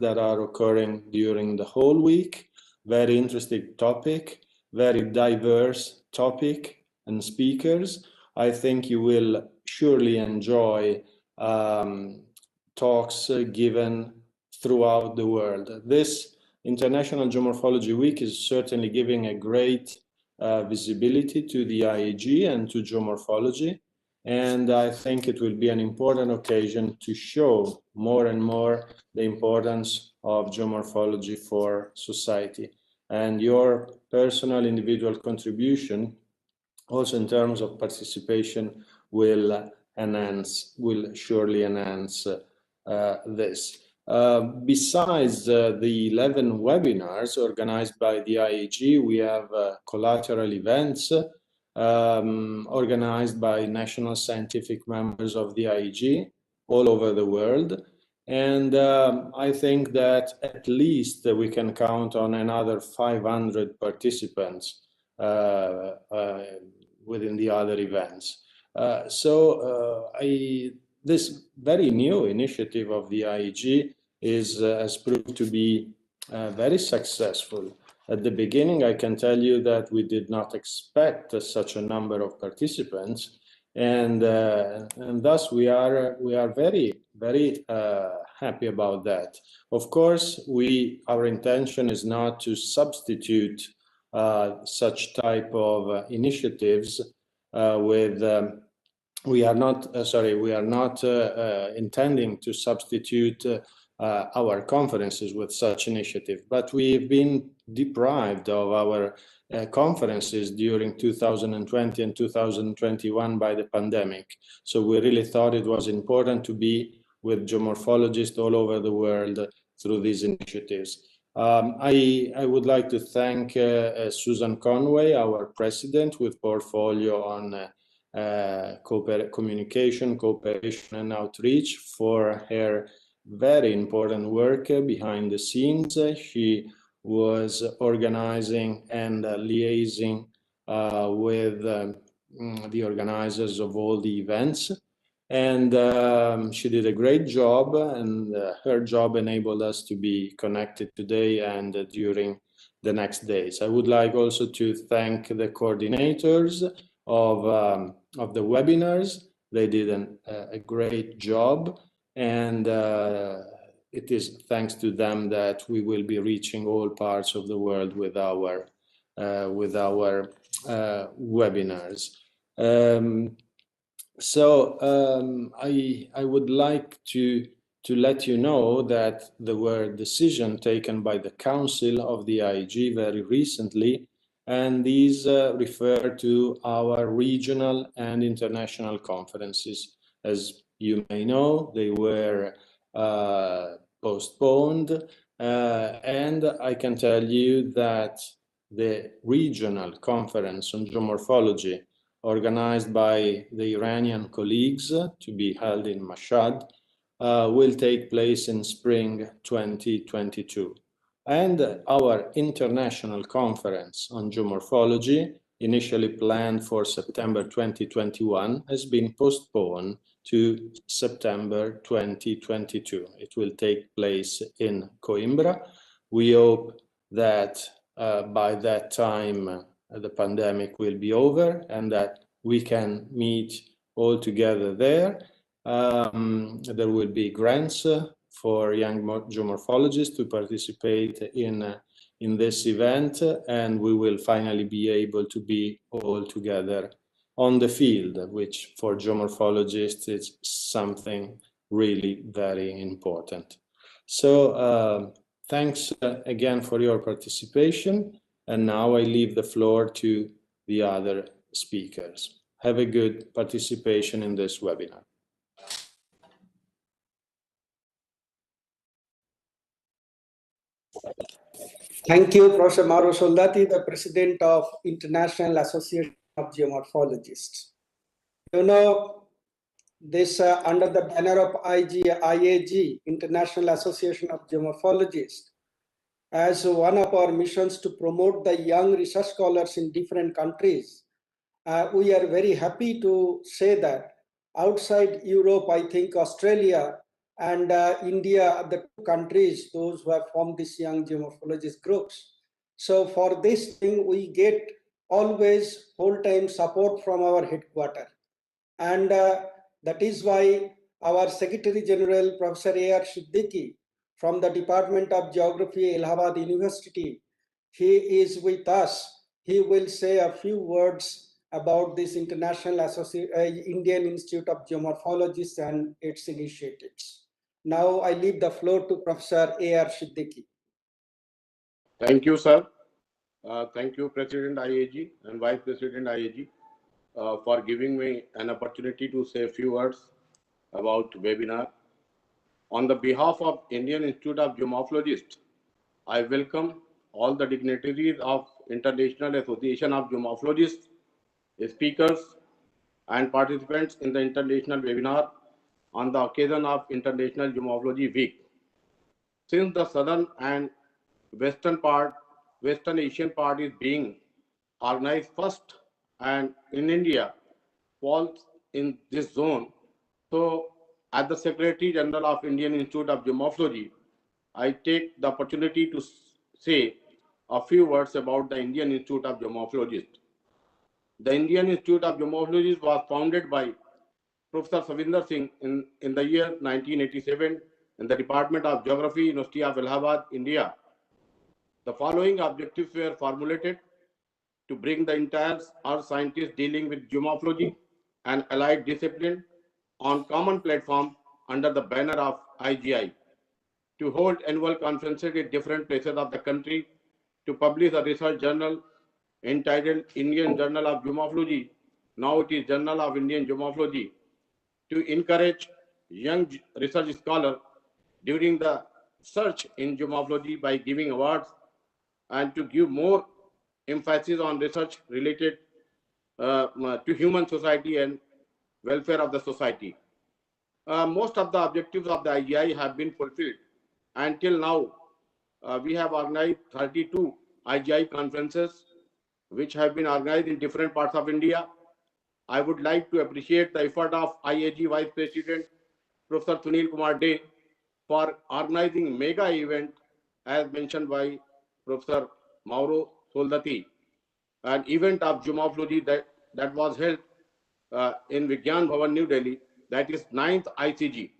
that are occurring during the whole week. Very interesting topic, very diverse topic and speakers. I think you will surely enjoy talks given throughout the world. This International Geomorphology Week is certainly giving a great visibility to the IAG and to geomorphology. And I think it will be an important occasion to show more and more the importance of geomorphology for society. And your personal individual contribution, also in terms of participation, will surely enhance this. Besides the 11 webinars organized by the IAG, we have collateral events organized by national scientific members of the IAG all over the world. And I think that at least we can count on another 500 participants within the other events. This very new initiative of the IAG has proved to be very successful. At the beginning, I can tell you that we did not expect such a number of participants, and thus we are very, very happy about that. Of course, our intention is not to substitute such type of initiatives with. We are not intending to substitute our conferences with such initiative, but we've been deprived of our conferences during 2020 and 2021 by the pandemic. So we really thought it was important to be with geomorphologists all over the world through these initiatives. I would like to thank Susan Conway, our president, with portfolio on communication, cooperation, and outreach, for her very important work behind the scenes. She was organizing and liaising with the organizers of all the events, and she did a great job, and her job enabled us to be connected today and during the next days. I would like also to thank the coordinators of the webinars. They did a great job, and it is thanks to them that we will be reaching all parts of the world with our webinars. I would like to let you know that there were decisions taken by the Council of the IAG very recently, and these refer to our regional and international conferences. As you may know, they were postponed, and I can tell you that the regional conference on geomorphology, organized by the Iranian colleagues to be held in Mashhad, will take place in spring 2022. And our international conference on geomorphology, initially planned for September 2021, has been postponed to September 2022. It will take place in Coimbra. We hope that by that time the pandemic will be over and that we can meet all together there. There will be grants for young geomorphologists to participate in this event, and we will finally be able to be all together on the field, which for geomorphologists is something really very important. So thanks again for your participation, and now I leave the floor to the other speakers. Have a good participation in this webinar. Thank you, Professor Mauro Soldati, the President of International Association of Geomorphologists. You know, this under the banner of IAG, International Association of Geomorphologists, as one of our missions to promote the young research scholars in different countries. We are very happy to say that outside Europe, I think Australia and India, the two countries, those who have formed these young geomorphologist groups. So for this thing, we get always whole-time support from our headquarters. And that is why our Secretary General, Professor A.R. Siddiqui, from the Department of Geography, Allahabad University, he is with us. He will say a few words about this Indian Institute of Geomorphologists and its initiatives. Now I leave the floor to Professor A.R. Siddiqui. Thank you, sir. Thank you, President IAG and Vice President IAG, for giving me an opportunity to say a few words about webinar. On the behalf of Indian Institute of Geomorphologists, I welcome all the dignitaries of International Association of Geomorphologists, speakers, and participants in the international webinar on the occasion of International Geomorphology Week. Since the southern and Western Asian part is being organized first and in India falls in this zone, so as the Secretary General of Indian Institute of Geomorphology, I take the opportunity to say a few words about the Indian Institute of Geomorphologists. The Indian Institute of Geomorphologists was founded by Professor Savinder Singh in the year 1987 in the Department of Geography, University of Allahabad, India. The following objectives were formulated to bring the entire earth scientists dealing with geomorphology and allied discipline on common platform under the banner of IGI, to hold annual conferences in different places of the country, to publish a research journal entitled Indian Journal of Geomorphology, now it is Journal of Indian Geomorphology, to encourage young research scholars during the search in geomorphology by giving awards, and to give more emphasis on research related to human society and welfare of the society. Most of the objectives of the IGI have been fulfilled. Until now, we have organized 32 IGI conferences, which have been organized in different parts of India. I would like to appreciate the effort of IAG Vice President Professor Sunil Kumar Dey for organizing mega event, as mentioned by Professor Mauro Soldati, an event of geomorphology that was held in Vigyan Bhavan, New Delhi, that is 9th ICG,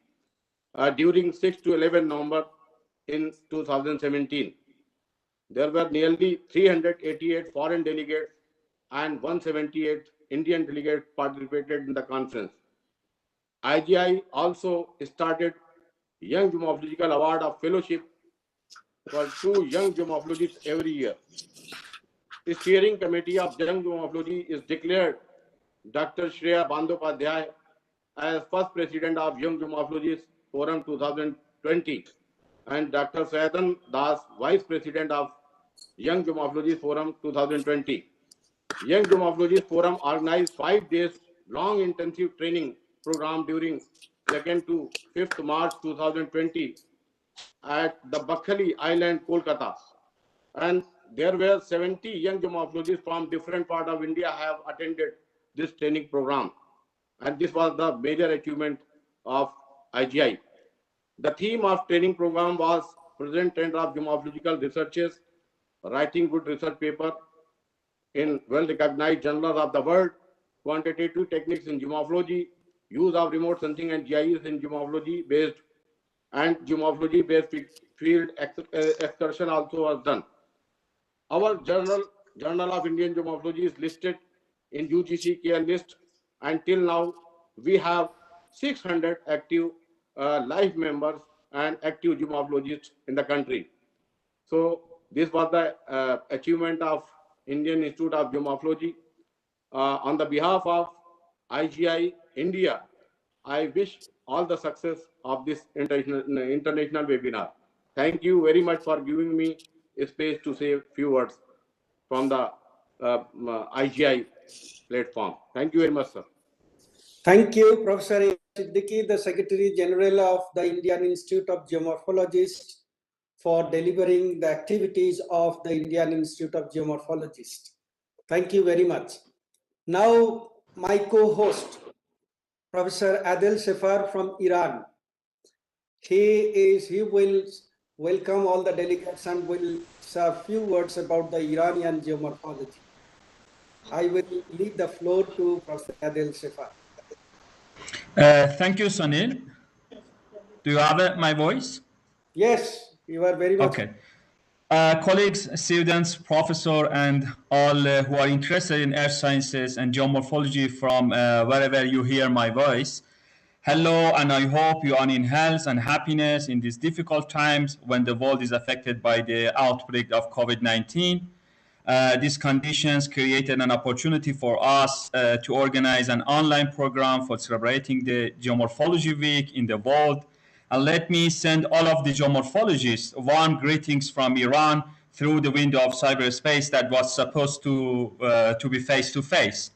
during 6 to 11 November in 2017. There were nearly 388 foreign delegates and 178 Indian delegates participated in the conference. IGI also started Young Geomorphological Award of Fellowship for 2 young geomorphologists every year. The steering committee of Young Geomorphology is declared Dr. Shreya Bandyopadhyay as first president of Young Geomorphologists Forum 2020 and Dr. Sayadan Das, vice president of Young Geomorphologists Forum 2020. Young Geomorphologists Forum organized 5 days long intensive training program during 2nd to 5th March 2020 at the Bakhali Island, Kolkata. And there were 70 young geomorphologists from different parts of India have attended this training program. And this was the major achievement of IGI. The theme of training program was present trend of geomorphological researches, writing good research paper in well-recognized journals of the world, quantitative techniques in geomorphology, use of remote sensing and GIS in geomorphology-based and geomorphology-based field excursion also was done. Our Journal of Indian Geomorphology is listed in UGC list. Until now, we have 600 active life members and active geomorphologists in the country. So this was the achievement of Indian Institute of Geomorphology. On the behalf of IGI India, I wish all the success of this international webinar. Thank you very much for giving me a space to say a few words from the IGI platform. Thank you very much, sir. Thank you, Professor Siddiqui, the Secretary General of the Indian Institute of Geomorphologists, for delivering the activities of the Indian Institute of Geomorphologists. Thank you very much. Now, my co-host, Professor Adel Sefar from Iran. He will welcome all the delegates and will say a few words about the Iranian geomorphology. I will leave the floor to Professor Adel Shefar. Thank you, Sunil. Do you have my voice? Yes, you are very much. Okay. Colleagues, students, professor, and all who are interested in earth sciences and geomorphology from wherever you hear my voice, hello, and I hope you are in health and happiness in these difficult times when the world is affected by the outbreak of COVID-19. These conditions created an opportunity for us to organize an online program for celebrating the Geomorphology Week in the world. And let me send all of the geomorphologists warm greetings from Iran through the window of cyberspace that was supposed to be face-to-face.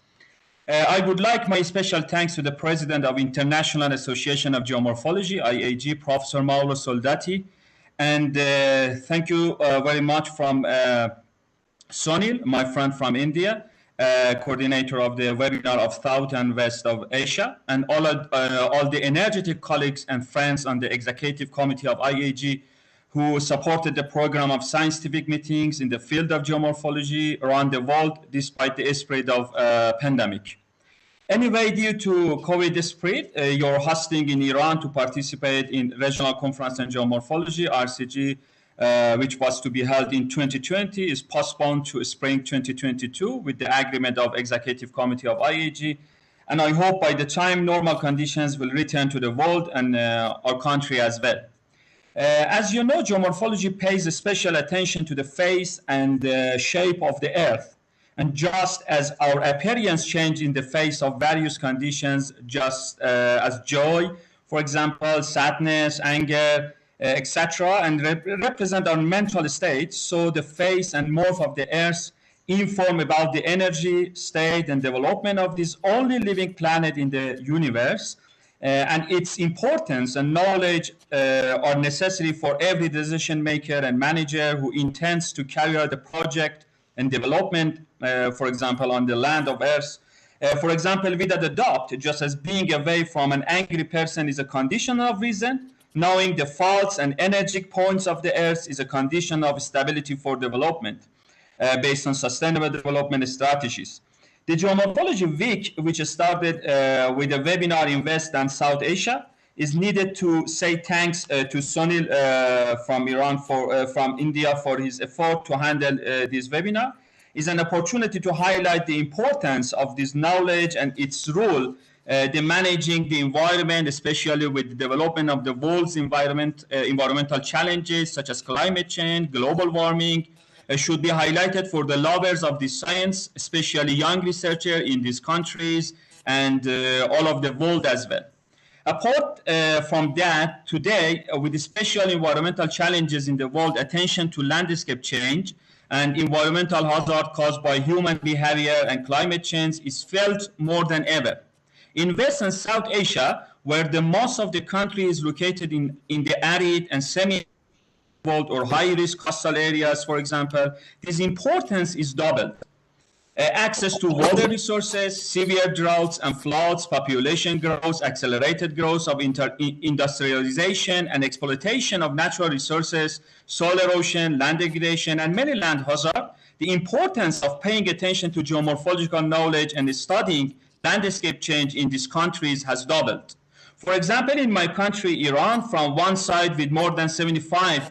I would like my special thanks to the President of International Association of Geomorphology, IAG, Professor Mauro Soldati. And thank you very much from Sunil, my friend from India, coordinator of the webinar of South and West of Asia, and all the energetic colleagues and friends on the executive committee of IAG who supported the program of scientific meetings in the field of geomorphology around the world despite the spread of pandemic. Anyway, due to COVID spread, you're hosting in Iran to participate in Regional Conference on Geomorphology, RCG, which was to be held in 2020, is postponed to spring 2022 with the agreement of Executive Committee of IAG. And I hope by the time normal conditions will return to the world and our country as well. As you know, geomorphology pays special attention to the face and shape of the earth. And just as our appearance change in the face of various conditions, just as joy, for example, sadness, anger, etc., and represent our mental state, so the face and morph of the earth inform about the energy, state, and development of this only living planet in the universe. And its importance and knowledge are necessary for every decision maker and manager who intends to carry out the project and development, for example, on the land of Earth. For example, without a doubt, just as being away from an angry person is a condition of reason, knowing the faults and energetic points of the Earth is a condition of stability for development based on sustainable development strategies. The Geomorphology Week, which started with a webinar in West and South Asia, is needed to say thanks to Sunil from Iran from India for his effort to handle this webinar. Is an opportunity to highlight the importance of this knowledge and its role the managing the environment, especially with the development of the world's environmental challenges such as climate change, global warming, should be highlighted for the lovers of this science, especially young researchers in these countries and all of the world as well. Apart from that, today, with the special environmental challenges in the world, attention to landscape change and environmental hazard caused by human behavior and climate change is felt more than ever. In West and South Asia, where the most of the country is located in the arid and semi-world or high-risk coastal areas, for example, this importance is doubled. Access to water resources, severe droughts and floods, population growth, accelerated growth of industrialization and exploitation of natural resources, soil erosion, land degradation, and many land hazards, the importance of paying attention to geomorphological knowledge and studying landscape change in these countries has doubled. For example, in my country, Iran, from one side with more than 75%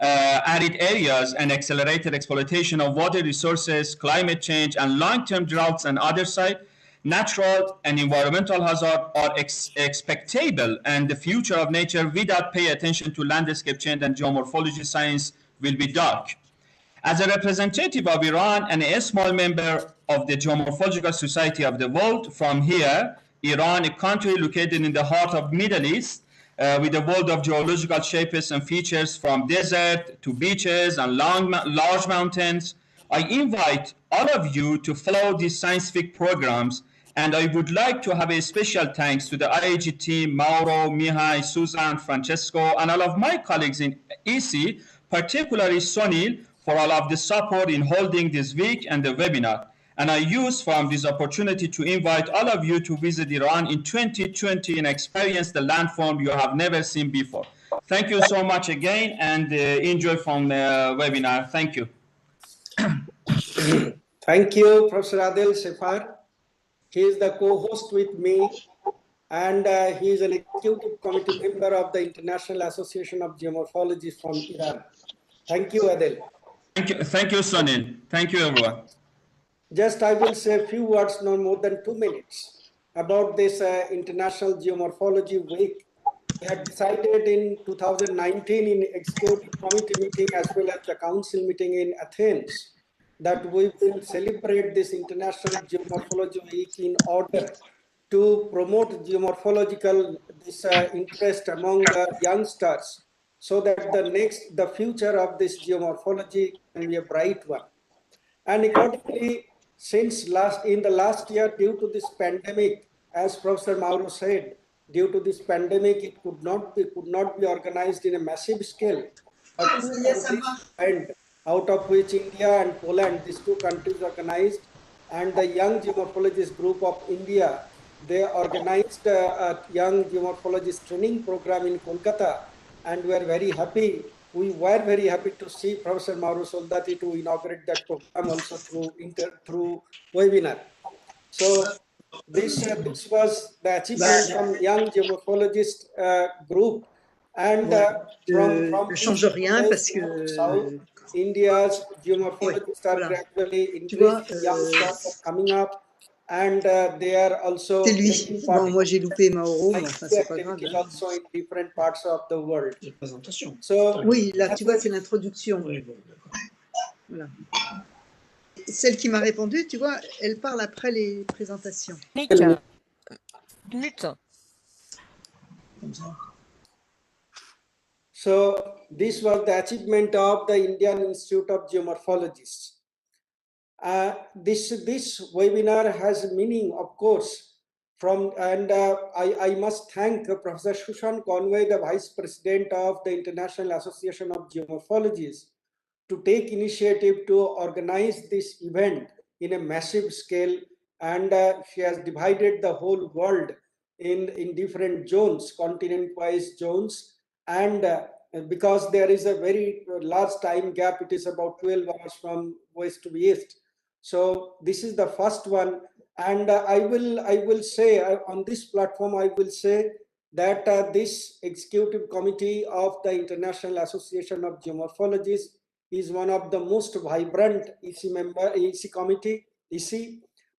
arid areas and accelerated exploitation of water resources, climate change, and long-term droughts on other side, natural and environmental hazards are expectable, and the future of nature without pay attention to landscape change and geomorphology science will be dark. As a representative of Iran and a small member of the Geomorphological Society of the World, from here, Iran, a country located in the heart of Middle East, with a world of geological shapes and features from desert to beaches and large mountains, I invite all of you to follow these scientific programs, and I would like to have a special thanks to the IAG team, Mauro, Mihai, Susan, Francesco, and all of my colleagues in EC, particularly Sunil, for all of the support in holding this week and the webinar. And I use from this opportunity to invite all of you to visit Iran in 2020 and experience the landform you have never seen before. Thank you so much again, and enjoy from the webinar. Thank you. Thank you, Professor Adel Sefar. He is the co-host with me, and he is an executive committee member of the International Association of Geomorphology from Iran. Thank you, Adel. Thank you, Sunil. Thank you, everyone. Just I will say a few words, no more than 2 minutes, about this International Geomorphology Week. We had decided in 2019 in executive committee meeting as well as the council meeting in Athens that we will celebrate this International Geomorphology Week in order to promote geomorphological interest among youngsters, so that the future of this geomorphology can be a bright one. And accordingly, in the last year, due to this pandemic, as Professor Mauro said, due to this pandemic, it could not be organized in a massive scale. But two countries, out of which India and Poland, these two countries organized, and the Young Geomorphologist Group of India, they organized a Young Geomorphologist training program in Kolkata, and we are very happy. We were very happy to see Professor Mauro Soldati to inaugurate that program also through webinar. So this was the achievement from Young Geomorphologist Group, and from change rien parce que South India's geomorphologists are gradually increasing, young stars are coming up, and they are also taking part. Bon, moi j'ai loupé Mauro, mais enfin c'est pas grave. Hein. Also in different parts of the world. So, oui, là tu vois c'est l'introduction. Voilà. Celle qui m'a répondu, tu vois, elle parle après les présentations. So this was the achievement of the Indian Institute of Geomorphologists. This webinar has meaning, of course, I must thank Professor Shushan Conway, the Vice President of the International Association of Geomorphologists, to take initiative to organize this event in a massive scale, and she has divided the whole world in different zones, continent-wise zones, and because there is a very large time gap, it is about 12 hours from west to east. So this is the first one, and I will say on this platform, I will say that this executive committee of the International Association of Geomorphologists is one of the most vibrant EC committee,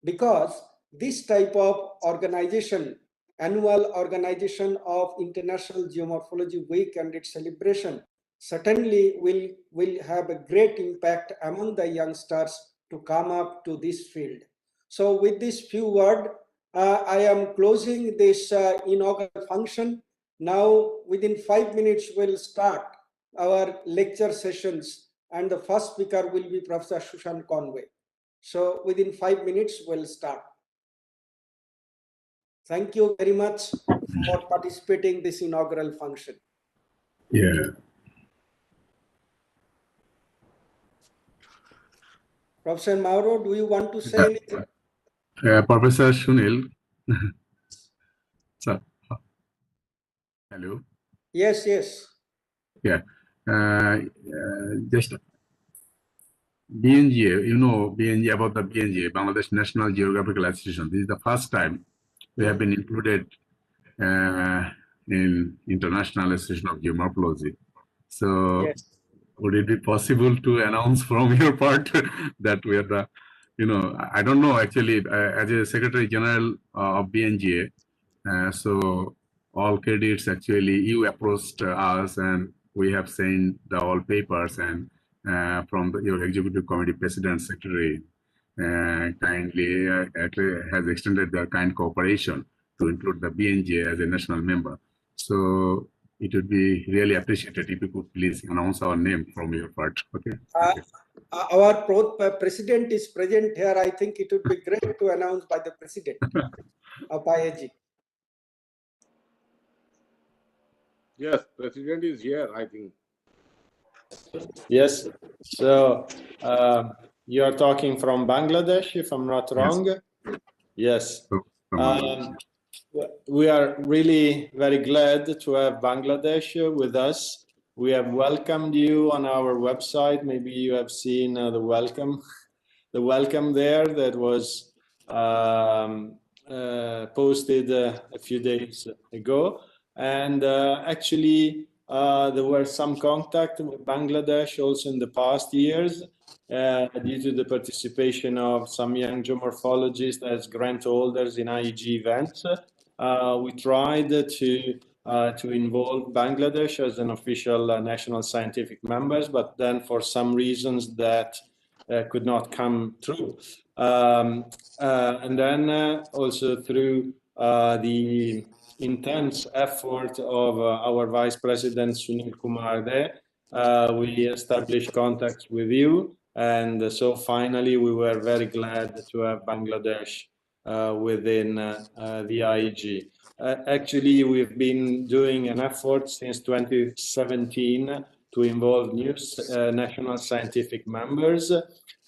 because this type of organization, annual organization of International Geomorphology Week and its celebration, certainly will have a great impact among the youngsters to come up to this field. So with this few words, I am closing this inaugural function. Now within 5 minutes we'll start our lecture sessions, and the first speaker will be Professor Shushan Conway. So within 5 minutes we'll start. Thank you very much for participating in this inaugural function. Yeah. Professor Mauro, do you want to say anything? Professor Sunil. So, hello. Yes, yes. Yeah. Just BNGA, you know BNGA, about the BNGA, Bangladesh National Geographical Association. This is the first time we have been included in International Association of Geomorphology. So yes. Would it be possible to announce from your part that we are the, I don't know actually, as a Secretary General of BNGA, so all credits actually, you approached us and we have sent the all papers, and from your Executive Committee President, Secretary, kindly has extended their kind cooperation to include the BNGA as a national member. So it would be really appreciated if you could please announce our name from your part. Okay. Our president is present here. I think it would be great to announce by the president of IAG. Yes, president is here, I think. Yes. So You are talking from Bangladesh, if I'm not wrong. Yes. We are really very glad to have Bangladesh with us. We have welcomed you on our website. Maybe you have seen the welcome there that was posted a few days ago. And actually, there were some contact with Bangladesh also in the past years due to the participation of some young geomorphologists as grant holders in IAG events. We tried to involve Bangladesh as an official national scientific members, but then for some reasons that could not come true. And then also through the intense effort of our Vice President Sunil Kumar De, we established contacts with you. And so finally, we were very glad to have Bangladesh within the IAG. Actually, we've been doing an effort since 2017 to involve new national scientific members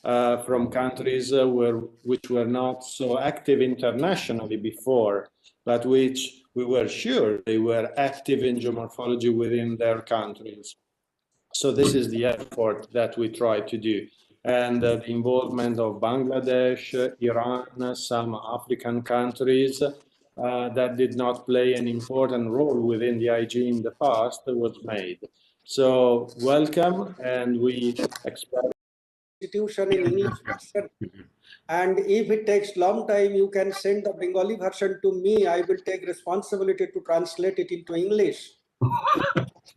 from countries which were not so active internationally before, but which we were sure they were active in geomorphology within their countries. So this is the effort that we try to do. And the involvement of Bangladesh, Iran, some African countries that did not play an important role within the IAG in the past was made. So welcome, and we expect institution in English version. And if it takes long time, you can send the Bengali version to me. I will take responsibility to translate it into English.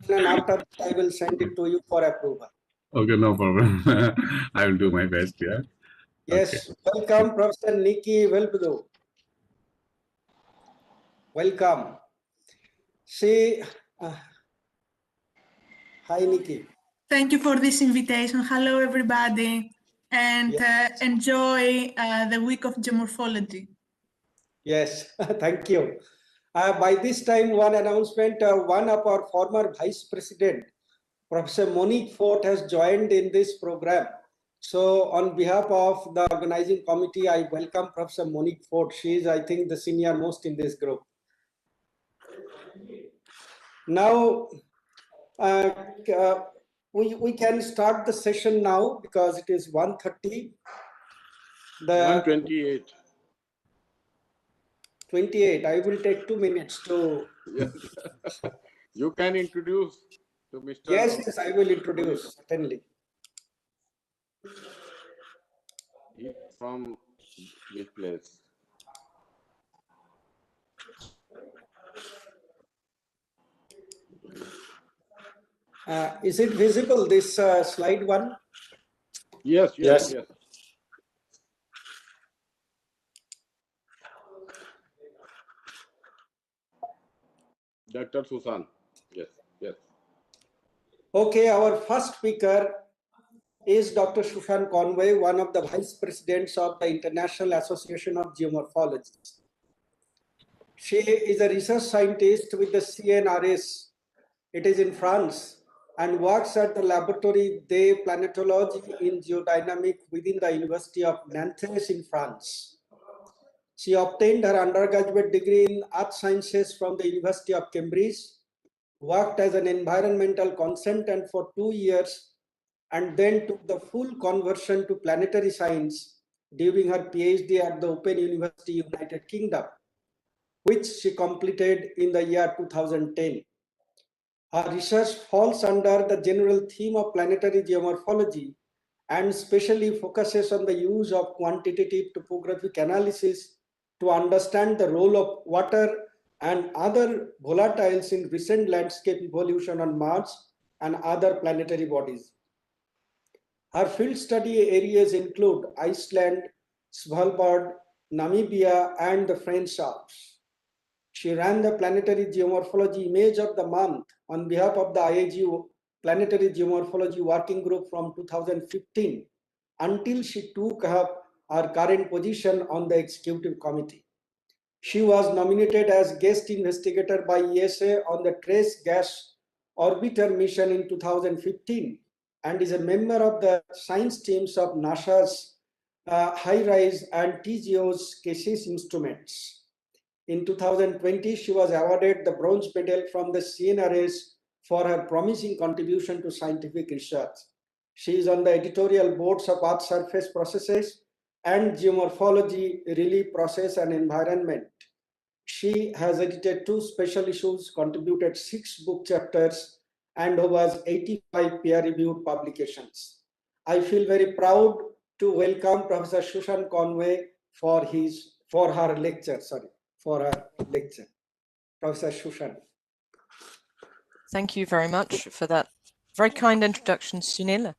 And after that, I will send it to you for approval. Okay, no problem. I will do my best. Yeah. Yes. Okay. Welcome, Professor Nikki Welbudo. Welcome. See, hi, Nikki. Thank you for this invitation. Hello, everybody, and yes. Enjoy the week of geomorphology. Yes, thank you. By this time, one announcement, one of our former Vice President, Professor Monique Fort, has joined in this program. So on behalf of the organizing committee, I welcome Professor Monique Fort. She is, I think, the senior most in this group. Now, we can start the session now because it is 1:30. 1:28. 28. I will take 2 minutes to. Yes. You can introduce to Mr. Yes, yes, I will introduce, certainly. From which place? Is it visible, this slide one? Yes, yes, yes. Dr. Susan. Yes, yes. Okay, our first speaker is Dr. Susan Conway, one of the vice presidents of the International Association of Geomorphologists. She is a research scientist with the CNRS. It is in France, and works at the Laboratoire de Planetologie in Geodynamics within the University of Nantes in France. She obtained her undergraduate degree in Earth Sciences from the University of Cambridge, worked as an environmental consultant for 2 years, and then took the full conversion to planetary science during her PhD at the Open University, United Kingdom, which she completed in the year 2010. Her research falls under the general theme of planetary geomorphology and especially focuses on the use of quantitative topographic analysis to understand the role of water and other volatiles in recent landscape evolution on Mars and other planetary bodies. Her field study areas include Iceland, Svalbard, Namibia, and the French Alps. She ran the Planetary Geomorphology Image of the Month on behalf of the IAG Planetary Geomorphology Working Group from 2015 until she took up her current position on the executive committee. She was nominated as guest investigator by ESA on the Trace Gas Orbiter mission in 2015 and is a member of the science teams of NASA's HiRISE and TGO's CASIS instruments. In 2020, she was awarded the bronze medal from the CNRS for her promising contribution to scientific research. She is on the editorial boards of Earth Surface Processes and Geomorphology, Relief Process and Environment. She has edited 2 special issues, contributed 6 book chapters, and over 85 peer-reviewed publications. I feel very proud to welcome Professor Sushan Conway for her lecture. Professor Sushan. Thank you very much for that very kind introduction, Sunil.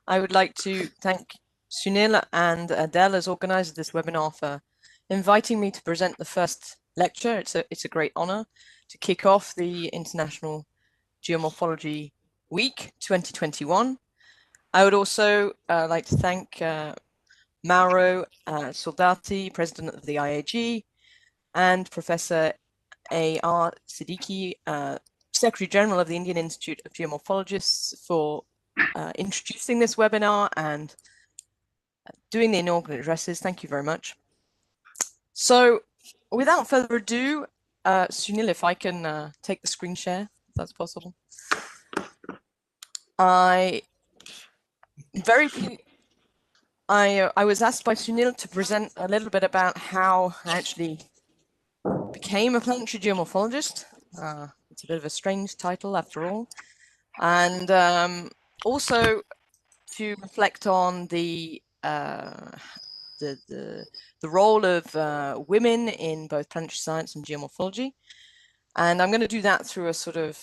I would like to thank Sunil and Adele as organizers of this webinar for inviting me to present the first lecture. It's a great honor to kick off the International Geomorphology Week 2021. I would also like to thank Mauro Soldati, President of the IAG, and Professor A.R. Siddiqui, Secretary General of the Indian Institute of Geomorphologists, for introducing this webinar and doing the inaugural addresses. Thank you very much. So without further ado, Sunil, if I can take the screen share, if that's possible. I was asked by Sunil to present a little bit about how I actually became a planetary geomorphologist. It's a bit of a strange title after all. And also to reflect on the role of women in both planetary science and geomorphology. And I'm going to do that through a sort of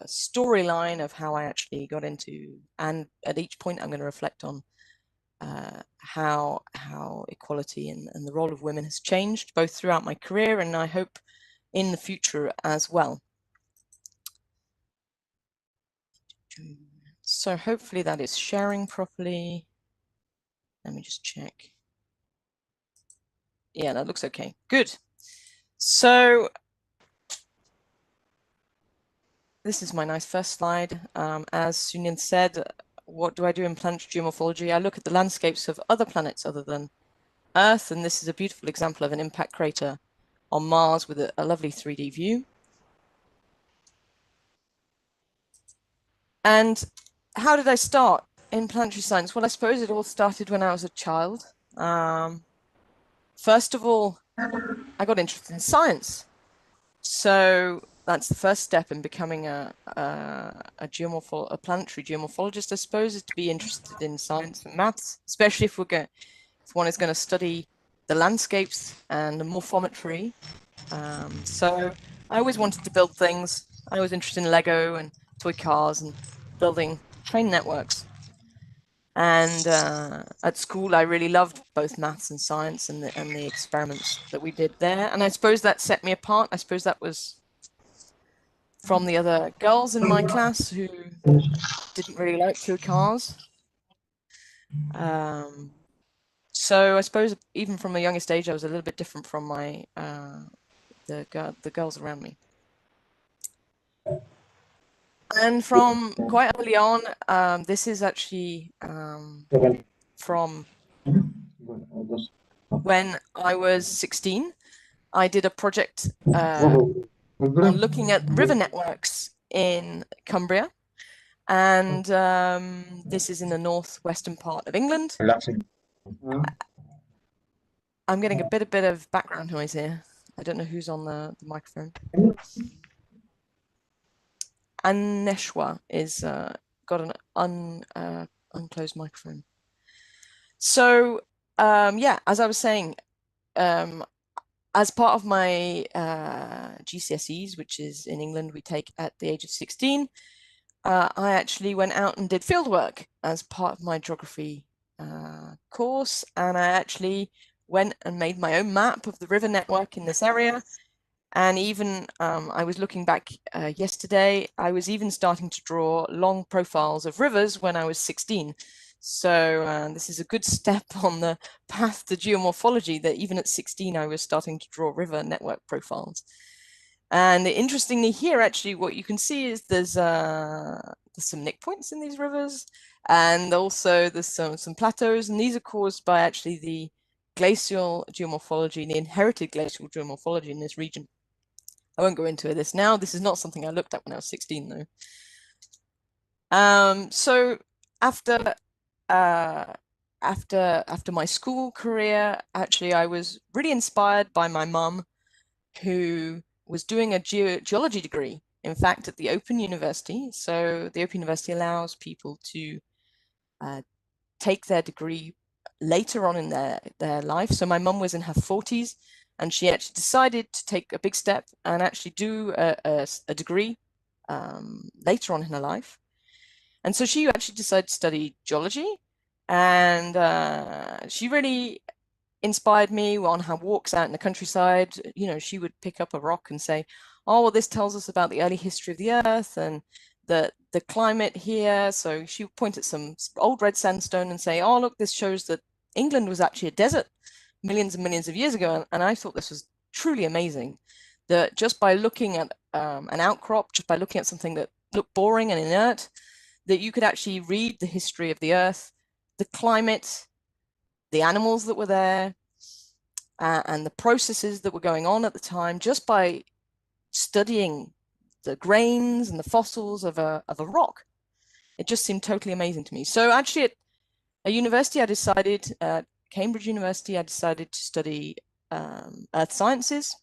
storyline of how I actually got into, and at each point I'm going to reflect on how equality and the role of women has changed both throughout my career and I hope in the future as well. So hopefully that is sharing properly. Let me just check. Yeah, that looks okay. Good. So this is my nice first slide. As Sunil said, what do I do in planetary geomorphology? I look at the landscapes of other planets other than Earth, and this is a beautiful example of an impact crater on Mars with a lovely 3D view. And how did I start in planetary science? Well, I suppose it all started when I was a child. First of all, I got interested in science. So that's the first step in becoming a planetary geomorphologist, I suppose, is to be interested in science and maths, especially if one is going to study the landscapes and the morphometry. So I always wanted to build things. I was interested in Lego and toy cars and building train networks. And at school, I really loved both maths and science and the experiments that we did there. And I suppose that set me apart. I suppose that was from the other girls in my class who didn't really like toy cars. So I suppose even from a youngest age, I was a little bit different from my the girls around me. And from quite early on, this is actually from when I was 16. I did a project on looking at river networks in Cumbria. And this is in the northwestern part of England. I'm getting a bit of background noise here. I don't know who's on the microphone. Aneshwa is got an unclosed microphone. So yeah, as I was saying, as part of my GCSEs, which is in England we take at the age of 16, I actually went out and did fieldwork as part of my geography course, and I actually went and made my own map of the river network in this area. And even I was looking back yesterday, I was even starting to draw long profiles of rivers when I was 16. So this is a good step on the path to geomorphology, that even at 16, I was starting to draw river network profiles. And interestingly here, actually, what you can see is there's some nick points in these rivers, and also there's some plateaus, and these are caused by actually the glacial geomorphology, the inherited glacial geomorphology in this region. I won't go into this now. This is not something I looked at when I was 16, though. So after my school career, actually, I was really inspired by my mum, who was doing a geology degree, in fact, at the Open University. So the Open University allows people to take their degree later on in their life. So my mum was in her 40s, and she actually decided to take a big step and actually do a degree later on in her life. And so she actually decided to study geology, and she really inspired me on her walks out in the countryside. You know, she would pick up a rock and say, oh, well, this tells us about the early history of the Earth and the climate here. So she would point at some old red sandstone and say, oh, look, this shows that England was actually a desert millions and millions of years ago. And I thought this was truly amazing, that just by looking at an outcrop, just by looking at something that looked boring and inert, that you could actually read the history of the Earth, the climate, the animals that were there, and the processes that were going on at the time, just by studying the grains and the fossils of a rock. It just seemed totally amazing to me. So actually at a university, I decided, Cambridge University, I decided to study earth sciences.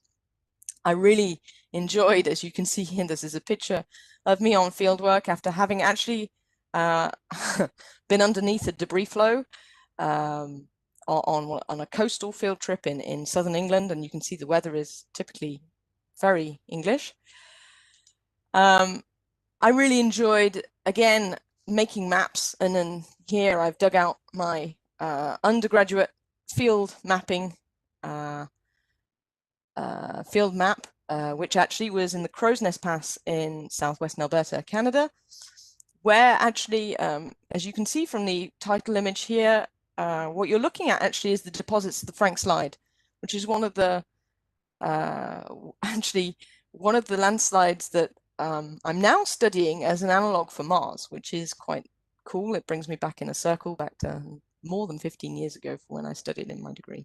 I really enjoyed, as you can see here, this is a picture of me on fieldwork after having actually been underneath a debris flow on a coastal field trip in southern England, and you can see the weather is typically very English. I really enjoyed, again, making maps, and then here I've dug out my undergraduate field mapping field map, which actually was in the Crow's Nest Pass in southwestern Alberta, Canada, where actually, as you can see from the title image here, what you're looking at actually is the deposits of the Frank Slide, which is one of the actually one of the landslides that I'm now studying as an analog for Mars, which is quite cool. It brings me back in a circle, back to more than 15 years ago from when I studied in my degree.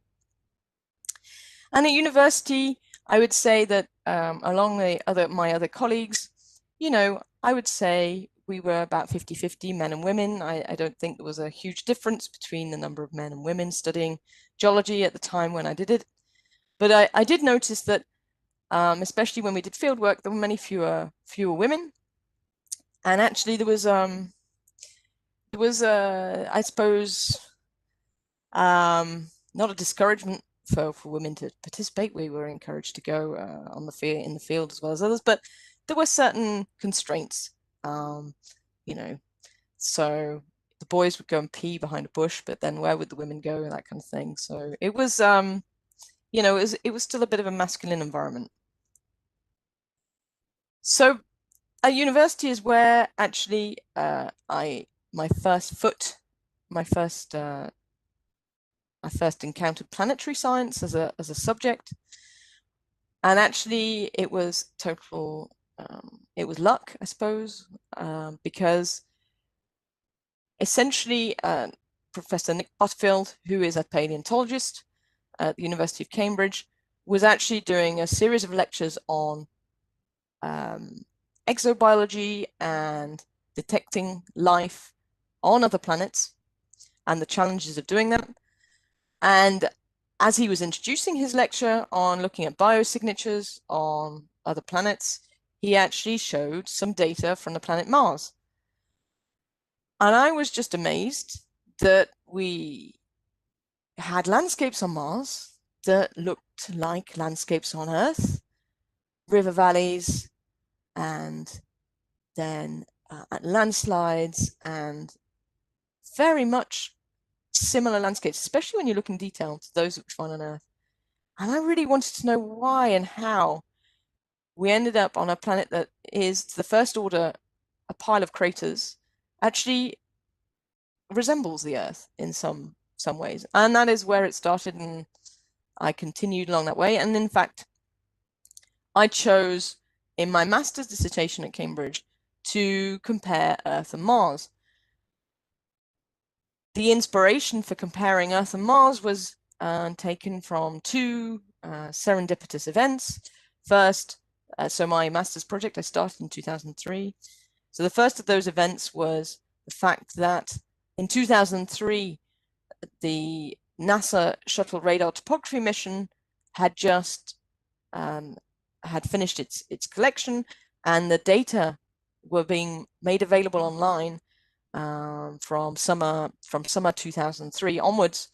And at university, I would say that along my other colleagues, you know, I would say we were about 50-50 men and women. I don't think there was a huge difference between the number of men and women studying geology at the time when I did it. But I did notice that, especially when we did field work, there were many fewer women. And actually there was I suppose, not a discouragement for women to participate. We were encouraged to go in the field as well as others, but there were certain constraints, you know, so the boys would go and pee behind a bush, but then where would the women go, that kind of thing. So it was, you know, it was still a bit of a masculine environment. So at university is where actually I first encountered planetary science as a subject, and actually it was total, it was luck, I suppose, because essentially Professor Nick Butterfield, who is a paleontologist at the University of Cambridge, was actually doing a series of lectures on exobiology and detecting life on other planets and the challenges of doing that. And as he was introducing his lecture on looking at biosignatures on other planets, he actually showed some data from the planet Mars. And I was just amazed that we had landscapes on Mars that looked like landscapes on Earth, river valleys, and then landslides, and very much similar landscapes, especially when you look in detail to those which find on Earth. And I really wanted to know why and how we ended up on a planet that is, to the first order, a pile of craters, actually resembles the Earth in some ways. And that is where it started, and I continued along that way. And in fact, I chose in my master's dissertation at Cambridge to compare Earth and Mars. The inspiration for comparing Earth and Mars was taken from two serendipitous events. First, so my master's project I started in 2003. So the first of those events was the fact that in 2003, the NASA Shuttle Radar Topography mission had just had finished its collection, and the data were being made available online from summer 2003 onwards,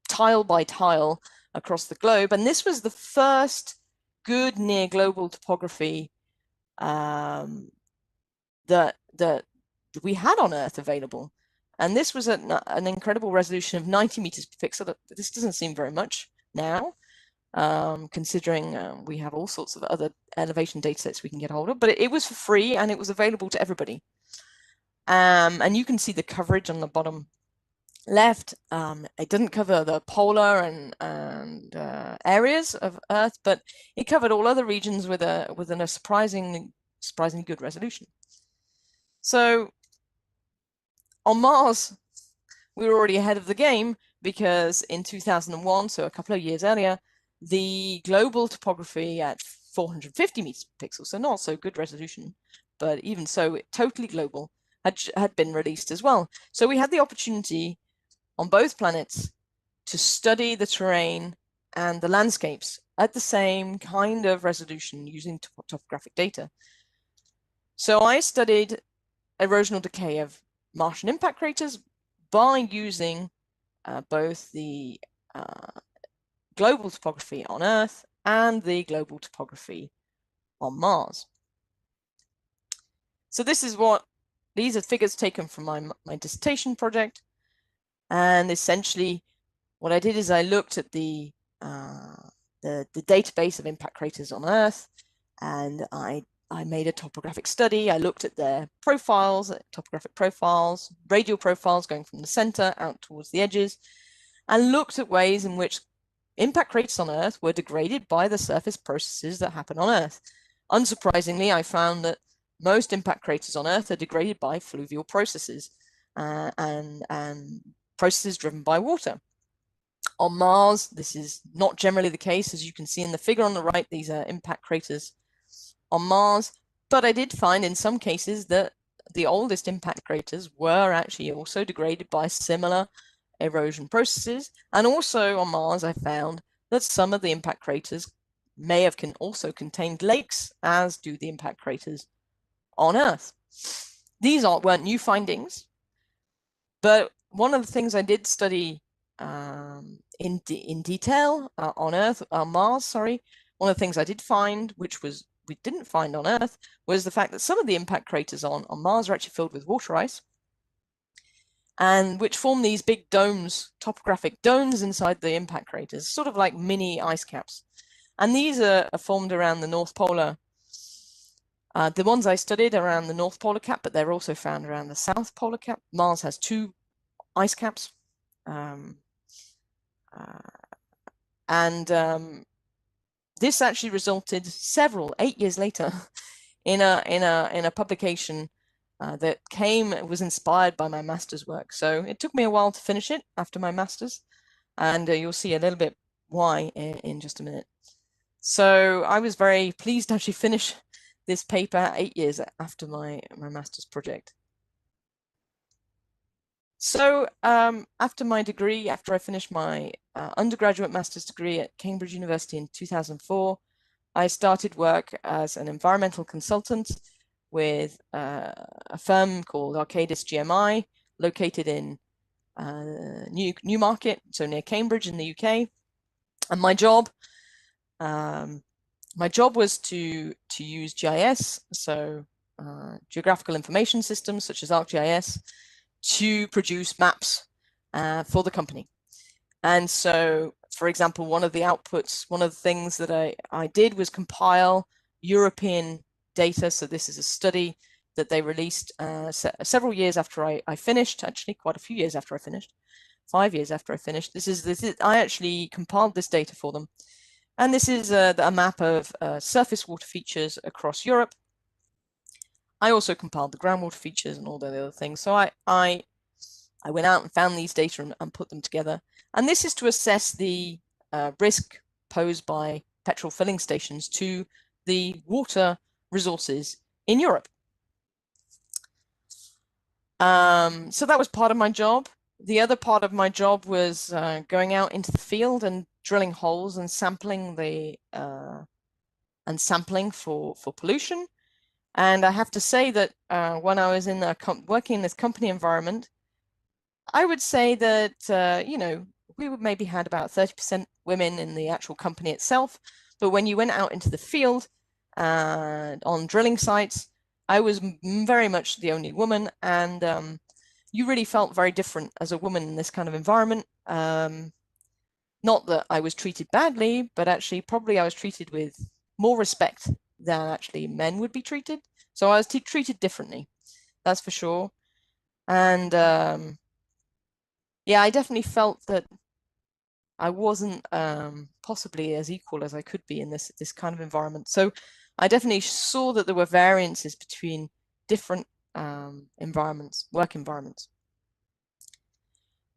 tile by tile across the globe. And this was the first good near global topography that we had on Earth available. And this was an incredible resolution of 90 meters per pixel. This doesn't seem very much now, considering we have all sorts of other elevation data sets we can get hold of, but it was for free and it was available to everybody. And you can see the coverage on the bottom left. It didn't cover the polar and areas of Earth, but it covered all other regions with a surprisingly good resolution. So on Mars, we were already ahead of the game, because in 2001, so a couple of years earlier, the global topography at 450 meters per pixel, so not so good resolution, but even so, totally global, had been released as well. So we had the opportunity on both planets to study the terrain and the landscapes at the same kind of resolution using topographic data. So I studied erosional decay of Martian impact craters by using both the global topography on Earth and the global topography on Mars. So these are figures taken from my dissertation project. And essentially what I did is I looked at the database of impact craters on Earth, and I made a topographic study. I looked at their profiles, topographic profiles, radial profiles going from the center out towards the edges, and looked at ways in which impact craters on Earth were degraded by the surface processes that happen on Earth. Unsurprisingly, I found that most impact craters on Earth are degraded by fluvial processes and processes driven by water. On Mars, this is not generally the case. As you can see in the figure on the right, these are impact craters on Mars, but I did find in some cases that the oldest impact craters were actually also degraded by similar erosion processes. And also on Mars, I found that some of the impact craters may have also contained lakes, as do the impact craters on Earth. These weren't new findings, but one of the things I did study in detail on Mars, sorry, one of the things I did find, which we didn't find on Earth, was the fact that some of the impact craters on Mars are actually filled with water ice, and which form these big domes, topographic domes inside the impact craters, sort of like mini ice caps. And these are formed around the North Polar. The ones I studied around the North Polar Cap, but they're also found around the South Polar Cap. Mars has two ice caps. This actually resulted 8 years later in a publication that was inspired by my master's work. So it took me a while to finish it after my master's, and you'll see a little bit why in just a minute. So I was very pleased to actually finish this paper 8 years after my master's project. So after my degree, after I finished my undergraduate master's degree at Cambridge University in 2004, I started work as an environmental consultant with a firm called Arcadis GMI, located in Newmarket, so near Cambridge in the UK. And my job was to use GIS, so geographical information systems such as ArcGIS, to produce maps for the company. And so, for example, one of the things that I did was compile European data. So this is a study that they released several years after I finished, actually quite a few years after I finished, 5 years after I finished. I actually compiled this data for them. And this is a map of surface water features across Europe. I also compiled the groundwater features and all the other things. So I went out and found these data and put them together. And this is to assess the risk posed by petrol filling stations to the water resources in Europe. So that was part of my job. The other part of my job was going out into the field and drilling holes and sampling for pollution. And I have to say that when I was in working in this company environment, I would say that you know, we would maybe had about 30% women in the actual company itself. But when you went out into the field on drilling sites, I was very much the only woman, and you really felt very different as a woman in this kind of environment. Not that I was treated badly, but actually probably I was treated with more respect than actually men would be treated. So I was treated differently, that's for sure. And yeah, I definitely felt that I wasn't possibly as equal as I could be in this kind of environment. So I definitely saw that there were variances between different environments, work environments.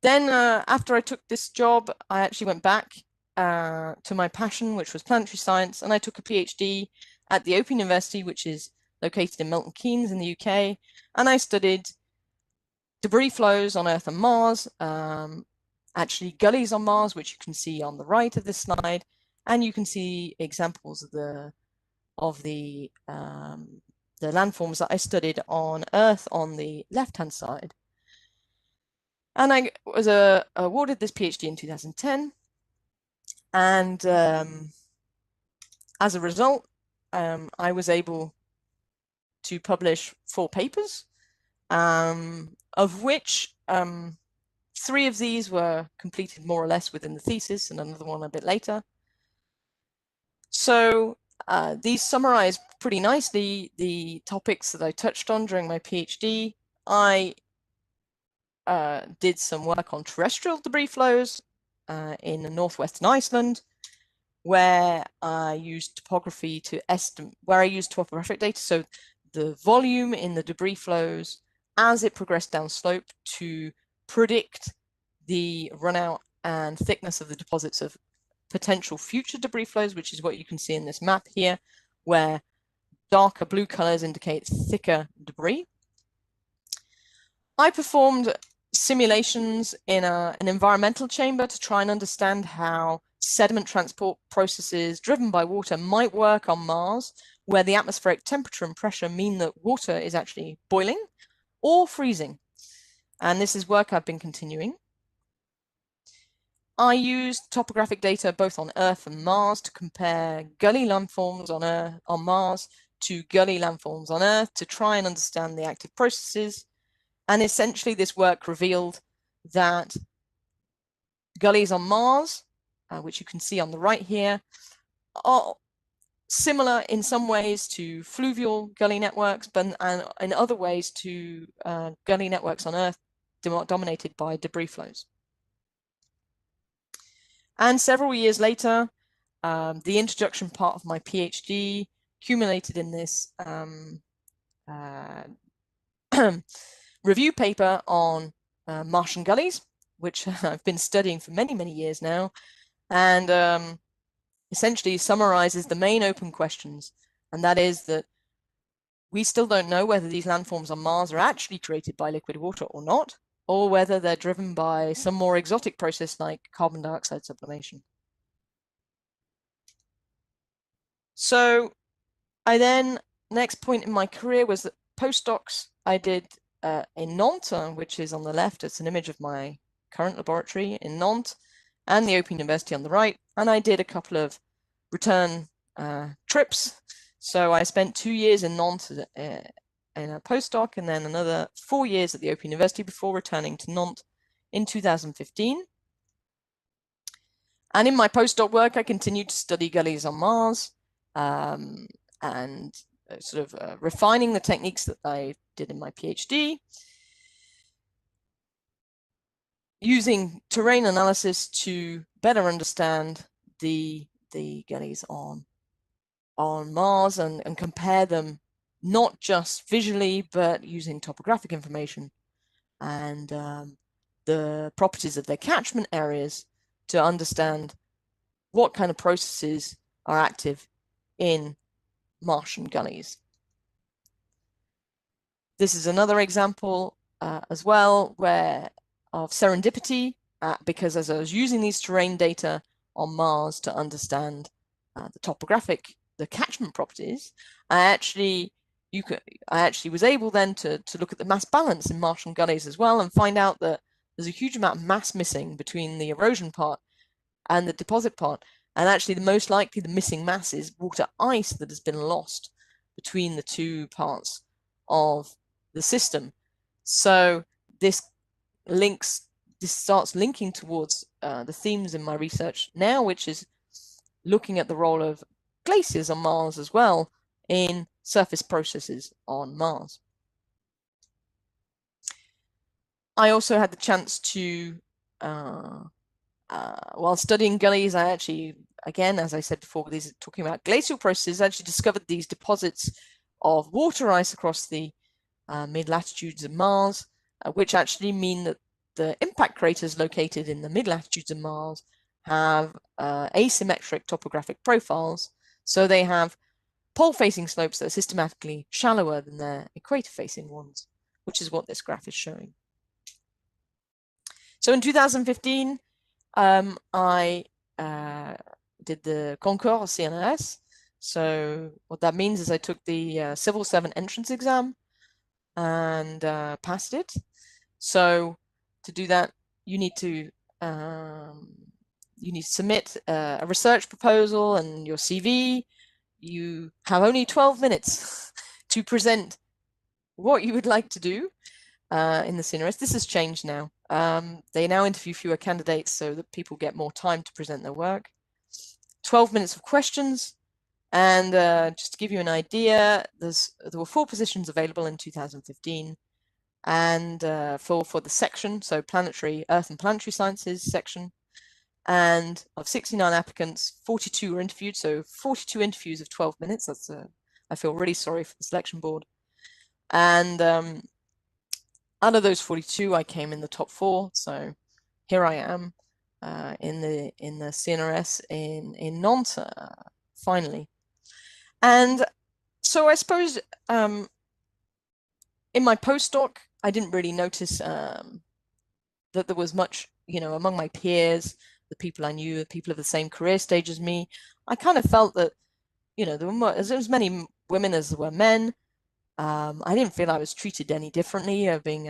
Then after I took this job, I actually went back to my passion, which was planetary science, and I took a PhD at the Open University, which is located in Milton Keynes in the UK, and I studied debris flows on Earth and Mars, actually gullies on Mars, which you can see on the right of this slide, and you can see examples of the landforms that I studied on Earth on the left-hand side. And I was awarded this PhD in 2010, and as a result, I was able to publish 4 papers, of which 3 of these were completed more or less within the thesis, and another one a bit later. So these summarize pretty nicely the topics that I touched on during my PhD. I did some work on terrestrial debris flows in northwestern Iceland, where I used topography to estimate, where I used topographic data, so the volume in the debris flows as it progressed downslope to predict the runout and thickness of the deposits of potential future debris flows, which is what you can see in this map here, where darker blue colors indicate thicker debris. I performed simulations in an environmental chamber to try and understand how sediment transport processes driven by water might work on Mars, where the atmospheric temperature and pressure mean that water is actually boiling or freezing. And this is work I've been continuing. I used topographic data both on Earth and Mars to compare gully landforms on Mars to gully landforms on Earth to try and understand the active processes. And essentially this work revealed that gullies on Mars, which you can see on the right here, are similar in some ways to fluvial gully networks, but in other ways to gully networks on Earth dominated by debris flows. And several years later, the introduction part of my PhD culminated in this review paper on Martian gullies, which I've been studying for many, many years now, and essentially summarizes the main open questions, and that is that we still don't know whether these landforms on Mars are actually created by liquid water or not, or whether they're driven by some more exotic process like carbon dioxide sublimation. So I then, next point in my career was that postdocs I did in Nantes, which is on the left. It's an image of my current laboratory in Nantes, and the Open University on the right. And I did a couple of return trips. So I spent 2 years in Nantes in a postdoc, and then another 4 years at the Open University before returning to Nantes in 2015. And in my postdoc work, I continued to study gullies on Mars, and sort of refining the techniques that I did in my PhD, using terrain analysis to better understand the gullies on Mars and compare them not just visually, but using topographic information and the properties of their catchment areas to understand what kind of processes are active in Martian gullies. This is another example as well of serendipity, because as I was using these terrain data on Mars to understand the catchment properties, I actually was able then to look at the mass balance in Martian gullies as well and find out that there's a huge amount of mass missing between the erosion part and the deposit part. And actually, most likely the missing mass is water ice that has been lost between the two parts of the system. So this starts linking towards the themes in my research now, which is looking at the role of glaciers on Mars as well in surface processes on Mars. I also had the chance to, while studying gullies, I actually, again, as I said before, talking about glacial processes, I actually discovered these deposits of water ice across the mid-latitudes of Mars, which actually mean that the impact craters located in the mid-latitudes of Mars have asymmetric topographic profiles. So they have pole-facing slopes that are systematically shallower than their equator-facing ones, which is what this graph is showing. So in 2015, I did the concours CNRS. So what that means is I took the Civil 7 entrance exam and passed it. So to do that, you need to submit a research proposal and your CV. You have only 12 minutes to present what you would like to do in the CNRS. This has changed now. They now interview fewer candidates so that people get more time to present their work. 12 minutes of questions. And just to give you an idea, there were 4 positions available in 2015. And for the section, so Planetary Earth and Planetary Sciences section. And of 69 applicants, 42 were interviewed. So 42 interviews of 12 minutes. That's I feel really sorry for the selection board. And out of those 42, I came in the top 4. So here I am in the CNRS in Nantes, finally. And so I suppose in my postdoc, I didn't really notice that there was much, among my peers, the people I knew, the people of the same career stage as me. I kind of felt that, there were as many women as there were men. I didn't feel I was treated any differently being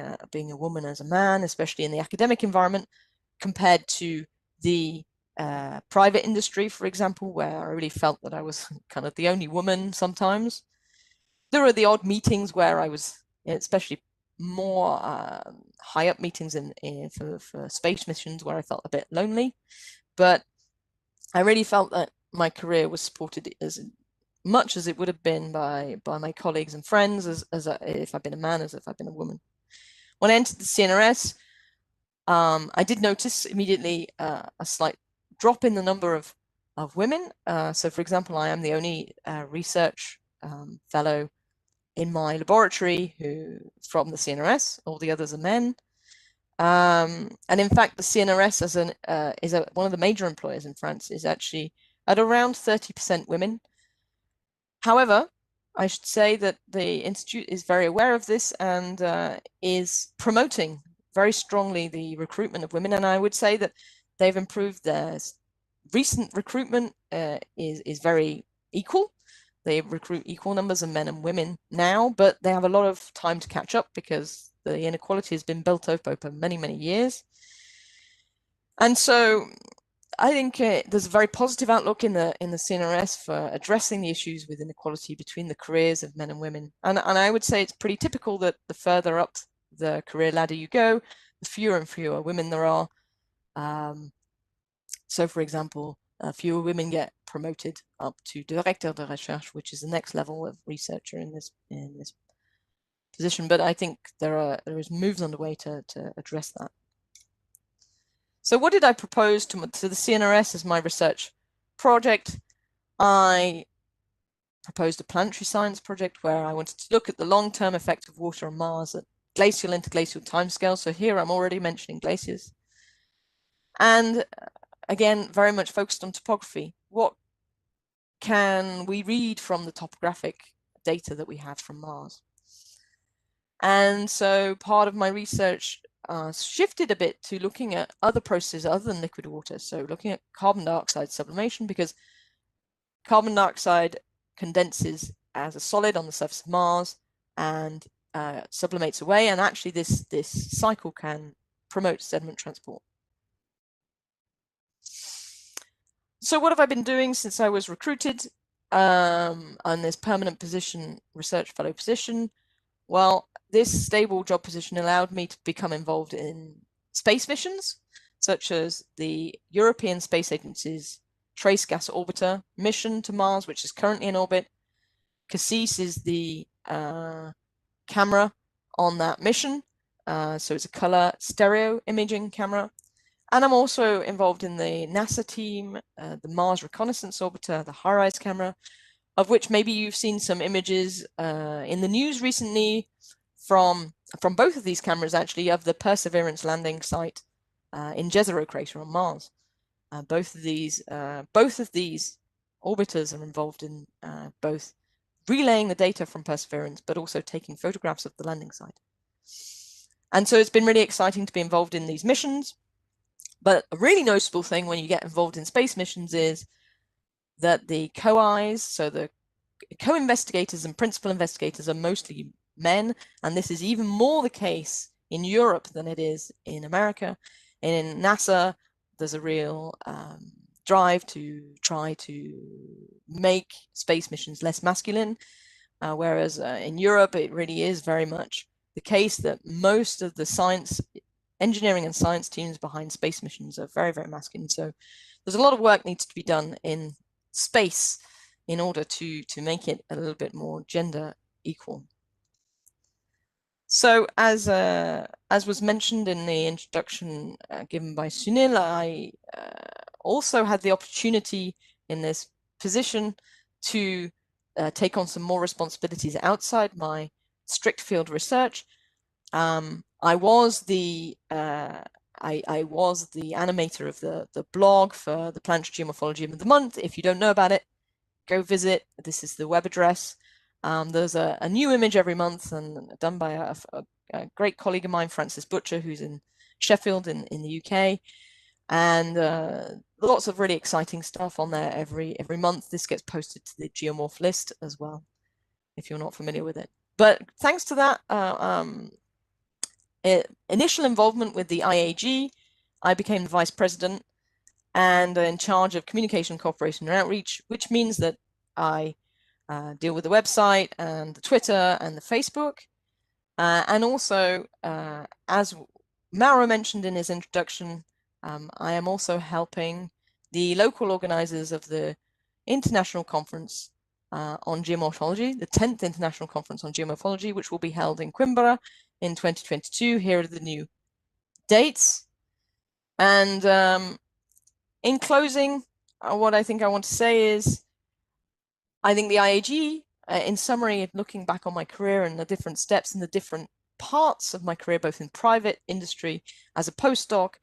a woman as a man, especially in the academic environment, compared to the private industry, for example, where I really felt that I was kind of the only woman sometimes. There were the odd meetings where I was, especially more high up meetings for space missions where I felt a bit lonely, but I really felt that my career was supported as much as it would have been by my colleagues and friends as if I'd been a man, as if I'd been a woman. When I entered the CNRS, I did notice immediately a slight drop in the number of women. So for example, I am the only research fellow in my laboratory who from the CNRS. All the others are men. And in fact, the CNRS is one of the major employers in France, is actually at around 30% women. However, I should say that the Institute is very aware of this and is promoting very strongly the recruitment of women. And I would say that they've improved their recent recruitment is very equal. They recruit equal numbers of men and women now, but they have a lot of time to catch up because the inequality has been built up over many, many years. And so I think there's a very positive outlook in the CNRS for addressing the issues with inequality between the careers of men and women. And I would say it's pretty typical that the further up the career ladder you go, the fewer and fewer women there are. So for example, fewer women get promoted up to Directeur de Recherche, which is the next level of researcher in this position. But I think there is moves underway to address that. So what did I propose to the CNRS as my research project? I proposed a planetary science project where I wanted to look at the long-term effect of water on Mars at glacial interglacial timescales. So here I'm already mentioning glaciers. And again, very much focused on topography. What can we read from the topographic data that we have from Mars? And so part of my research shifted a bit to looking at other processes other than liquid water. So looking at carbon dioxide sublimation, because carbon dioxide condenses as a solid on the surface of Mars and sublimates away. And actually this cycle can promote sediment transport. So what have I been doing since I was recruited on this permanent position, research fellow position? Well, this stable job position allowed me to become involved in space missions, such as the European Space Agency's Trace Gas Orbiter mission to Mars, which is currently in orbit. CASSIS is the camera on that mission. So it's a color stereo imaging camera. And I'm also involved in the NASA team, the Mars Reconnaissance Orbiter, the HiRISE camera, of which maybe you've seen some images in the news recently from both of these cameras, actually, of the Perseverance landing site in Jezero crater on Mars. Both of these orbiters are involved in both relaying the data from Perseverance, but also taking photographs of the landing site. And so it's been really exciting to be involved in these missions. But a really noticeable thing when you get involved in space missions is that the co-Is, so the co-investigators and principal investigators, are mostly men, and this is even more the case in Europe than it is in America. And in NASA, there's a real drive to try to make space missions less masculine, whereas in Europe, it really is very much the case that most of the engineering and science teams behind space missions are very, very masculine. So there's a lot of work needs to be done in space in order to make it a little bit more gender equal. So as was mentioned in the introduction given by Sunil, I also had the opportunity in this position to take on some more responsibilities outside my strict field research. I was the animator of the blog for the Planetary Geomorphology of the Month. If you don't know about it, go visit. This is the web address. There's a new image every month, and done by a great colleague of mine, Francis Butcher, who's in Sheffield in the UK. And lots of really exciting stuff on there every month. This gets posted to the Geomorph list as well, if you're not familiar with it. But thanks to that initial involvement with the IAG, I became the vice president and in charge of communication, cooperation, and outreach, which means that I deal with the website and the Twitter and the Facebook. And also, as Mauro mentioned in his introduction, I am also helping the local organizers of the International Conference on Geomorphology, the 10th International Conference on Geomorphology, which will be held in Coimbra in 2022. Here are the new dates. And in closing, what I think I want to say is, I think the IAG, in summary, looking back on my career and the different steps and the different parts of my career, both in private industry, as a postdoc,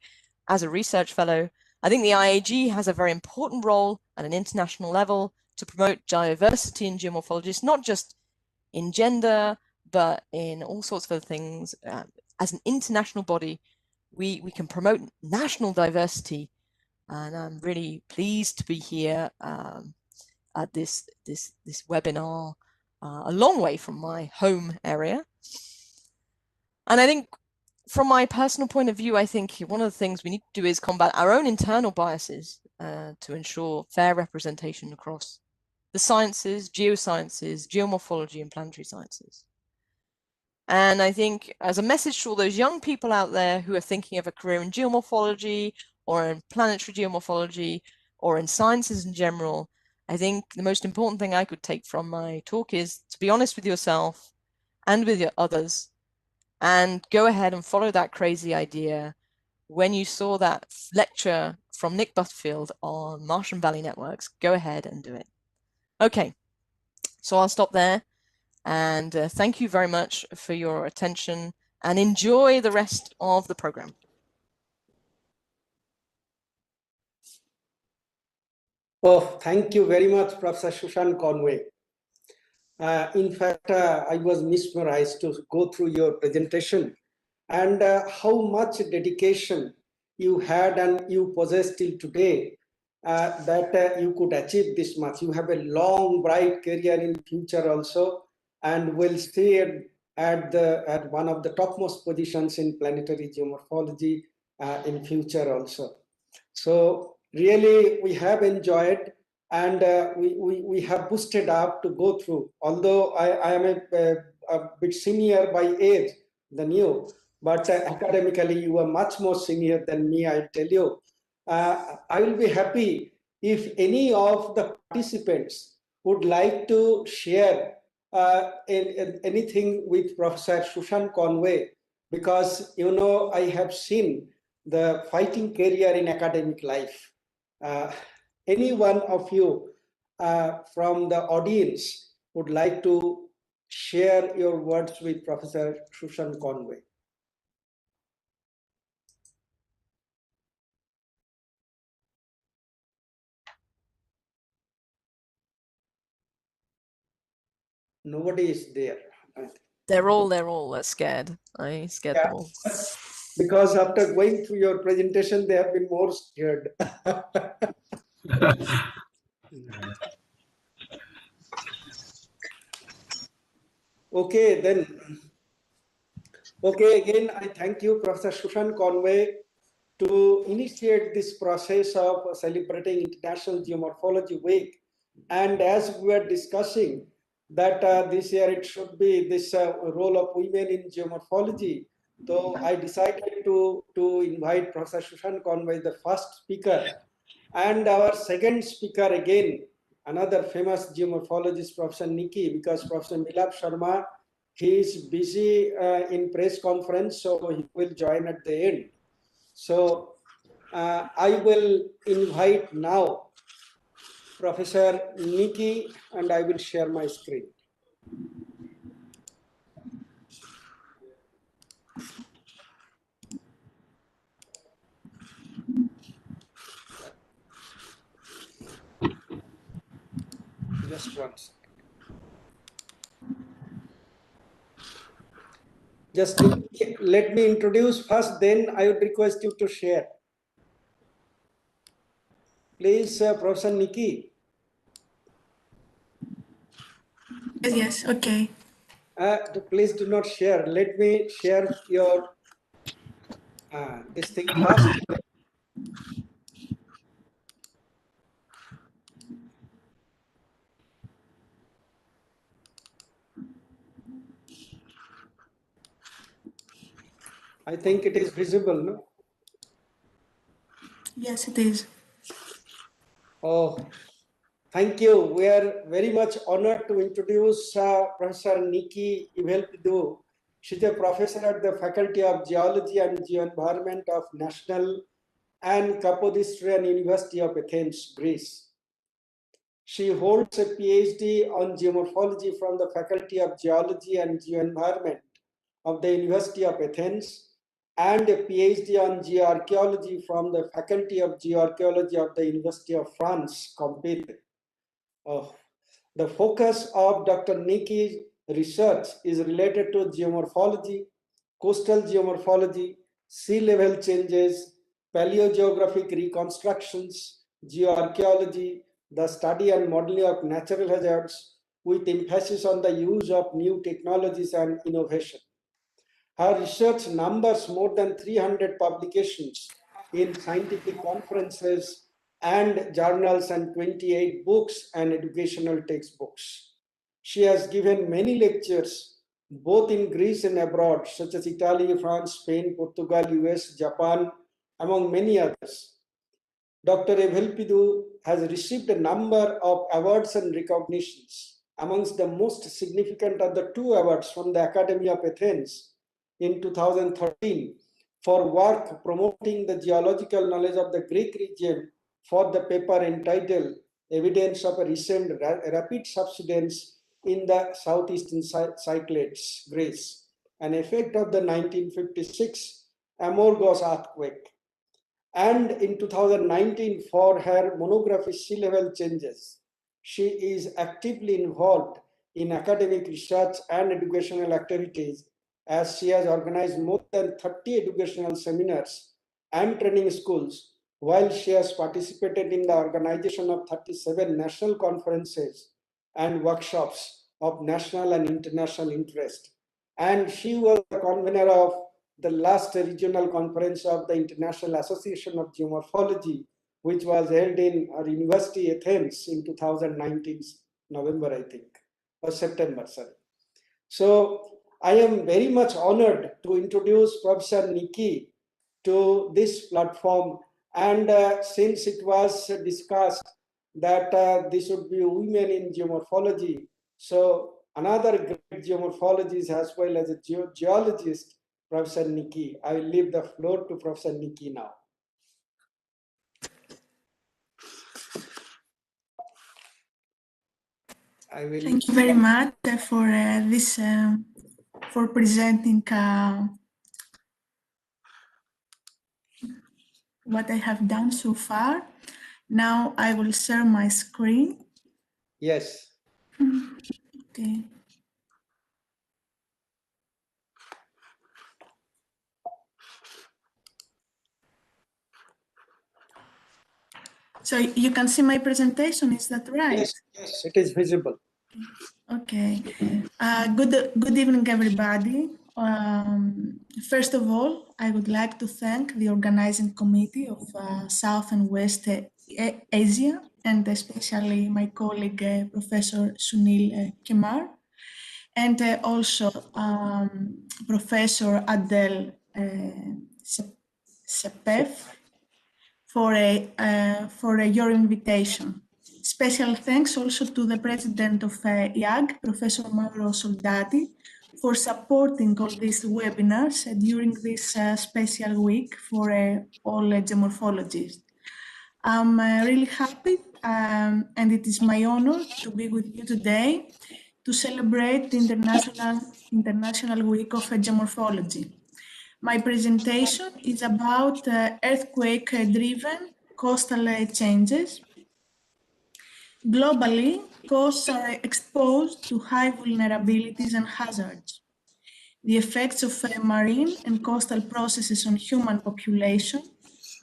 as a research fellow, I think the IAG has a very important role at an international level to promote diversity in geomorphologists, not just in gender, but in all sorts of other things. As an international body, we can promote national diversity, and I'm really pleased to be here at this webinar, a long way from my home area. And I think from my personal point of view, I think one of the things we need to do is combat our own internal biases to ensure fair representation across the sciences, geosciences, geomorphology, and planetary sciences. And I think as a message to all those young people out there who are thinking of a career in geomorphology or in planetary geomorphology or in sciences in general, I think the most important thing I could take from my talk is to be honest with yourself and with your others, and go ahead and follow that crazy idea. When you saw that lecture from Nick Butterfield on Martian Valley networks, go ahead and do it. Okay, So I'll stop there, and thank you very much for your attention, and enjoy the rest of the program. Oh, thank you very much, Professor Shushan Conway. In fact, I was mesmerized to go through your presentation and how much dedication you had and you possess till today that you could achieve this much. You have a long, bright career in future also, and will stay at one of the topmost positions in planetary geomorphology in future also. So really, we have enjoyed, and we have boosted up to go through. Although I am a bit senior by age than you, but academically you are much more senior than me, I tell you. I will be happy if any of the participants would like to share anything with Professor Shushan Conway, because I have seen the fighting career in academic life. Any one of you from the audience would like to share your words with Professor Shushan Conway? Nobody is there. They're all scared. I scared them all. Because after going through your presentation, they have been more scared. Okay, then. Okay, again, I thank you, Professor Shushan Conway, to initiate this process of celebrating International Geomorphology Week. And as we were discussing that this year it should be this role of women in geomorphology, so I decided to invite Professor Shushan Conway, the first speaker, and our second speaker again, another famous geomorphologist, Professor Nikki, because Professor Milap Sharma, he is busy in press conference, so he will join at the end. So I will invite now Professor Nikki, and I will share my screen. Just one second. Just let me introduce first, then I would request you to share. Please, Professor Nikki. Yes, okay. Please do not share. Let me share your this thing first. I think it is visible, no? Yes, it is. Oh, thank you. We are very much honored to introduce Professor Nikki Ivelpidu. She's a professor at the Faculty of Geology and Geoenvironment of National and Kapodistrian University of Athens, Greece. She holds a PhD on geomorphology from the Faculty of Geology and Geoenvironment of the University of Athens, and a PhD on geoarchaeology from the Faculty of Geoarchaeology of the University of France, Compiègne. The focus of Dr. Nikki's research is related to geomorphology, coastal geomorphology, sea level changes, paleogeographic reconstructions, geoarchaeology, the study and modeling of natural hazards, with emphasis on the use of new technologies and innovation. Her research numbers more than 300 publications in scientific conferences and journals, and 28 books and educational textbooks. She has given many lectures both in Greece and abroad, such as Italy, France, Spain, Portugal, US, Japan, among many others. Dr. Ivelpidu has received a number of awards and recognitions. Amongst the most significant are the 2 awards from the Academy of Athens in 2013 for work promoting the geological knowledge of the Greek region, for the paper entitled Evidence of a Recent Rapid Subsidence in the southeastern Cyclades, Greece, an effect of the 1956 Amorgos earthquake. And in 2019, for her monography Sea Level Changes, she is actively involved in academic research and educational activities, as she has organized more than 30 educational seminars and training schools, while she has participated in the organization of 37 national conferences and workshops of national and international interest. And she was the convener of the last regional conference of the International Association of Geomorphology, which was held in our University Athens in 2019, November, I think, or September, sorry. So I am very much honored to introduce Professor Nikki to this platform. And since it was discussed that this would be women in geomorphology, so another great geomorphologist as well as a geologist, Professor Nikki. I will leave the floor to Professor Nikki now. Thank you very much for this, for presenting what I have done so far. Now I will share my screen. Yes. Okay. So you can see my presentation, is that right? Yes, yes, it is visible. Okay. Good evening, everybody. First of all, I would like to thank the organizing committee of South and West Asia, and especially my colleague, Professor Sunil Kemar, and also Professor Adele Sepef for your invitation. Special thanks also to the president of IAG, Professor Mauro Soldati, for supporting all these webinars during this special week for all geomorphologists. I'm really happy and it is my honor to be with you today to celebrate the International Week of Geomorphology. My presentation is about earthquake-driven coastal changes. Globally, coasts are exposed to high vulnerabilities and hazards. The effects of marine and coastal processes on human population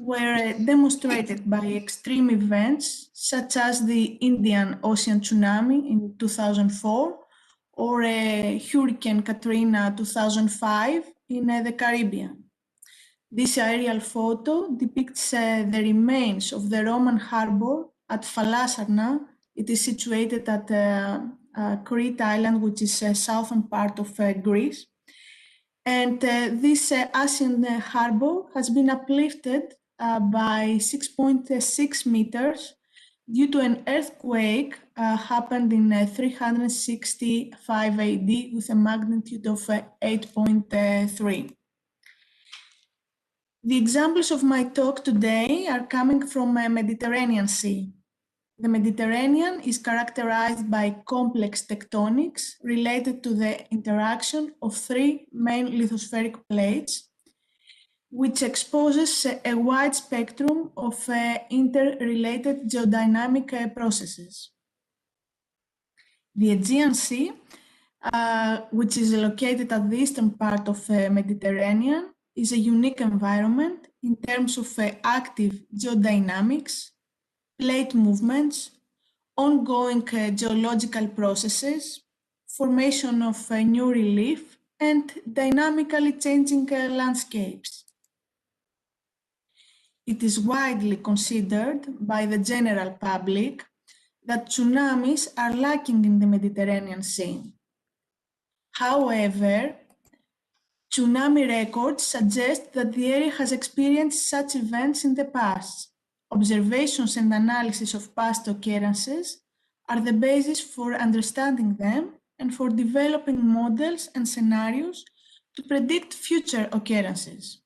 were demonstrated by extreme events such as the Indian Ocean tsunami in 2004 or Hurricane Katrina 2005 in the Caribbean. This aerial photo depicts the remains of the Roman harbor at Phalasarna. It is situated at Crete Island, which is the southern part of Greece. And this ancient harbor has been uplifted by 6.6 meters due to an earthquake happened in 365 AD with a magnitude of 8.3. The examples of my talk today are coming from the Mediterranean Sea. The Mediterranean is characterized by complex tectonics related to the interaction of three main lithospheric plates, which exposes a wide spectrum of interrelated geodynamic processes. The Aegean Sea, which is located at the eastern part of the Mediterranean, is a unique environment in terms of active geodynamics, plate movements, ongoing geological processes, formation of new relief, and dynamically changing landscapes. It is widely considered by the general public that tsunamis are lacking in the Mediterranean Sea. However, tsunami records suggest that the area has experienced such events in the past. Observations and analysis of past occurrences are the basis for understanding them and for developing models and scenarios to predict future occurrences.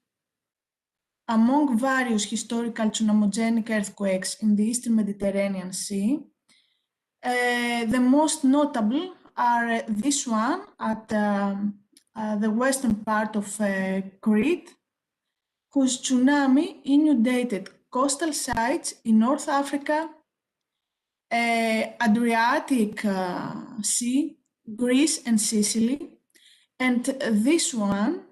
Among various historical tsunamogenic earthquakes in the eastern Mediterranean Sea, the most notable are this one at the western part of Crete, whose tsunami inundated coastal sites in North Africa, Adriatic Sea, Greece and Sicily, and this one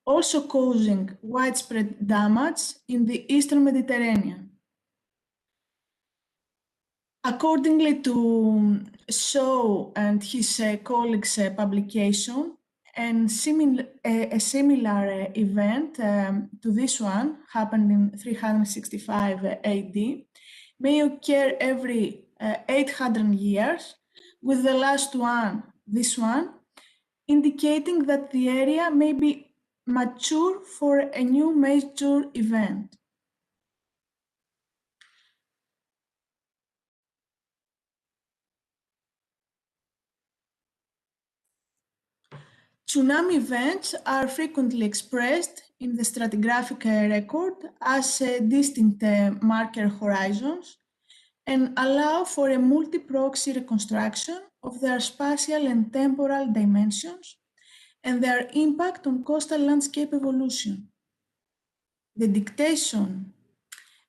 also causing widespread damage in the Eastern Mediterranean. Accordingly to Shaw and his colleagues' publication, and a similar event to this one happened in 365 AD may occur every 800 years, with the last one, this one, indicating that the area may be mature for a new major event. Tsunami events are frequently expressed in the stratigraphic record as distinct marker horizons and allow for a multi-proxy reconstruction of their spatial and temporal dimensions and their impact on coastal landscape evolution. The dictation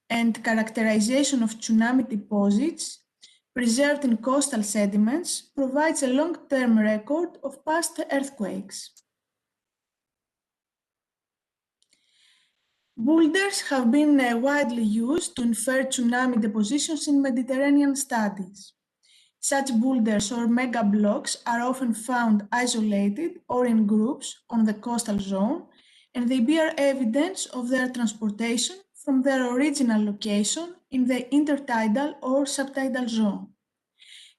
and characterization of tsunami deposits preserved in coastal sediments provides a long-term record of past earthquakes. Boulders have been widely used to infer tsunami depositions in Mediterranean studies. Such boulders or megablocks are often found isolated or in groups on the coastal zone, and they bear evidence of their transportation from their original location in the intertidal or subtidal zone.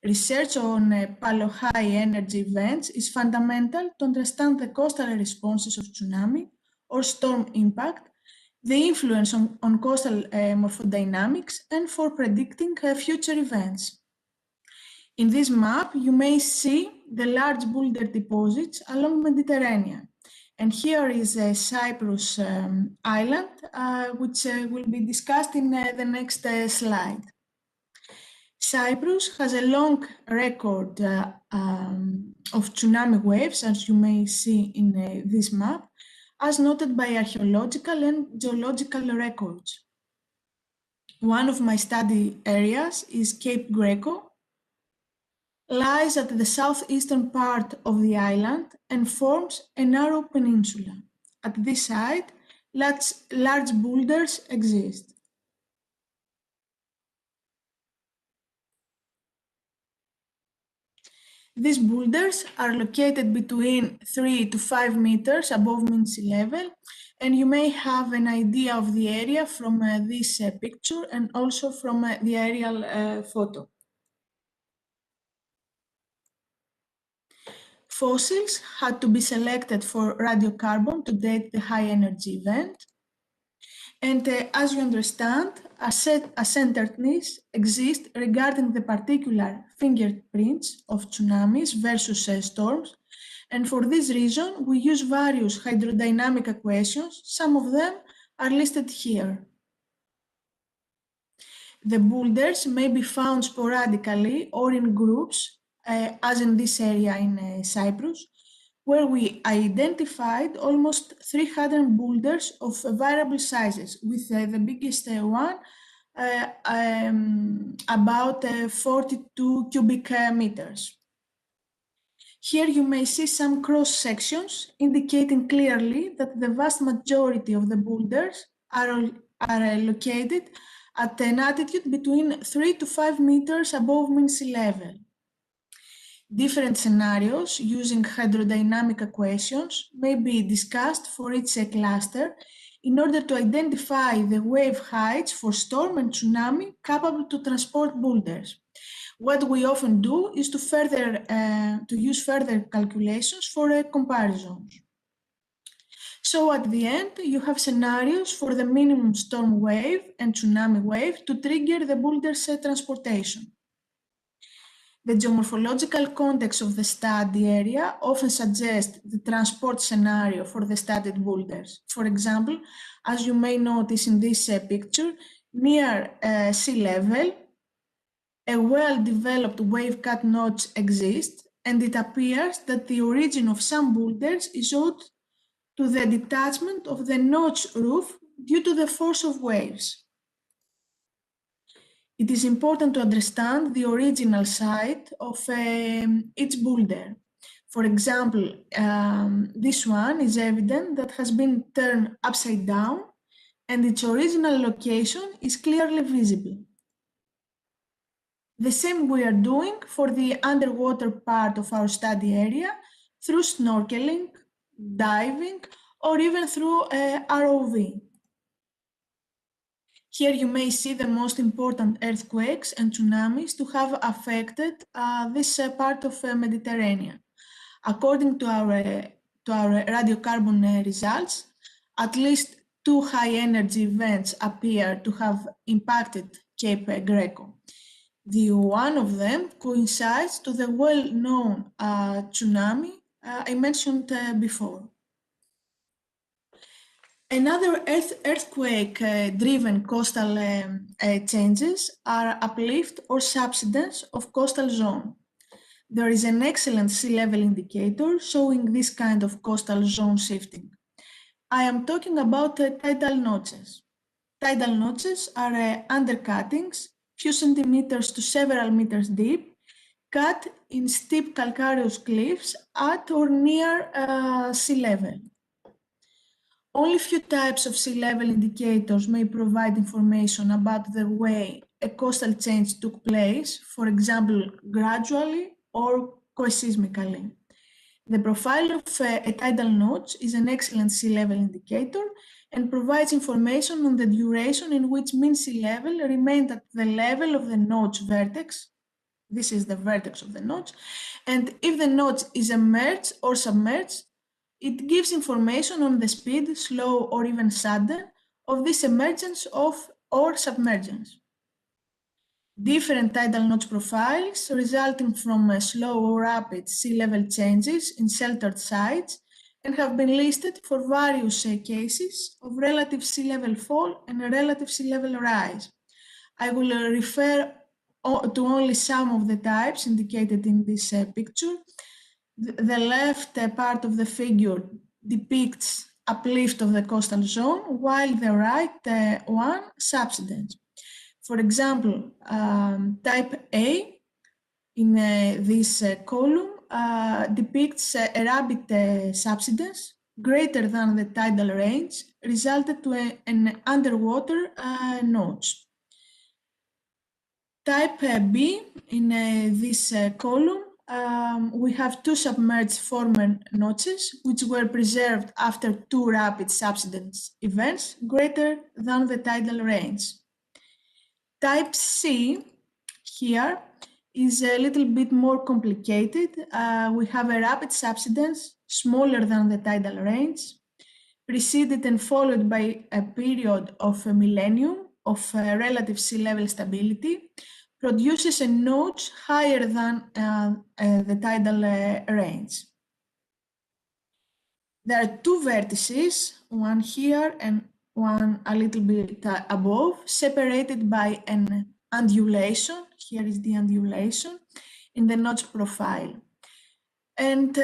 Research on palo-high energy events is fundamental to understand the coastal responses of tsunami or storm impact, the influence on coastal morphodynamics, and for predicting future events. In this map, you may see the large boulder deposits along Mediterranean. And here is Cyprus Island, which will be discussed in the next slide. Cyprus has a long record of tsunami waves, as you may see in this map, as noted by archaeological and geological records. One of my study areas is Cape Greco, lies at the southeastern part of the island and forms a narrow peninsula. At this site, large boulders exist. These boulders are located between 3 to 5 meters above mean sea level, and you may have an idea of the area from this picture and also from the aerial photo. Fossils had to be selected for radiocarbon to date the high energy event. And as you understand, a centeredness exists regarding the particular fingerprints of tsunamis versus storms. And for this reason, we use various hydrodynamic equations. Some of them are listed here. The boulders may be found sporadically or in groups, as in this area in Cyprus, where we identified almost 300 boulders of variable sizes, with the biggest one about 42 cubic meters. Here you may see some cross sections indicating clearly that the vast majority of the boulders are located at an altitude between 3 to 5 meters above mean sea level. Different scenarios using hydrodynamic equations may be discussed for each cluster in order to identify the wave heights for storm and tsunami capable to transport boulders. What we often do is to use further calculations for comparisons. So at the end, you have scenarios for the minimum storm wave and tsunami wave to trigger the boulder's transportation. The geomorphological context of the study area often suggests the transport scenario for the studied boulders. For example, as you may notice in this picture, near sea level, a well-developed wave cut notch exists, and it appears that the origin of some boulders is owed to the detachment of the notch roof due to the force of waves. It is important to understand the original site of each boulder. For example, this one is evident that has been turned upside down and its original location is clearly visible. The same we are doing for the underwater part of our study area through snorkeling, diving, or even through ROV. Here you may see the most important earthquakes and tsunamis to have affected this part of the Mediterranean. According to our radiocarbon results, at least 2 high-energy events appear to have impacted Cape Greco. The one of them coincides to the well-known tsunami I mentioned before. Another earthquake-driven coastal changes are uplift or subsidence of coastal zone. There is an excellent sea level indicator showing this kind of coastal zone shifting. I am talking about tidal notches. Tidal notches are undercuttings, few centimeters to several meters deep, cut in steep calcareous cliffs at or near sea level. Only few types of sea level indicators may provide information about the way a coastal change took place, for example, gradually or coseismically. The profile of a tidal notch is an excellent sea level indicator and provides information on the duration in which mean sea level remained at the level of the notch vertex. This is the vertex of the notch. And if the notch is emerged or submerged, it gives information on the speed, slow or even sudden, of this emergence or submergence. Different tidal notch profiles resulting from slow or rapid sea level changes in sheltered sites and have been listed for various cases of relative sea level fall and relative sea level rise. I will refer to only some of the types indicated in this picture. The left part of the figure depicts uplift of the coastal zone, while the right one subsidence. For example, type A in this column depicts a rapid subsidence greater than the tidal range, resulted to an underwater notch. Type B in this column, we have 2 submerged former notches which were preserved after 2 rapid subsidence events greater than the tidal range. Type C here is a little bit more complicated. We have a rapid subsidence smaller than the tidal range, preceded and followed by a period of a millennium of relative sea level stability, produces a notch higher than the tidal range. There are 2 vertices, one here and one a little bit above, separated by an undulation. Here is the undulation in the notch profile. And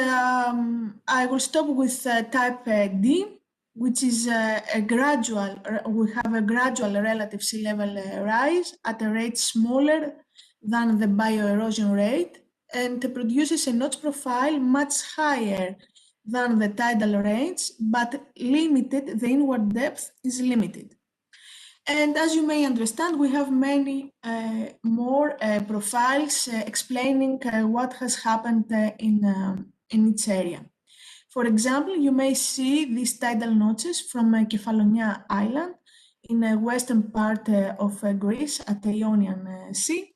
I will stop with type D, which is a gradual, we have a gradual relative sea level rise at a rate smaller than the bioerosion rate, and produces a notch profile much higher than the tidal range, but limited, the inward depth is limited. And as you may understand, we have many more profiles explaining what has happened in each area. For example, you may see these tidal notches from Kefalonia Island in the western part of Greece at the Ionian Sea.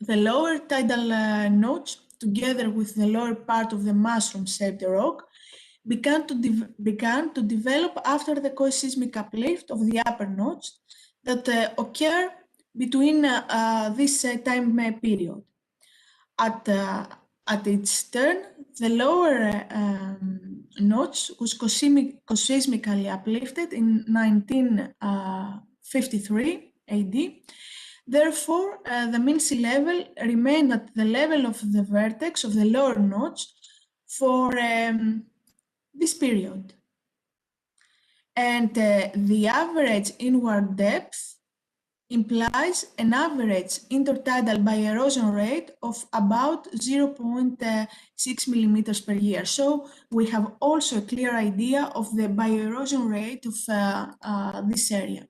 The lower tidal notch, together with the lower part of the mushroom-shaped rock, began to develop after the coseismic uplift of the upper notch that occurred between this time period. At its turn, the lower notch was coseismically uplifted in 1953 AD, Therefore, the mean sea level remained at the level of the vertex of the lower notch for this period. And the average inward depth implies an average intertidal bioerosion rate of about 0.6 millimeters per year. So we have also a clear idea of the bioerosion rate of this area.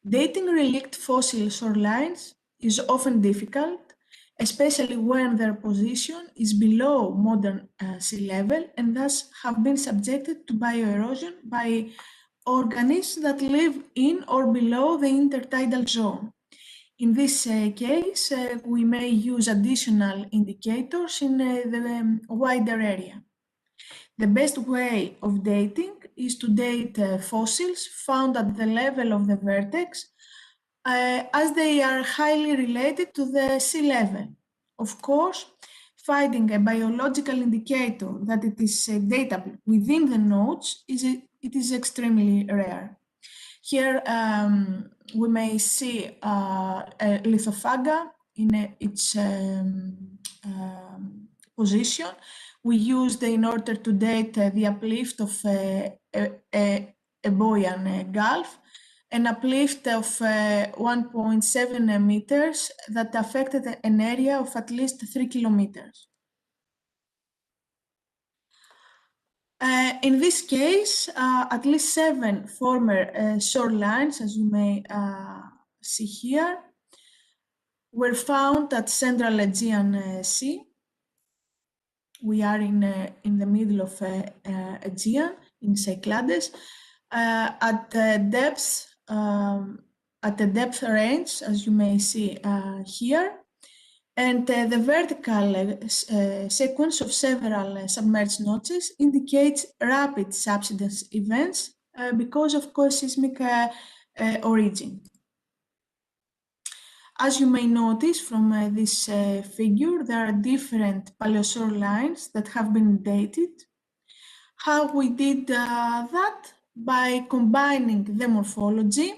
Dating relict fossil shorelines is often difficult, especially when their position is below modern sea level and thus have been subjected to bioerosion by organisms that live in or below the intertidal zone. In this case, we may use additional indicators in the wider area. The best way of dating is to date fossils found at the level of the vertex, as they are highly related to the sea level. Of course, finding a biological indicator that it is datable within the nodes is extremely rare. Here we may see a lithophaga in its position. We used in order to date the uplift of a Boyan Gulf, an uplift of 1.7 meters that affected an area of at least 3 kilometers. In this case, at least 7 former shorelines, as you may see here, were found at Central Aegean Sea. We are in the middle of Aegean, in Cyclades, at the depth range, as you may see here. And the vertical sequence of several submerged notches indicates rapid subsidence events because of co-seismic origin. As you may notice from this figure, there are different paleoshorelines that have been dated. How we did that? By combining the morphology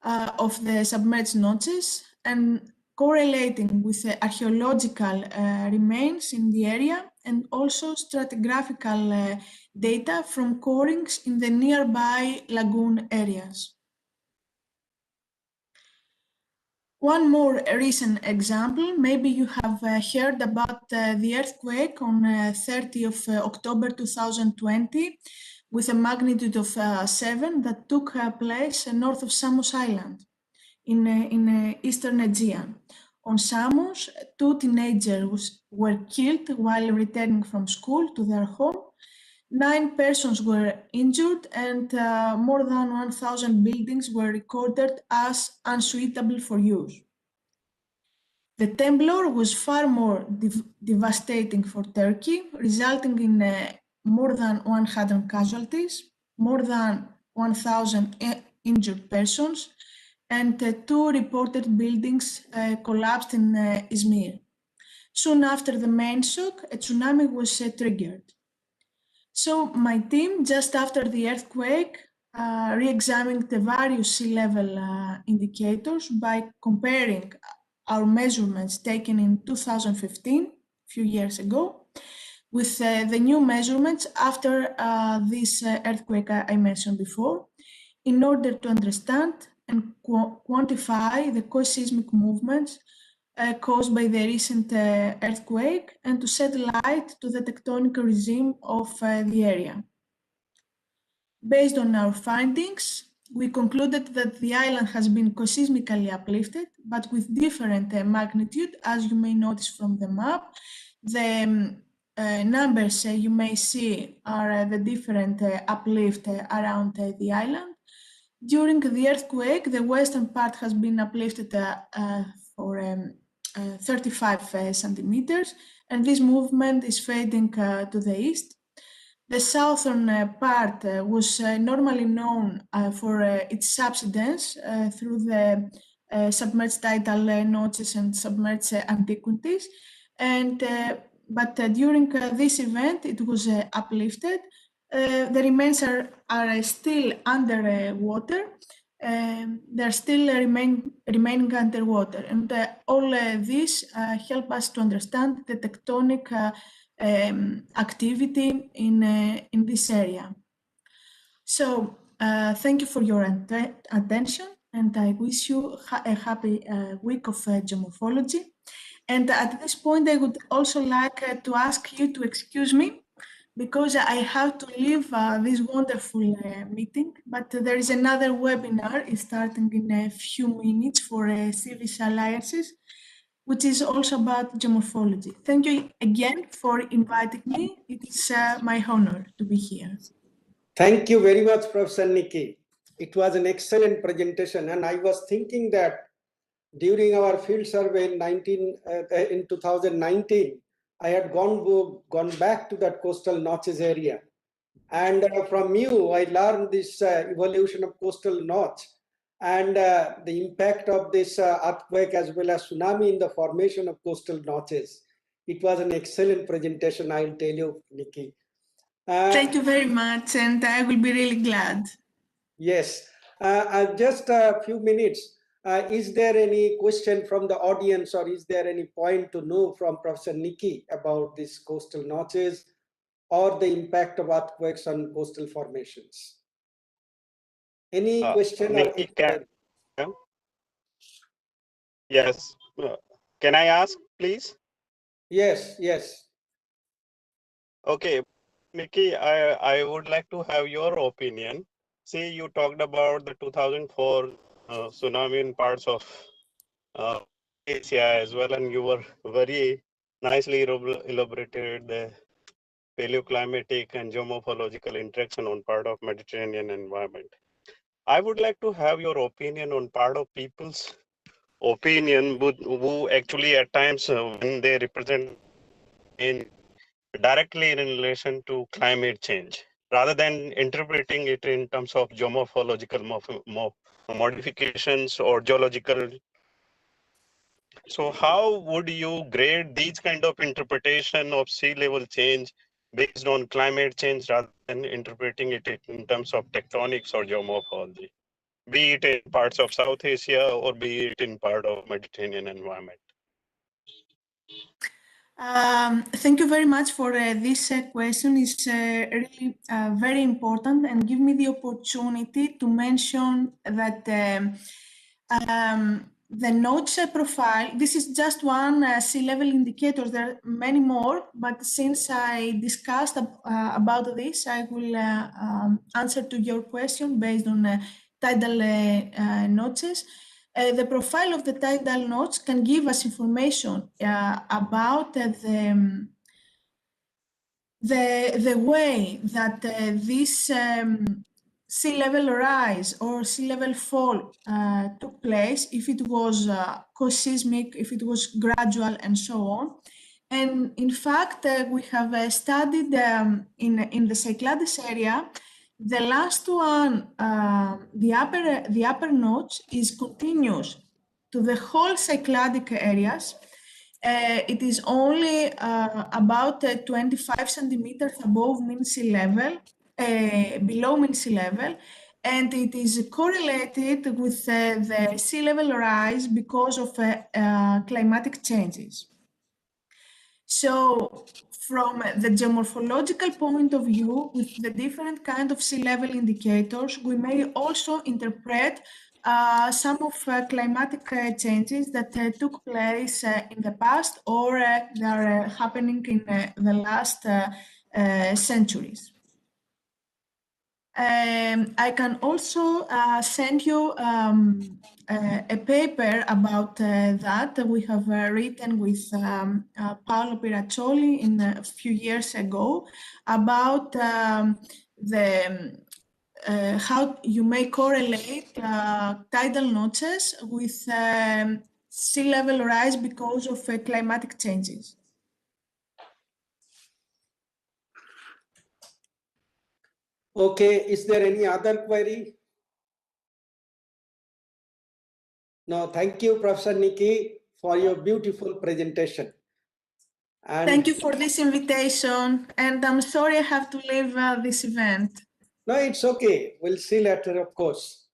of the submerged notches and correlating with the archaeological remains in the area and also stratigraphical data from corings in the nearby lagoon areas. One more recent example, maybe you have heard about the earthquake on 30 of October 2020 with a magnitude of 7 that took place north of Samos Island in eastern Aegean. On Samos, 2 teenagers were killed while returning from school to their home. 9 persons were injured and more than 1,000 buildings were recorded as unsuitable for use. The temblor was far more devastating for Turkey, resulting in more than 100 casualties, more than 1,000 injured persons, and 2 reported buildings collapsed in Izmir. Soon after the main shock, a tsunami was triggered. So my team, just after the earthquake, re-examined the various sea level indicators by comparing our measurements taken in 2015, a few years ago, with the new measurements after this earthquake I mentioned before, in order to understand and quantify the co-seismic movements caused by the recent earthquake and to shed light to the tectonic regime of the area. Based on our findings, we concluded that the island has been co-seismically uplifted, but with different magnitude, as you may notice from the map. The numbers you may see are the different uplift around the island. During the earthquake, the western part has been uplifted for 35 centimeters, and this movement is fading to the east. The southern part was normally known for its subsidence through the submerged tidal notches and submerged antiquities, and but during this event it was uplifted. The remains are still under water, they're still remaining underwater. And all this help us to understand the tectonic activity in this area. So thank you for your attention, and I wish you a happy week of geomorphology. And at this point, I would also like to ask you to excuse me, because I have to leave this wonderful meeting, but there is another webinar starting in a few minutes for Civis Alliances, which is also about geomorphology. Thank you again for inviting me. It is my honor to be here. Thank you very much, Professor Nikki. It was an excellent presentation, and I was thinking that during our field survey in 2019, I had gone back to that coastal notches area. And from you, I learned this evolution of coastal notch and the impact of this earthquake as well as tsunami in the formation of coastal notches. It was an excellent presentation, I'll tell you, Nikki. Thank you very much, and I will be really glad. Yes, just a few minutes. Is there any question from the audience, or is there any point to know from Professor Nikki about these coastal notches or the impact of earthquakes on coastal formations? Any question? Nikki, yes. Can I ask, please? Yes, yes. Okay, Nikki, I would like to have your opinion. See, you talked about the 2004 tsunami in parts of Asia as well, and you were very nicely elaborated the paleoclimatic and geomorphological interaction on part of Mediterranean environment. I would like to have your opinion on part of people's opinion who actually at times when they represent in directly in relation to climate change, rather than interpreting it in terms of geomorphological modifications or geological. So how would you grade these kind of interpretation of sea level change based on climate change rather than interpreting it in terms of tectonics or geomorphology, be it in parts of South Asia or be it in part of Mediterranean environment? Thank you very much for this question. It's really very important and give me the opportunity to mention that the notch profile, this is just one sea level indicator. There are many more, but since I discussed about this, I will answer to your question based on tidal notches. The profile of the tidal notch can give us information about the way that this sea level rise or sea level fall took place, if it was co-seismic, if it was gradual, and so on. And in fact, we have studied in the Cyclades area. The last one, the upper notch, is continuous to the whole Cycladic areas. It is only about 25 centimeters above mean sea level, below mean sea level, and it is correlated with the sea level rise because of climatic changes. So from the geomorphological point of view, with the different kind of sea level indicators, we may also interpret some of climatic changes that took place in the past or that are happening in the last centuries. I can also send you a paper about that we have written with Paolo Piraccioli in a few years ago about how you may correlate tidal notches with sea level rise because of climatic changes. Okay, is there any other query? No, thank you, Professor Nikki, for your beautiful presentation. And thank you for this invitation, and I'm sorry I have to leave this event. no, it's okay. We'll see later, of course.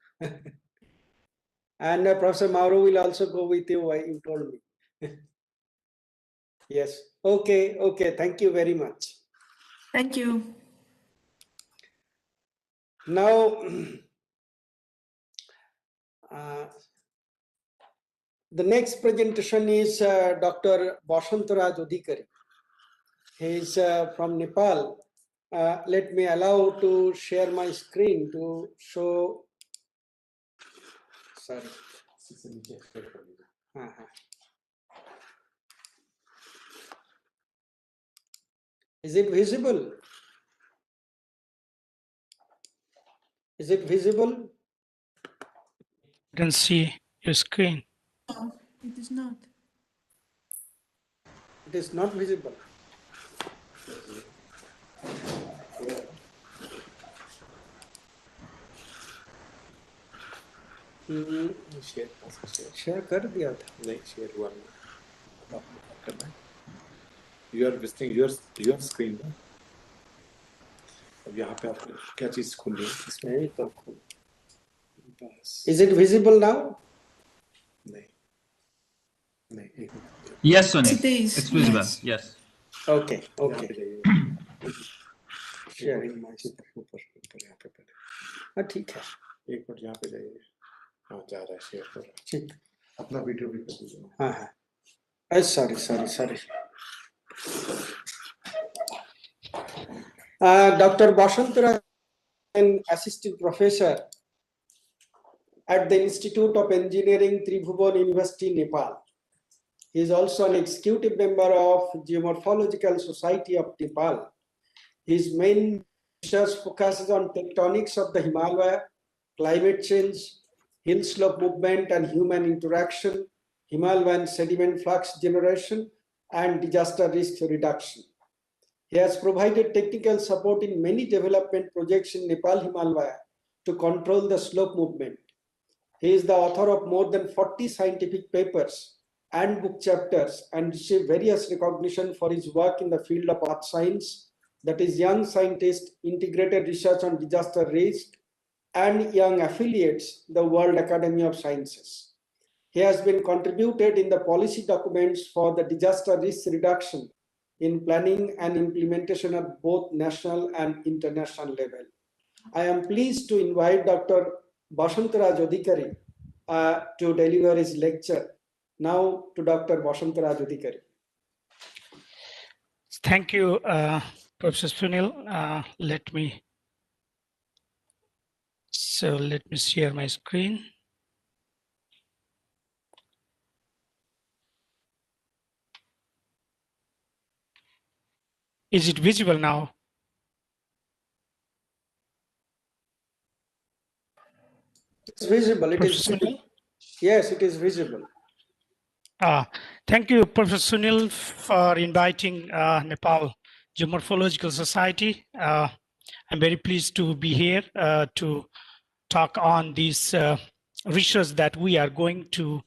And Professor Mauro will also go with you, you told me. Yes. Okay. Okay. Thank you very much. Thank you. Now, the next presentation is Dr. Bashantaraj Adhikari. He is from Nepal. Let me allow to share my screen to show. Sorry. Is it visible? Is it visible? I can see your screen. No, it is not. It is not visible. Share कर दिया था नहीं share हुआ नहीं करना है you are visiting your screen ना अब यहाँ पे आप क्या चीज खुल रही है इसमें तो खुल Is it visible now? नहीं नहीं Yes, Sunil. It is. It's visible. Yes. Okay. Okay. Sharing my ऊपर यहाँ पे पहले हाँ ठीक है एक मिनट यहाँ पे जाइए हाँ जा रहा है शेयर कर रहा है ठीक अपना वीडियो भी कर दीजिए हाँ हाँ sorry Dr. Bashantaraj, an assistant professor at the Institute of Engineering, Tribhuvan University, Nepal. He is also an executive member of Geomorphological Society of Nepal. His main research focuses on tectonics of the Himalaya, climate change, hill slope movement and human interaction, Himalayan sediment flux generation, and disaster risk reduction. He has provided technical support in many development projects in Nepal Himalaya to control the slope movement. He is the author of more than 40 scientific papers and book chapters and received various recognition for his work in the field of earth science, that is young scientist, integrated research on disaster risk, and young affiliates, the World Academy of Sciences. He has been contributed in the policy documents for the disaster risk reduction in planning and implementation at both national and international level. I am pleased to invite Dr. Bashantaraj Adhikari to deliver his lecture. Now to Dr. Bashantaraj Adhikari. Thank you, Professor Sunil. Let me share my screen. Is it visible now? It's visible. It is visible. Yes, it is visible. Thank you, Professor Sunil, for inviting Nepal Geomorphological Society. I'm very pleased to be here to talk on this research that we are going to,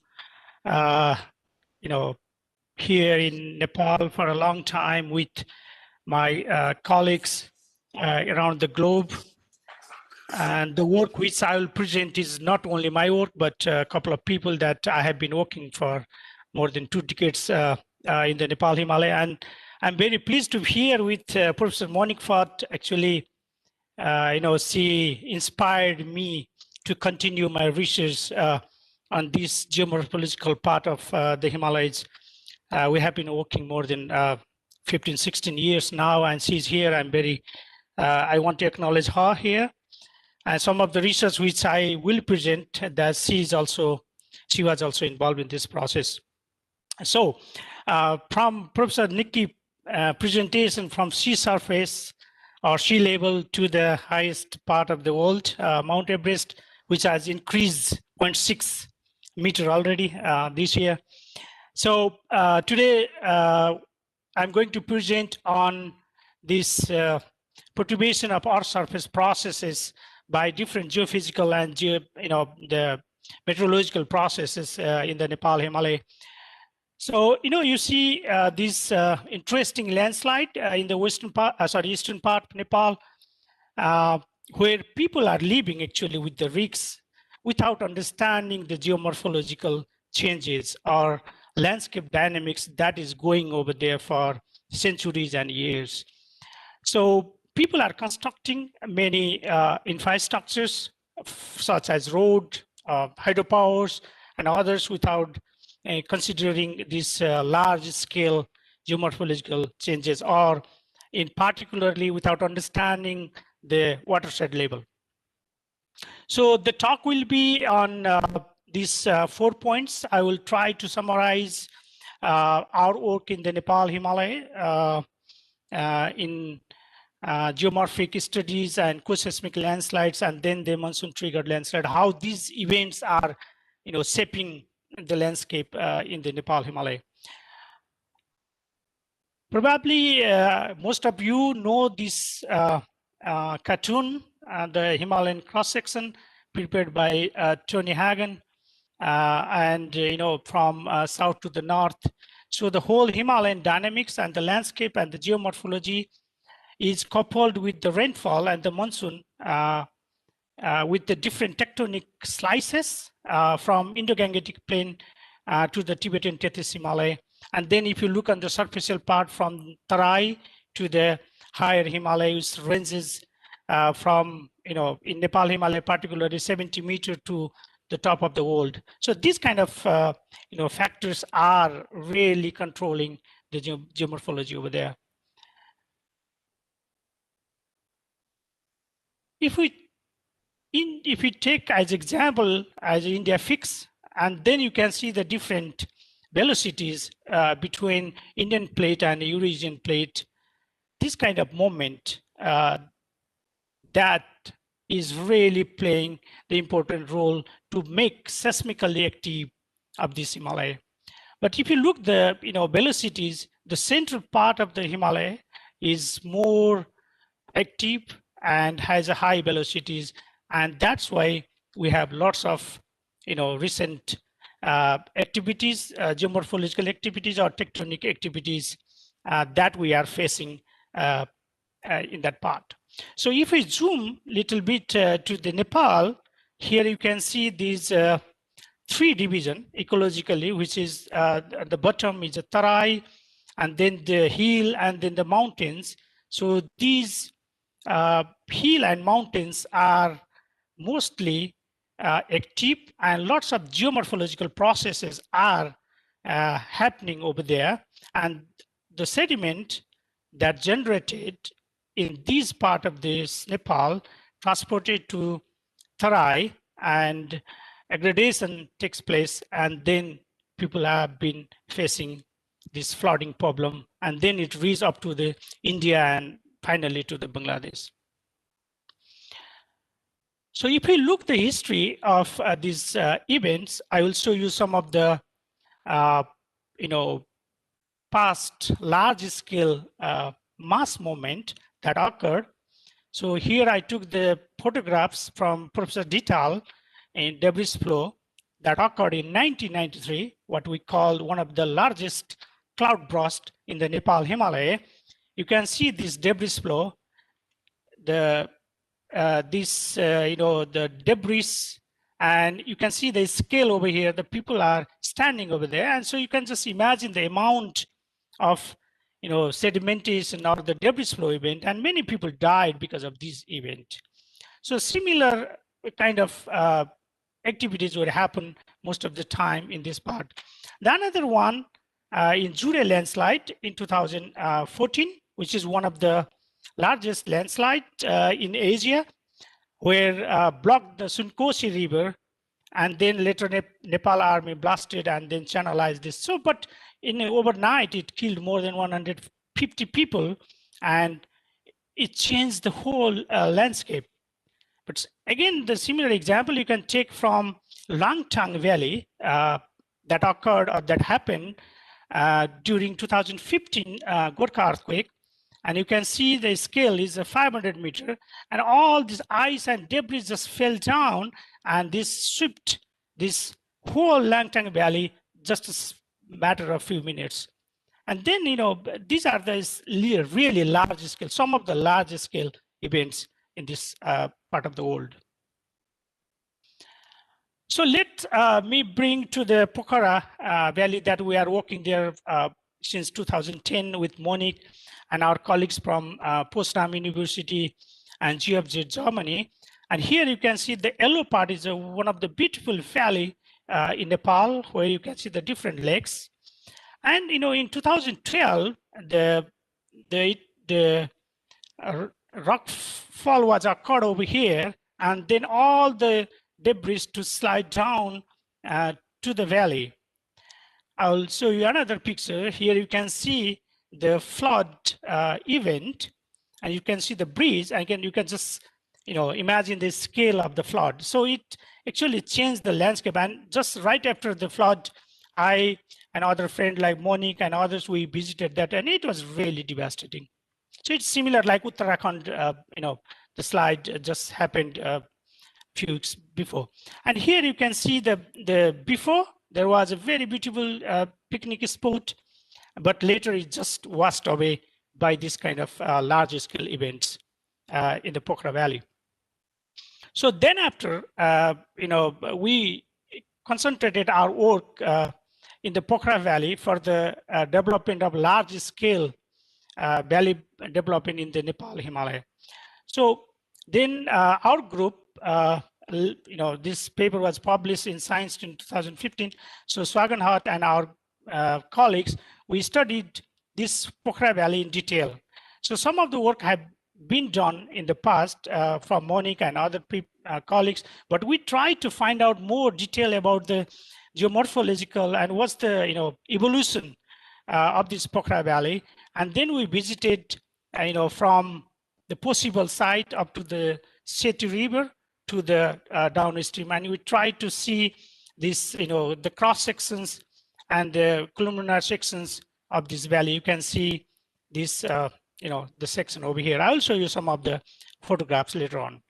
here in Nepal for a long time with my colleagues around the globe. And the work which I will present is not only my work, but a couple of people that I have been working for more than 2 decades in the Nepal Himalaya. And I'm very pleased to be here with Professor Monique Fott. Actually, she inspired me to continue my research on this geomorphological part of the Himalayas. We have been working more than 15, 16 years now, and she's here. I want to acknowledge her here. And some of the research which I will present, that she was also involved in this process. So from Professor Nikki presentation from sea surface or sea level to the highest part of the world, Mount Everest, which has increased 0.6 meter already this year. So today I'm going to present on this perturbation of Earth surface processes by different geophysical and the meteorological processes in the Nepal Himalaya. So you see this interesting landslide in the eastern part of Nepal, where people are living actually with the risks without understanding the geomorphological changes or landscape dynamics that is going over there for centuries and years. So people are constructing many infrastructures such as road, hydropowers, and others without considering these large-scale geomorphological changes, or in particularly without understanding the watershed level. So the talk will be on these 4 points. I will try to summarize our work in the Nepal Himalaya in geomorphic studies and co-seismic landslides, and then the monsoon triggered landslide, how these events are shaping the landscape in the Nepal Himalaya. Probably most of you know this cartoon, the Himalayan cross-section prepared by Tony Hagen, and from south to the north. So the whole Himalayan dynamics and the landscape and the geomorphology is coupled with the rainfall and the monsoon with the different tectonic slices from Indo-Gangetic Plain to the Tibetan Tethys Himalaya. And then if you look on the superficial part from Tarai to the higher Himalayas ranges from, in Nepal Himalaya particularly 70 meters to the top of the world. So these kind of factors are really controlling the geomorphology over there. If we take as example as India fix, and then you can see the different velocities between Indian plate and Eurasian plate, this kind of moment that is really playing the important role to make seismically active of this Himalaya. But if you look the velocities, the central part of the Himalaya is more active and has a high velocities, and that's why we have lots of recent activities, geomorphological activities or tectonic activities that we are facing in that part. So if we zoom a little bit to the Nepal, here you can see these 3 divisions ecologically, which is at the bottom is a Tarai, and then the hill, and then the mountains. So these hill and mountains are mostly active, and lots of geomorphological processes are happening over there, and the sediment that generated in this part of this Nepal transported to Tarai, and aggradation takes place, and then people have been facing this flooding problem, and then it reaches up to the India and finally to the Bangladesh. So if we look the history of these events, I will show you some of the past large-scale mass movement that occurred. So here I took the photographs from Professor Dittal in debris flow that occurred in 1993, what we call one of the largest cloud burst in the Nepal Himalaya. You can see this debris flow, the debris, and you can see the scale over here. The people are standing over there, and so you can just imagine the amount of sedimentation or the debris flow event, and many people died because of this event. So similar kind of activities would happen most of the time in this part. The another one in Jure landslide in 2014, which is one of the largest landslide in Asia, where blocked the Sunkosi River, and then later Nepal army blasted and then channelized this. So, but in overnight, it killed more than 150 people, and it changed the whole landscape. But again, the similar example you can take from Langtang Valley that occurred or that happened during 2015 Gorkha earthquake. And you can see the scale is 500 meters, and all this ice and debris just fell down, and this swept this whole Langtang Valley just a matter of few minutes. And then, these are the really large scale, some of the largest scale events in this part of the world. So let me bring to the Pokhara Valley that we are working there since 2010 with Monique and our colleagues from Potsdam University and GFZ Germany. And here you can see the yellow part is one of the beautiful valley in Nepal, where you can see the different lakes. And in 2012, the rock fall was occurred over here, and then all the debris to slide down to the valley. I'll show you another picture. Here you can see the flood event, and you can see the breeze. Again, you can just imagine the scale of the flood. So it actually changed the landscape. And just right after the flood, I and other friend like Monique and others, we visited that, and it was really devastating. So it's similar like Uttarakhand, the slide just happened a few weeks before. And here you can see the before. There was a very beautiful picnic spot, but later it just washed away by this kind of large scale events in the Pokhara Valley. So then after, we concentrated our work in the Pokhara Valley for the development of large scale valley development in the Nepal Himalaya. So then our group, this paper was published in Science in 2015. So Swagan Hart and our colleagues, we studied this Pokhara Valley in detail. So some of the work have been done in the past from Monique and other colleagues, but we tried to find out more detail about the geomorphological and what's the evolution of this Pokhara Valley. And then we visited, from the possible site up to the Setu River to the downstream, and we tried to see this, the cross sections and the columnar sections of this valley. You can see this, the section over here. I'll show you some of the photographs later on.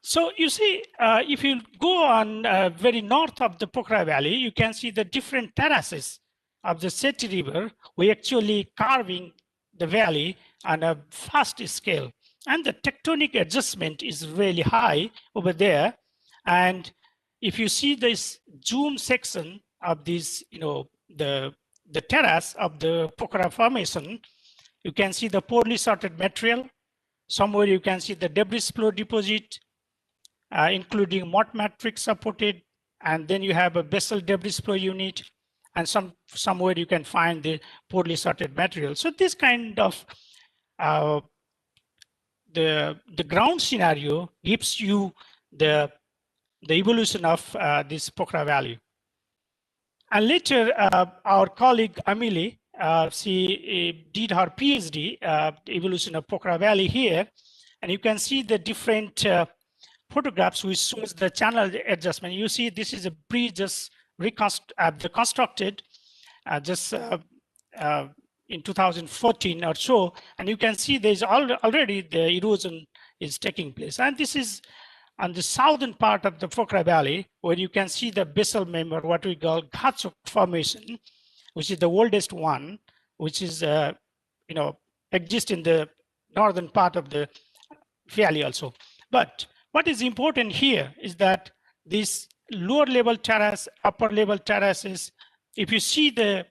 So you see, if you go on very north of the Pokhara Valley, you can see the different terraces of the Setu River. We actually carving the valley on a vast scale, and the tectonic adjustment is really high over there. And if you see this zoom section of this, the terrace of the Pokhara Formation, you can see the poorly sorted material. Somewhere you can see the debris flow deposit, including mott matrix supported, and then you have a basal debris flow unit, and somewhere you can find the poorly sorted material. So this kind of the ground scenario gives you the evolution of this Pokhara Valley. And later, our colleague Amelie, she did her PhD, evolution of Pokhara Valley here, and you can see the different photographs which shows the channel adjustment. You see, this is a bridge just reconstructed just in 2014 or so, and you can see there's already the erosion is taking place. And this is on the southern part of the Pokhara Valley, where you can see the basal member, what we call Ghachok Formation, which is the oldest one, which is exists in the northern part of the valley also. But what is important here is that this lower level terrace, upper level terraces, if you see the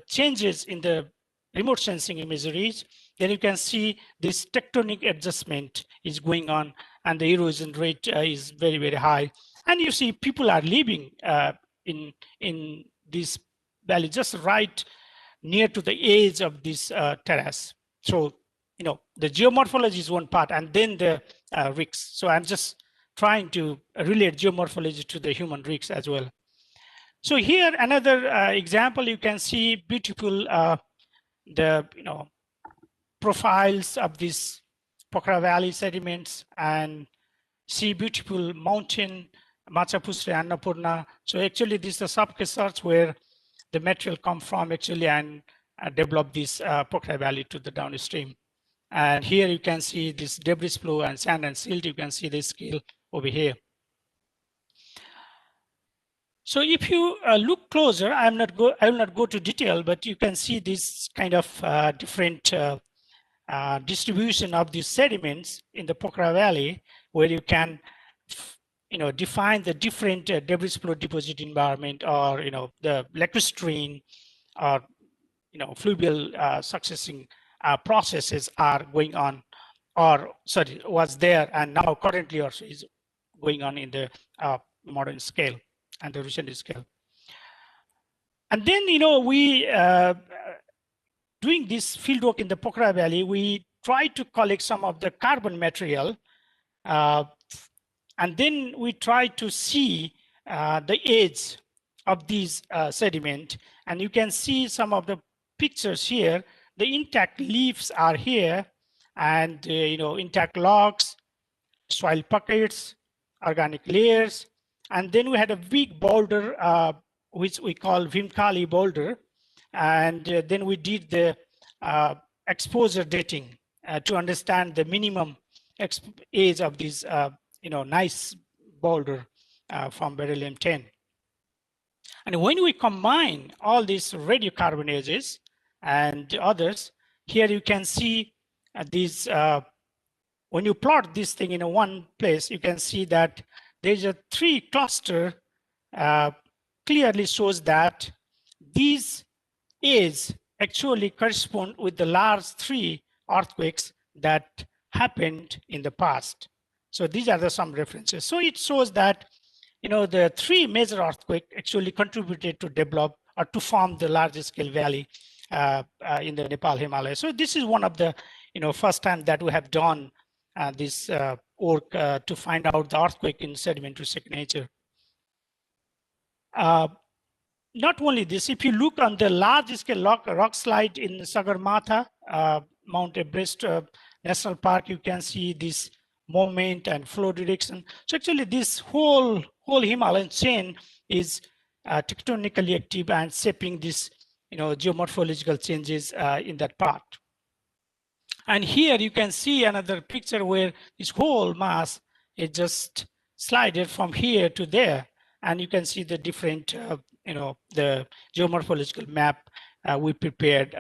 changes in the remote sensing imageries, then you can see this tectonic adjustment is going on, and the erosion rate is very, very high. And you see people are living in this valley just right near to the edge of this terrace. So, the geomorphology is one part, and then the risks. So I'm just trying to relate geomorphology to the human risks as well. So here, another example, you can see beautiful, the profiles of these Pokhara Valley sediments, and see beautiful mountain, Machapusre, Annapurna. So actually, this is the subcassars where the material come from actually, and develop this Pokhara Valley to the downstream. And here you can see this debris flow and sand and silt. You can see the scale over here. So if you look closer, I will not go to detail, but you can see this kind of different distribution of these sediments in the Pokhara Valley, where you can define the different debris flow deposit environment, or the lacustrine or fluvial successing processes are going on, or sorry, was there and now currently also is going on in the modern scale and the recent scale. And then we doing this fieldwork in the Pokhara Valley, we try to collect some of the carbon material, and then we try to see the age of these sediment. And you can see some of the pictures here. The intact leaves are here, and intact logs, soil pockets, organic layers. And then we had a big boulder, which we call Vimkali boulder. And then we did the exposure dating to understand the minimum age of this nice boulder from beryllium-10. And when we combine all these radiocarbon ages and others, here you can see these, when you plot this thing in one place, you can see that there's a 3 cluster clearly shows that these age actually correspond with the large 3 earthquakes that happened in the past. So these are some references. So it shows that the 3 major earthquakes actually contributed to develop or to form the largest scale valley in the Nepal Himalaya. So this is one of the first time that we have done this work to find out the earthquake in sedimentary signature. Not only this, if you look on the large scale rock slide in Sagarmatha, Mount Everest National Park, you can see this movement and flow direction. So actually this whole Himalayan chain is tectonically active and shaping this geomorphological changes in that part. And here you can see another picture where this whole mass is just slided from here to there, and you can see the different the geomorphological map we prepared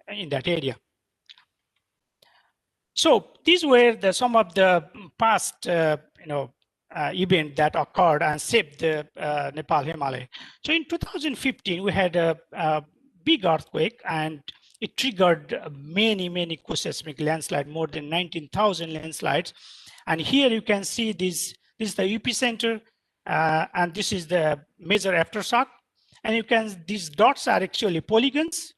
in that area. So these were some of the past events that occurred and shaped the Nepal Himalaya. So in 2015 we had a big earthquake, and it triggered many co-seismic landslides, more than 19,000 landslides. And here you can see this is the epicenter, and this is the major aftershock. And you can, these dots are actually polygons,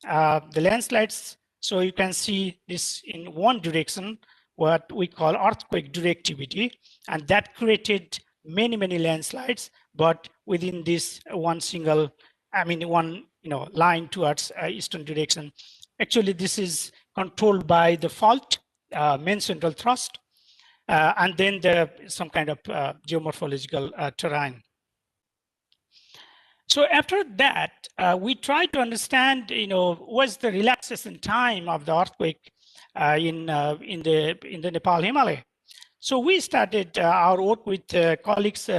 the landslides. So you can see this in one direction, what we call earthquake directivity, and that created many landslides, but within this one single, one line towards eastern direction. Actually, this is controlled by the fault, main central thrust, and then some kind of geomorphological terrain. So after that, we tried to understand, what's the relaxation time of the earthquake in the Nepal Himalaya. So we started our work with colleagues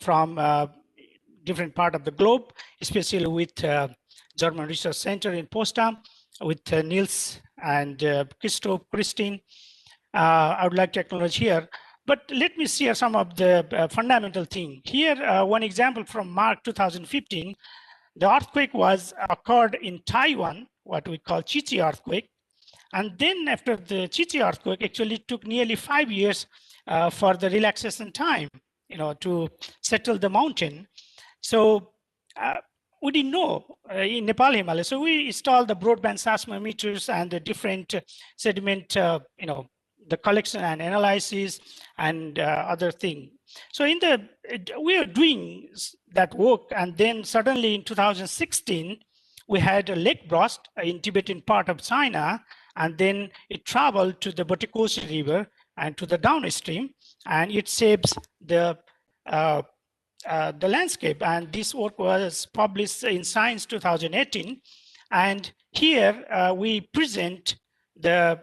from different part of the globe, especially with German Research Center in Potsdam, with Niels and Christine. I would like to acknowledge here. But let me share some of the fundamental thing. Here, one example from March 2015, the earthquake occurred in Taiwan, what we call Chichi earthquake. And then after the Chichi earthquake, actually took nearly 5 years for the relaxation time, to settle the mountain. So we didn't know in Nepal Himalaya. So we installed the broadband seismometers and the different sediment, the collection and analysis and other thing. So we are doing that work, and then suddenly in 2016, we had a lake burst in Tibetan part of China, and then it traveled to the Botikoshi River and to the downstream, and it shapes the landscape. And this work was published in Science 2018. And here we present the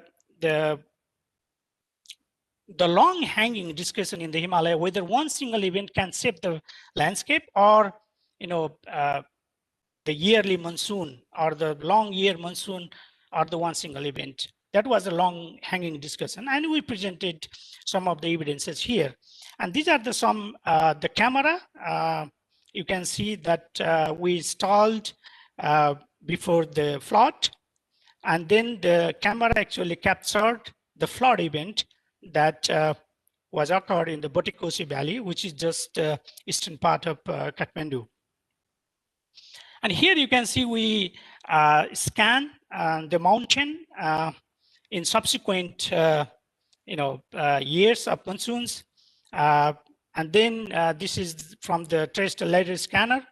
long hanging discussion in the Himalaya, whether one single event can shape the landscape, or the yearly monsoon or the long year monsoon or the one single event. that was a long hanging discussion, and we presented some of the evidences here. And these are the camera. You can see that we installed before the flood, and then the camera actually captured the flood event that was occurred in the Botikosi Valley, which is just eastern part of Kathmandu. And here you can see we scan the mountain in subsequent years of monsoons. And then this is from the terrestrial lidar scanner.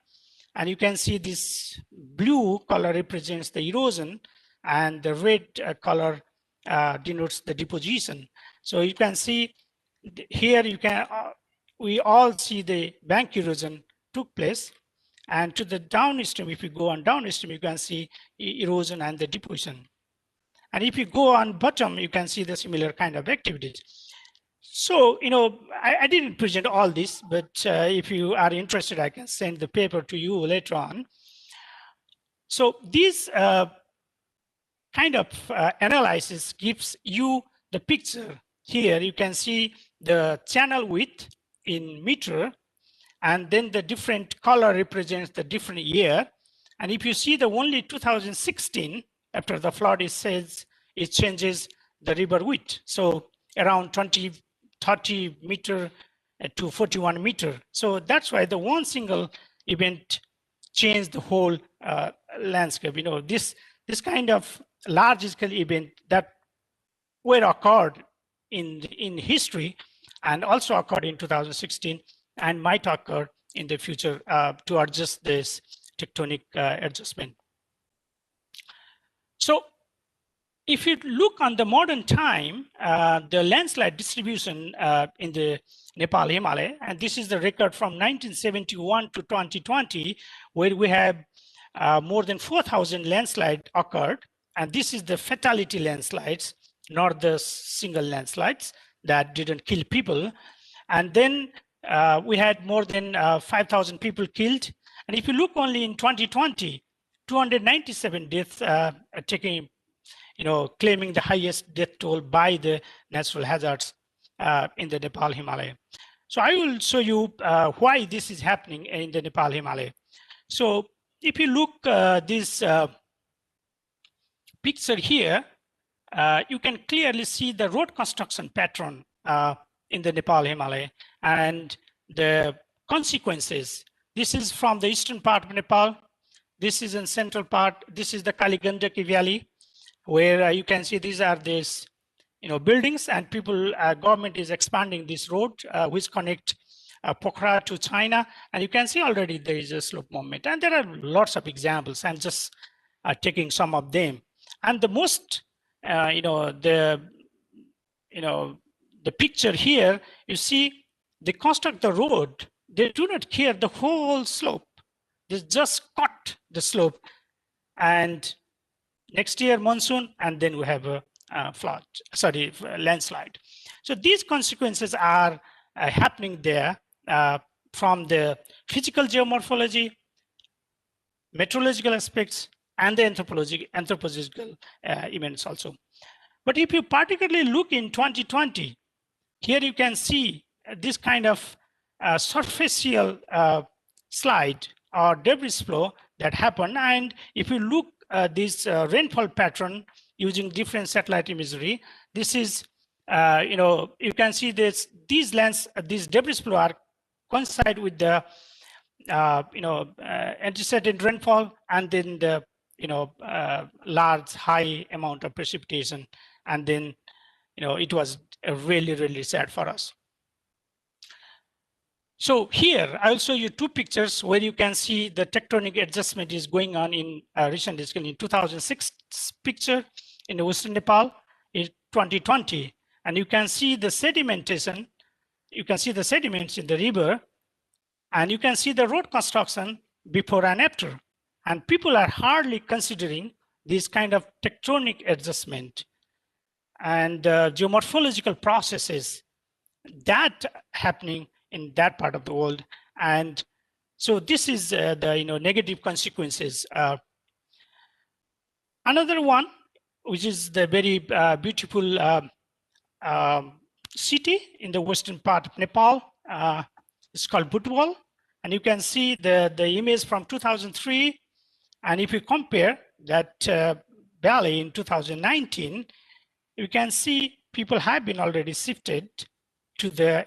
And you can see this blue color represents the erosion, and the red color denotes the deposition. So you can see here, we all see the bank erosion took place. And to the downstream, if you go on downstream, you can see erosion and the deposition. And if you go on bottom, you can see the similar kind of activities. So, I didn't present all this, but if you are interested, I can send the paper to you later on. So this kind of analysis gives you the picture. Here you can see the channel width in meter, and then the different color represents the different year. And if you see the only 2016, after the flood, it says it changes the river width. So around 30 meter to 41 meter. So that's why the one single event changed the whole landscape. This kind of large scale event that were occurred in history and also occurred in 2016 and might occur in the future to adjust this tectonic adjustment. So if you look on the modern time, the landslide distribution in the Nepal Himalaya, and this is the record from 1971 to 2020, where we have more than 4,000 landslides occurred. And this is the fatality landslides, not the single landslides that didn't kill people. And then we had more than 5,000 people killed. And if you look only in 2020, 297 deaths claiming the highest death toll by the natural hazards in the Nepal Himalaya. So I will show you why this is happening in the Nepal Himalaya. So if you look this picture here, you can clearly see the road construction pattern in the Nepal Himalaya and the consequences. This is from the eastern part of Nepal. This is in central part. This is the Kaligandaki Valley, where you can see these are these buildings, and people, government is expanding this road which connect Pokhara to China. And you can see already there is a slope movement, and there are lots of examples. I'm just taking some of them. And the most the picture here, you see they construct the road, they do not care the whole slope, they just cut the slope, and next year monsoon, and then we have a landslide. So these consequences are happening there from the physical geomorphology, meteorological aspects, and the anthropological events also. But if you particularly look in 2020, here you can see this kind of surfacial slide or debris flow that happened. And if you look this rainfall pattern using different satellite imagery, this is, you can see this, these debris flow are coincide with the, antecedent rainfall, and then the, large, high amount of precipitation. And then, it was really, really sad for us. So here, I'll show you two pictures where you can see the tectonic adjustment is going on in recent scale. In 2006 picture in the Western Nepal, in 2020, and you can see the sedimentation. You can see the sediments in the river, and you can see the road construction before and after. And people are hardly considering this kind of tectonic adjustment and geomorphological processes that happening in that part of the world. And so this is the negative consequences. Another one which is the very beautiful city in the western part of Nepal. It's called Butwal. And you can see the image from 2003. And if you compare that valley in 2019, you can see people have been already shifted to the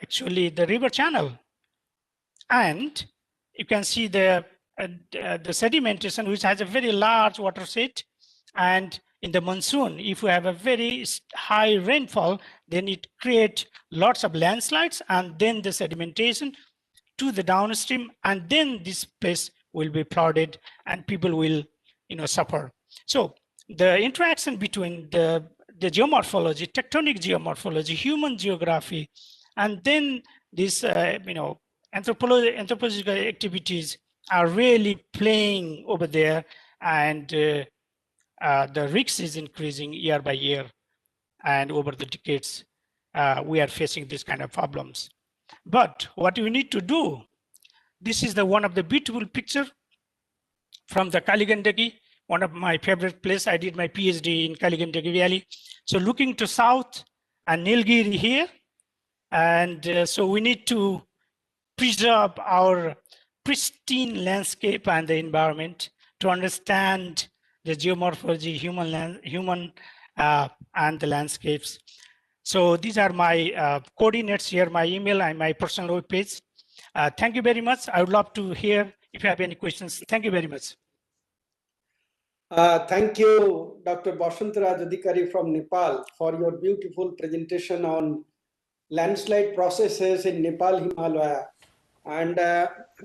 river channel. And you can see the sedimentation, which has a very large watershed. And in the monsoon, if we have a very high rainfall, then it creates lots of landslides and then the sedimentation to the downstream, and then this place will be flooded and people will suffer. So the interaction between the geomorphology, tectonic geomorphology, human geography, and then this anthropological activities are really playing over there, and the risk is increasing year by year, and over the decades we are facing this kind of problems. But what we need to do, this is one of the beautiful picture from the Kaligandagi, one of my favorite place. I did my PhD in Kaligandagi Valley. So looking to south and Nilgiri here, and so we need to preserve our pristine landscape and the environment to understand the geomorphology, human and the landscapes. So these are my coordinates here, my email and my personal web page. Thank you very much. I would love to hear if you have any questions. Thank you very much. Thank you, Dr. Bashantaraj Adhikari from Nepal, for your beautiful presentation on landslide processes in Nepal Himalaya. And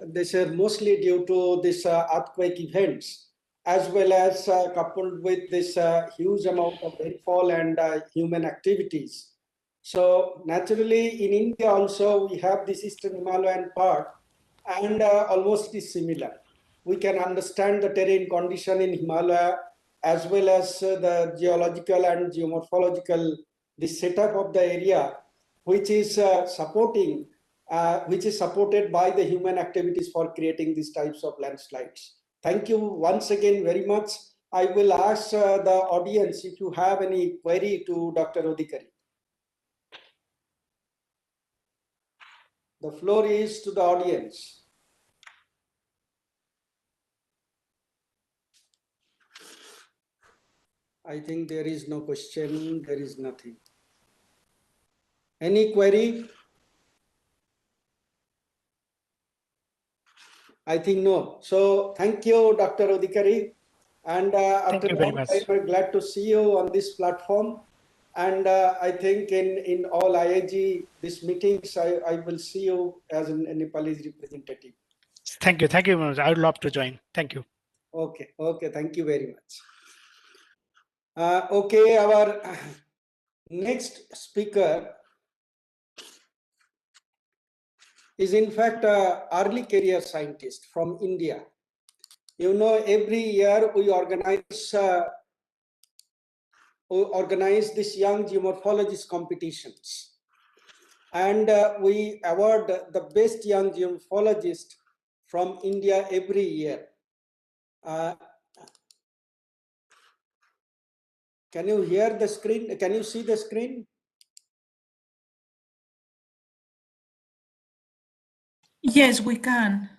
this is mostly due to this earthquake events, as well as coupled with this huge amount of rainfall and human activities. So naturally in India also we have this Eastern Himalayan part, and almost is similar. We can understand the terrain condition in Himalaya, as well as the geological and geomorphological, the setup of the area, which is supported by the human activities for creating these types of landslides. Thank you once again very much. I will ask the audience if you have any query to Dr. Adhikari. The floor is to the audience. I think there is no question, there is nothing. Any query? I think no. So thank you, Dr. Adhikari. And after a long time, I'm glad to see you on this platform. And I think in all IAG, these meetings, I will see you as a Nepalese representative. Thank you. Thank you very much. I would love to join. Thank you. Okay. Okay. Thank you very much. Okay. Our next speaker is in fact an early career scientist from India. You know, every year we organize this young geomorphologist competitions, and we award the best young geomorphologist from India every year. Can you hear the screen? Can you see the screen? Yes, we can.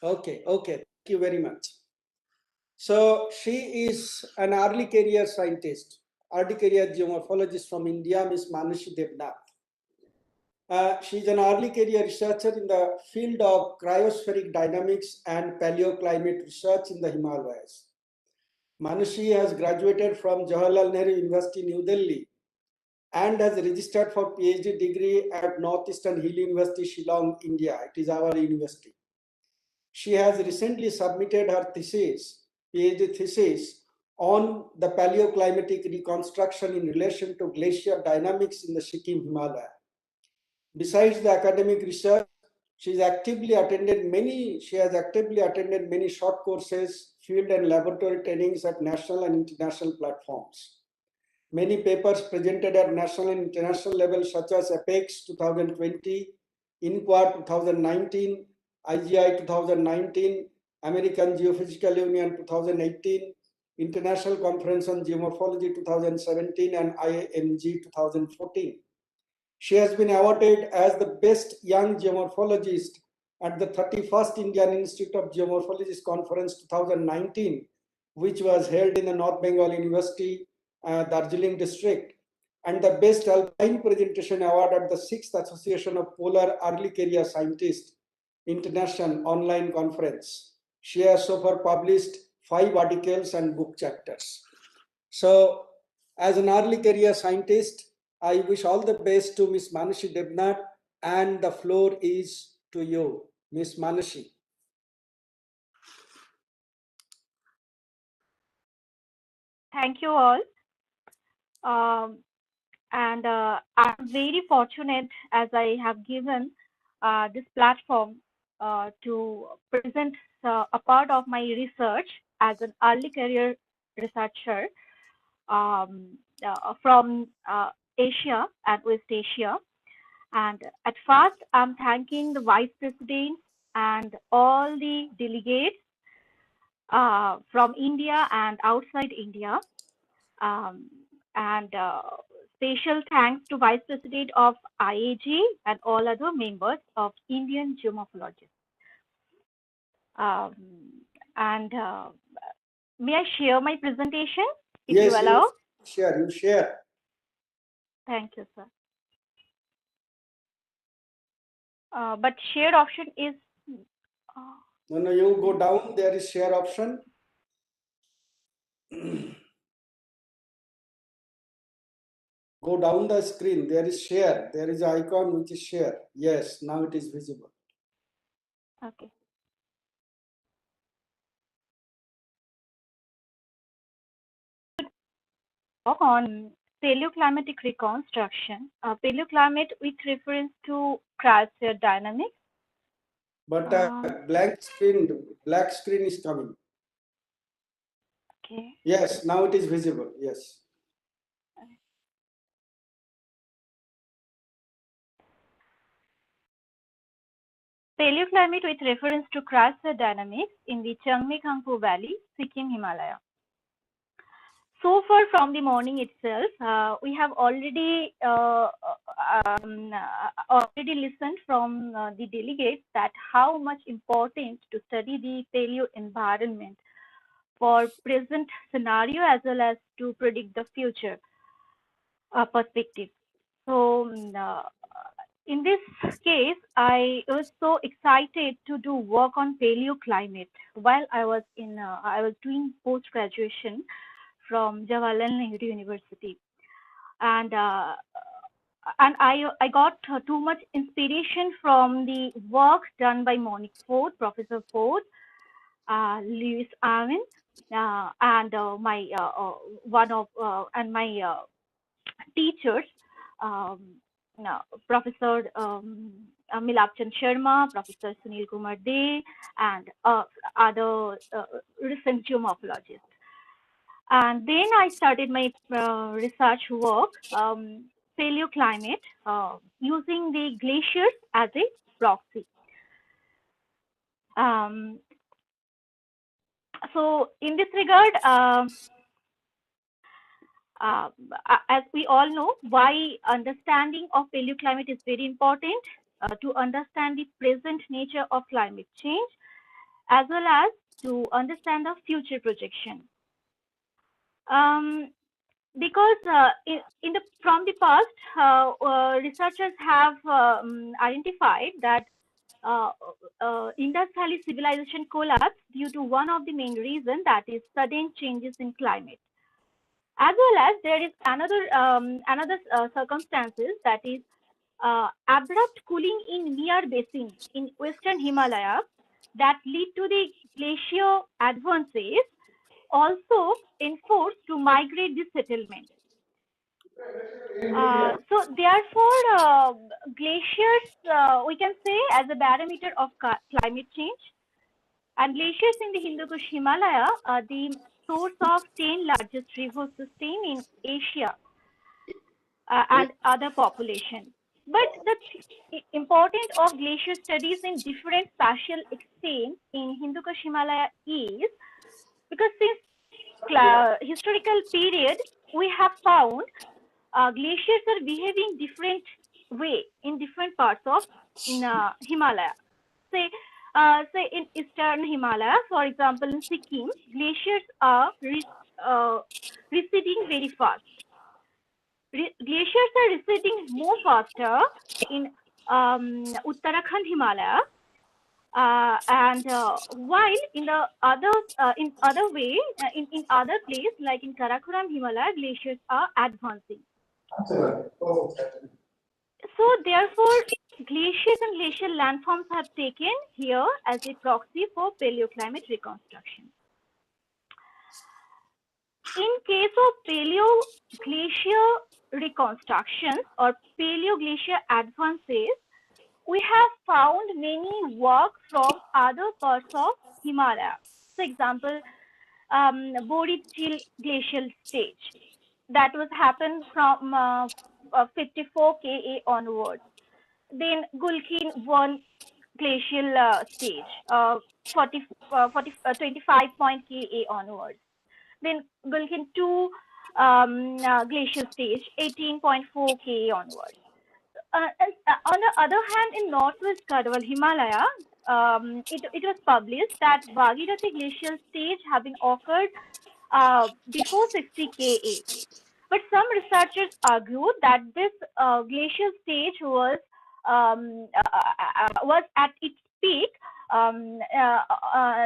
Okay, okay, thank you very much. So she is an early career scientist, early career geomorphologist from India, Ms. Manushi Devnath. She's an early career researcher in the field of cryospheric dynamics and paleoclimate research in the Himalayas. Manushi has graduated from Jawaharlal Nehru University, New Delhi, and has registered for PhD degree at Northeastern Hill University, Shillong, India. It is our university. She has recently submitted her thesis, PhD thesis, on the paleoclimatic reconstruction in relation to glacier dynamics in the Sikkim Himalaya. Besides the academic research, she has actively attended many short courses, field and laboratory trainings at national and international platforms. Many papers presented at national and international level, such as APEX 2020, INQUAD 2019, IGI 2019, American Geophysical Union 2018, International Conference on Geomorphology 2017 and IAG 2014. She has been awarded as the best young geomorphologist at the 31st Indian Institute of Geomorphologists Conference 2019, which was held in the North Bengal University, Darjeeling district, and the Best Alpine Presentation Award at the 6th Association of Polar Early Career Scientists International Online Conference. She has so far published 5 articles and book chapters. So, as an early career scientist, I wish all the best to Ms. Manashi Debnath, and the floor is to you, Ms. Manashi. Thank you all. I'm very fortunate as I have given this platform to present a part of my research as an early career researcher from Asia and West Asia. And at first, I'm thanking the Vice President and all the delegates from India and outside India. Special thanks to Vice President of IAG and all other members of Indian Geomorphology. May I share my presentation, if you allow? Yes, you share. Thank you, sir. But share option is... No, you go down, there is share option. Go down the screen, there is share. There is an icon which is share. Yes, now it is visible. Okay. On paleoclimatic reconstruction, paleoclimate with reference to cryosphere dynamics. But black screen is coming. Okay. Yes, now it is visible. Yes. Paleoclimate with reference to cryosphere dynamics in the Changmekangpo Valley, Sikkim, Himalaya. So far from the morning itself, we have already listened from the delegates that how much important to study the paleo environment for present scenario as well as to predict the future perspective. So in this case, I was so excited to do work on paleoclimate while I was doing post-graduation from Jawaharlal Nehru University, and I got too much inspiration from the work done by Monique Ford, Professor Ford, Lewis Armin, and my teachers, Professor Milapchand Sharma, Professor Sunil Kumar De, and other recent geomorphologists. And then I started my research work, paleoclimate, using the glaciers as a proxy. So in this regard, as we all know, why understanding of paleoclimate is very important to understand the present nature of climate change, as well as to understand the future projection. Because from the past, researchers have identified that Indus Valley civilization collapsed due to one of the main reasons, that is sudden changes in climate. As well as there is another circumstances, that is abrupt cooling in Near Basin in Western Himalaya that lead to the glacier advances, also enforced to migrate the settlement. So therefore, glaciers we can say as a barometer of climate change, and glaciers in the Hindu Kush Himalaya are the source of 10 largest river system in Asia and other population. But the importance of glacier studies in different spatial extent in Hindu Kush Himalaya is because since historical period, we have found glaciers are behaving different way in different parts of Himalaya. Say in eastern Himalaya, for example, in Sikkim, glaciers are receding very fast. Glaciers are receding more faster in Uttarakhand Himalaya, and while in the other in other way in other place like in Karakoram Himalaya, glaciers are advancing. So therefore, glaciers and glacial landforms have taken here as a proxy for paleoclimate reconstruction. In case of paleoglacier reconstructions or paleoglacier advances, we have found many work from other parts of Himalaya. For example, Boridchil glacial stage that was happened from 54 Ka onwards. Then Gulkin 1 glacial stage, 25 Ka onwards. Then Gulkin 2 glacial stage, 18.4 Ka onwards. And on the other hand, in northwest Garhwal Himalaya, it was published that Bhagirathi glacial stage have been occurred before 60 Ka. But some researchers argue that this glacial stage was at its peak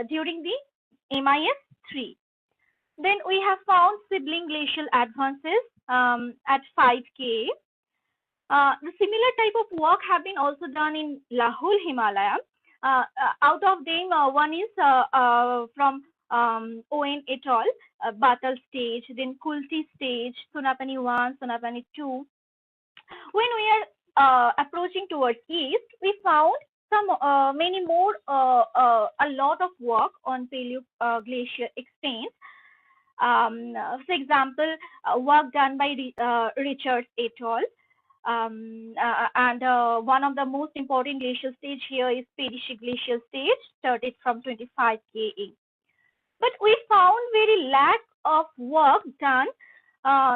during the MIS 3. Then we have found sibling glacial advances at 5 Ka. The similar type of work have been also done in Lahul Himalaya. Out of them, one is from Owen et al., Batal stage, then Kulti stage, Sunapani 1, Sunapani 2. When we are approaching towards east, we found some many more a lot of work on paleoglacier extents. For example, work done by Richards et al. And one of the most important glacial stage here is Perishi glacial stage, started from 25 Ka. But we found very lack of work done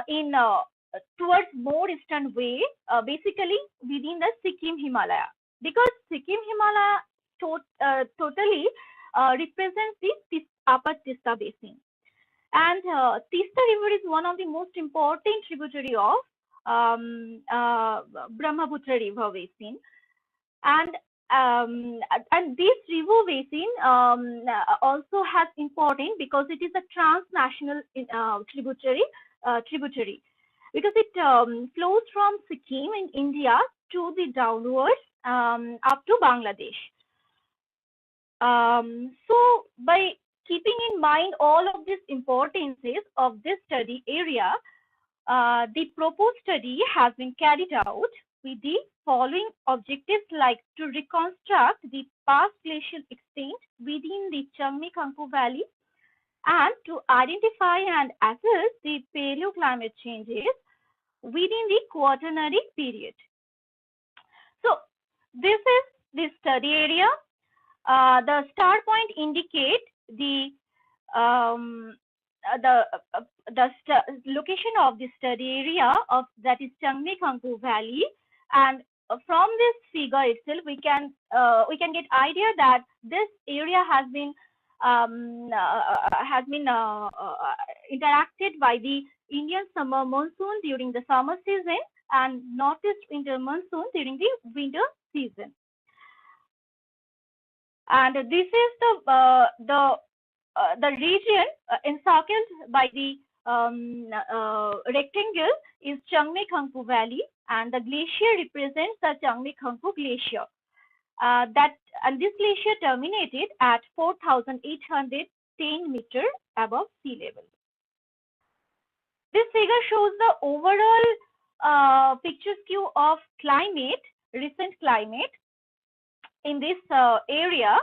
in towards more eastern way, basically within the Sikkim Himalaya, because Sikkim Himalaya totally represents the upper Tista basin, and Tista river is one of the most important tributary of Brahmaputra river basin, and this river basin also has important because it is a transnational tributary because it flows from Sikkim in India to the downwards up to Bangladesh. So by keeping in mind all of these importances of this study area, the proposed study has been carried out with the following objectives, like to reconstruct the past glacial extent within the Changme-Khangpu Valley and to identify and assess the paleoclimate changes within the Quaternary period. So this is the study area. The star point indicate the location of the study area of that is Changme-Khangpu Valley, and from this figure itself we can get idea that this area has been interacted by the Indian summer monsoon during the summer season and northeast winter monsoon during the winter season. And this is the region encircled by the rectangle is Changme-Khangpu Valley, and the glacier represents the Changme-Khangpu Glacier. And this glacier terminated at 4,810 meters above sea level. This figure shows the overall picture skew of climate, recent climate in this area,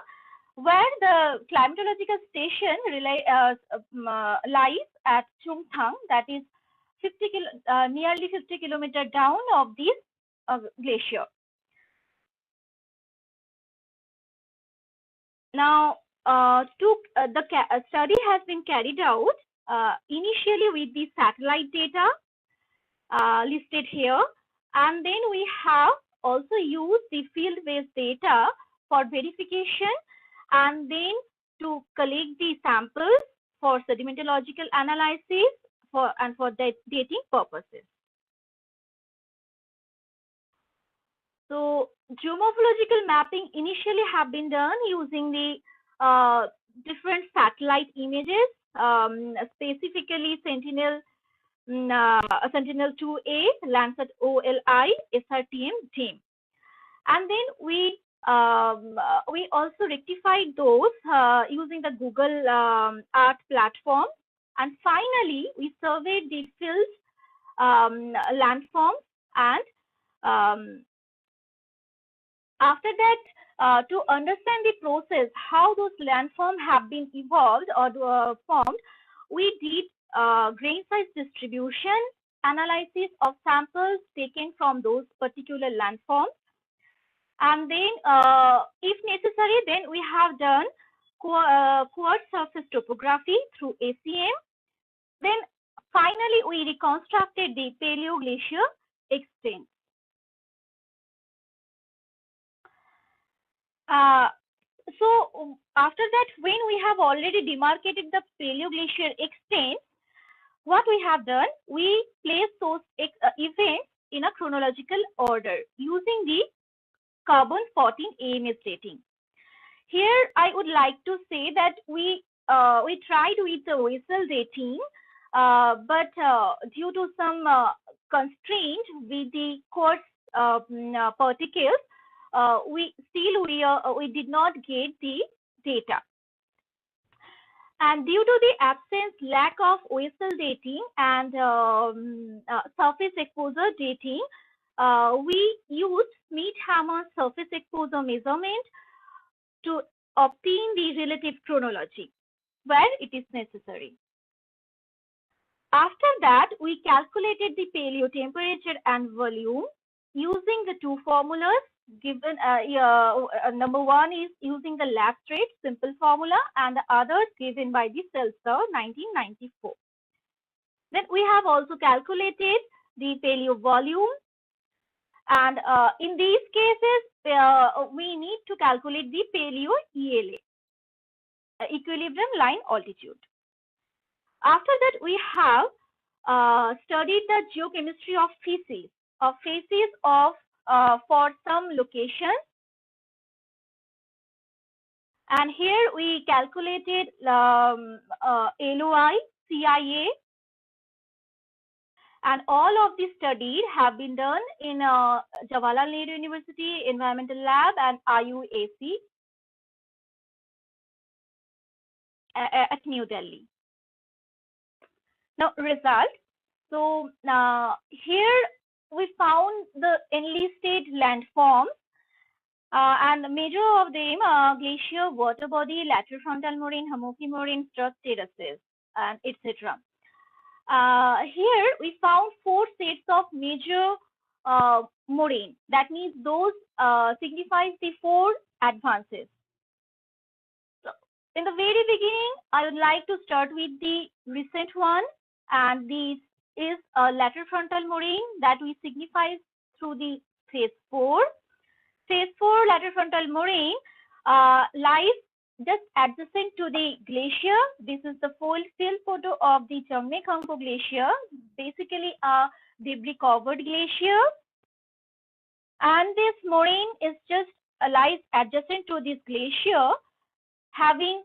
where the climatological station lies at Chungthang, that is nearly 50 kilometers down of this glacier. Now, the study has been carried out initially with the satellite data listed here, and then we have also used the field-based data for verification, and then to collect the samples for sedimentological analysis for dating purposes. So geomorphological mapping initially have been done using the different satellite images, specifically Sentinel Sentinel-2A, Landsat OLI, SRTM, DIM, and then we also rectified those using the Google Earth platform, and finally we surveyed the fields landforms, and after that, to understand the process, how those landforms have been evolved or formed, we did grain size distribution analysis of samples taken from those particular landforms, and then, if necessary, then we have done quartz surface topography through ACM. Then finally, we reconstructed the paleoglacier extent. So after that, when we have already demarcated the paleoglacier extent, what we have done, we place those events in a chronological order using the carbon-14 AMS dating. Here, I would like to say that we tried with the vessel dating, but due to some constraint with the quartz particles, we did not get the data. And due to the lack of vessel dating and surface exposure dating, we used Smith-Hammond surface exposure measurement to obtain the relative chronology where it is necessary. After that, we calculated the paleo temperature and volume using the two formulas given. Number one is using the lab rate simple formula, and the others given by the Seltzer 1994. Then we have also calculated the paleo volume, and in these cases we need to calculate the paleo ELA, equilibrium line altitude. After that, we have studied the geochemistry of facies for some locations, and here we calculated LOI, CIA, and all of these studies have been done in Jawaharlal Nehru University Environmental Lab and IUAC at New Delhi. Now, result. So here we found the enlisted landforms, and major of them are glacier, water body, lateral frontal moraine, hummocky moraine, strut terraces, and etc. Here we found 4 sets of major moraine. That means those signifies the 4 advances. So in the very beginning, I would like to start with the recent one, and this is a lateral frontal moraine that we signify through the phase 4. Phase 4 lateral frontal moraine lies just adjacent to the glacier. This is the full field photo of the Jamne-Khampo glacier, basically a debris covered glacier, and this moraine is just lies adjacent to this glacier, having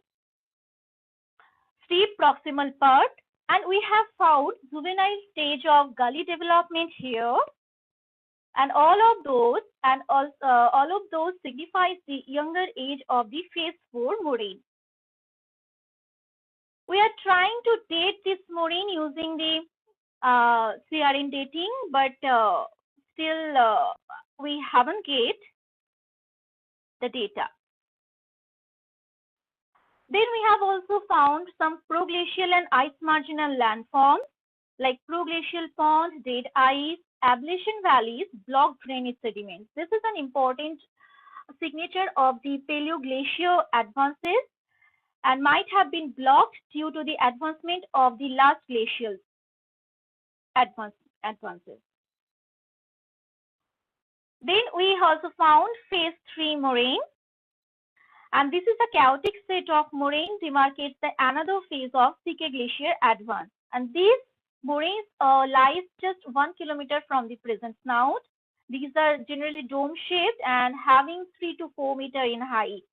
steep proximal part, and we have found juvenile stage of gully development here, and all of those signifies the younger age of the phase 4 moraine. We are trying to date this moraine using the CRN dating, but still we haven't get the data. Then we have also found some proglacial and ice marginal landforms like proglacial ponds, dead ice, ablation valleys, blocked drainage sediments. This is an important signature of the paleoglacier advances, and might have been blocked due to the advancement of the large glacial advances. Then we also found phase 3 moraine, and this is a chaotic set of moraine demarcates the another phase of CK glacier advance. And these moraines lies just 1 kilometer from the present snout. These are generally dome-shaped and having 3 to 4 meter in height.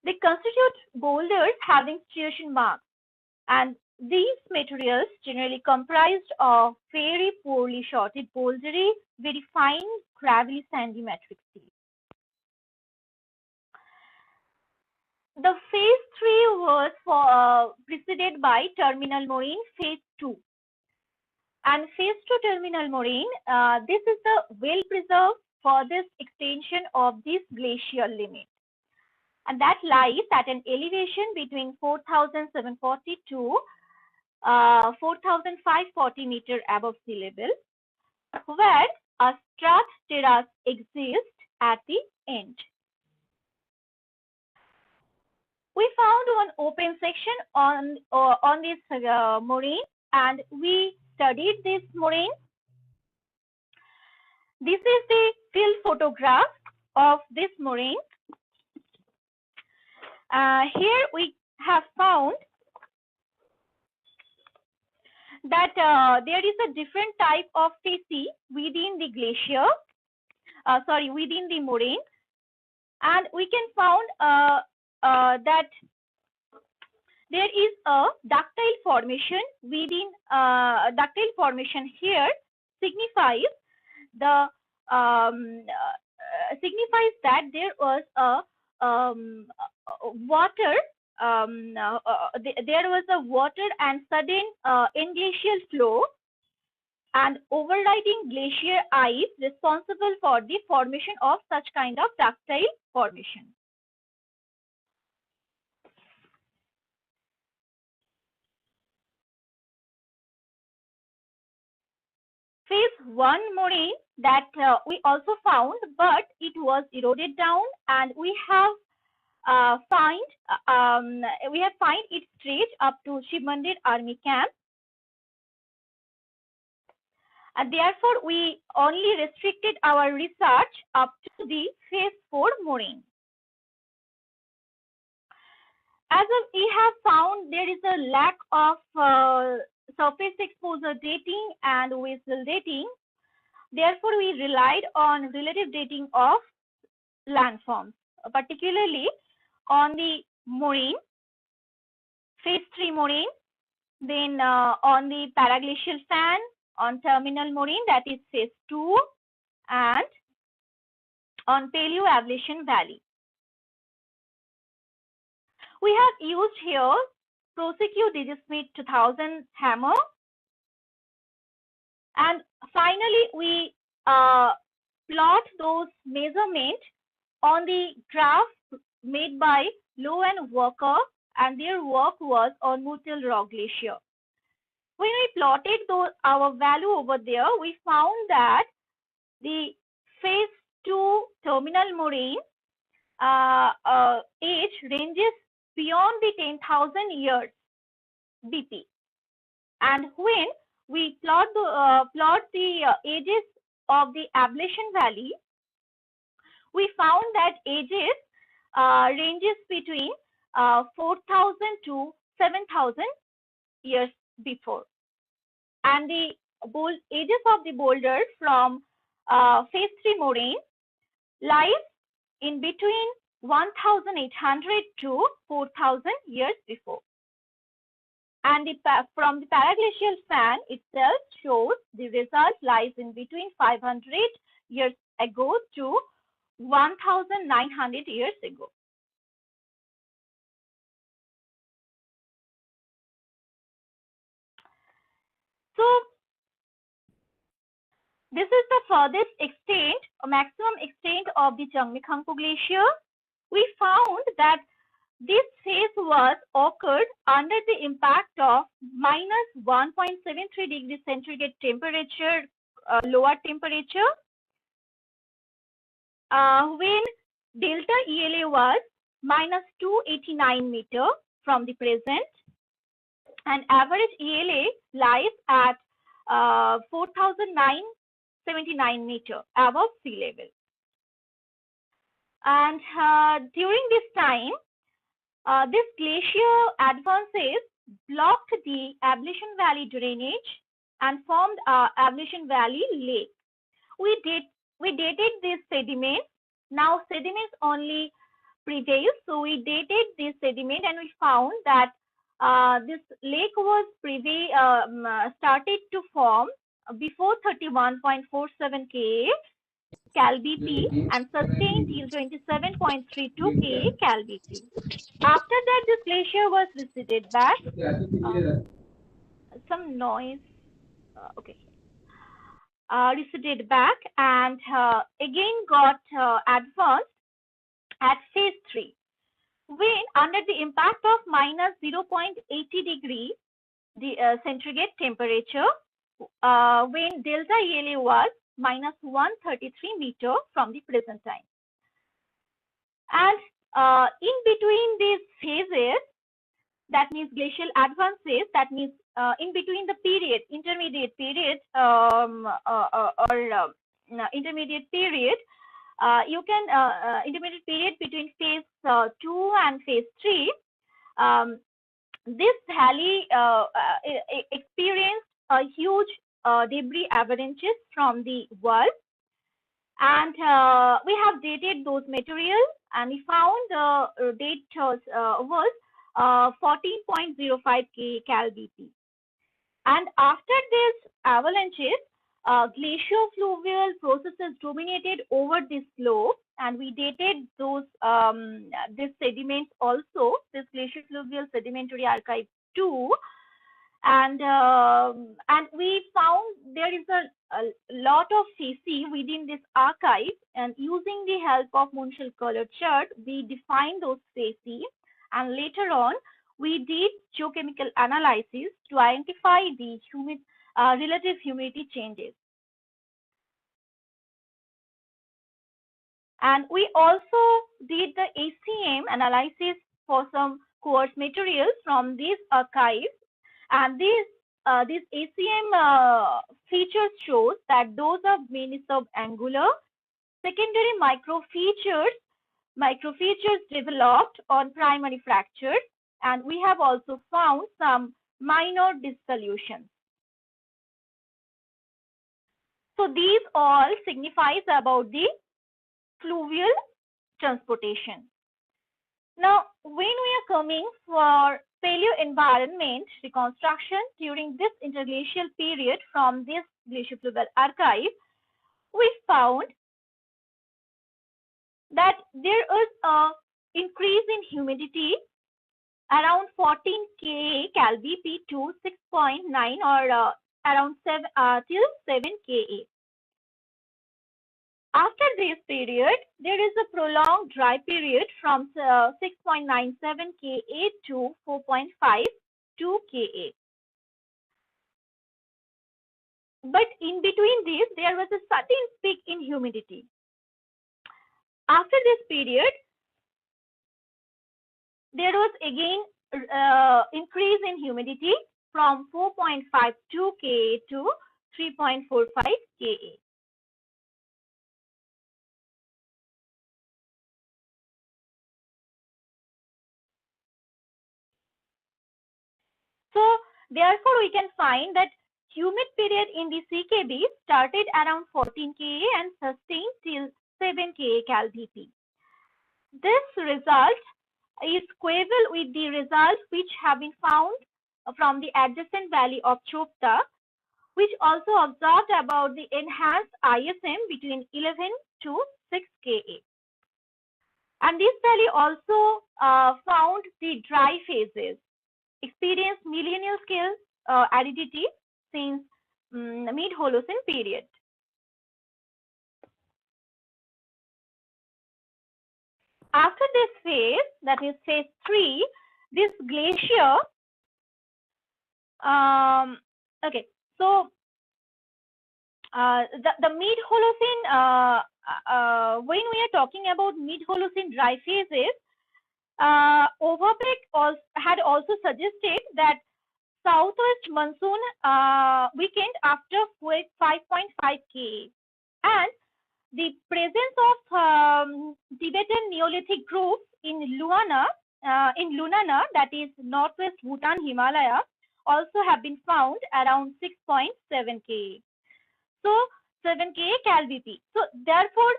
They constitute boulders having striation marks, and these materials generally comprised of very poorly sorted bouldery, very fine, gravelly, sandy matrix seed. The phase 3 was preceded by terminal moraine phase 2. And phase 2 terminal moraine, this is the well-preserved furthest extension of this glacial limit. And that lies at an elevation between 4,740 to 4,540 meters above sea level, where a strat terrace exists at the end. We found one open section on this moraine, and we studied this moraine. This is the field photograph of this moraine. Here we have found that there is a different type of facies within the glacier, within the moraine, and we can found that there is a ductile formation within. Ductile formation here signifies the signifies that there was a water. There was a water and sudden englacial flow and overriding glacier ice responsible for the formation of such kind of ductile formation. Phase 1 moraine that we also found, but it was eroded down, and we have find it stretched up to Shiv Mandir Army Camp, and therefore we only restricted our research up to the phase 4 moraine. As we have found, there is a lack of surface exposure dating and vessel dating. Therefore, we relied on relative dating of landforms, particularly on the moraine, phase 3 moraine, then on the paraglacial fan, on terminal moraine, that is phase 2, and on paleo-ablation valley. We have used here Prosecu Smith 2000 hammer, and finally we plot those measurements on the graph made by Lowe and Walker, and their work was on Murtal Rock Glacier. When we plotted our value over there, we found that the phase 2 terminal moraine age ranges beyond the 10,000 years BP, and when we plot the ages of the ablation valley, we found that ages ranges between 4,000 to 7,000 years before, and the ages of the boulders from phase 3 moraine lies in between 1,800 to 4,000 years before. And from the paraglacial fan itself shows the result lies in between 500 years ago to 1,900 years ago. So this is the furthest extent, or maximum extent of the Jangmikhangpo Glacier. We found that this phase was occurred under the impact of minus 1.73 degrees centigrade temperature, lower temperature, when delta ELA was minus 289 meter from the present, and average ELA lies at 4,979 meter above sea level. And during this time, this glacier advances blocked the Ablution Valley drainage and formed Ablution Valley Lake. We dated this sediment. Now sediments only prevail, so we dated this sediment and we found that this lake was started to form before 31.47 Ka Cal BP and sustained till 27.32 Ka Cal BP. After that, this glacier was receded back. Some noise. Okay. Receded back and again got advanced at phase 3, when under the impact of minus 0.80 degree centigrade temperature, when delta ELA was minus 133 meter from the present time. And in between these phases, that means glacial advances, that means in between the period, intermediate period intermediate period, intermediate period between phase 2 and phase 3, this valley experienced a huge debris avalanches from the wall, and we have dated those materials, and we found the date was 14.05 K Cal BP. And after these avalanches, glaciofluvial processes dominated over this slope, and we dated those this sediments also, this glaciofluvial sedimentary archive 2, and we found there is a lot of facies within this archive, and using the help of Moonshell colored chart, we defined those facies, and later on we did geochemical analysis to identify the relative humidity changes. And we also did the ACM analysis for some coarse materials from these archives, and these ACM features shows that those are mainly subangular. Secondary microfeatures developed on primary fractures, and we have also found some minor dissolutions. So these all signifies about the fluvial transportation. Now, when we are coming for paleo-environment reconstruction during this interglacial period from this glaciofluvial archive, we found that there is a increase in humidity around 14 Ka Cal BP to 6.9 or around 7 till 7 Ka. After this period, there is a prolonged dry period from 6.97 Ka to 4.52 Ka. But in between these, there was a sudden peak in humidity. After this period, there was again increase in humidity from 4.52 Ka to 3.45 Ka. So therefore, we can find that humid period in the CKB started around 14 Ka and sustained till 7 Ka Cal BP. This result is equivalent with the results which have been found from the adjacent valley of Chopta, which also observed about the enhanced ISM between 11 to 6 Ka. And this valley also found the dry phases, experienced millennial scale aridity since mid-Holocene period. After this phase, that is phase 3, this glacier, okay, so the mid-Holocene, when we are talking about mid-Holocene dry phases, Overbeck had also suggested that southwest monsoon weakened after 5.5 K, and the presence of Tibetan Neolithic groups in Lunana, that is northwest Bhutan Himalaya, also have been found around 6.7 K. So 7 K CalBP. So therefore,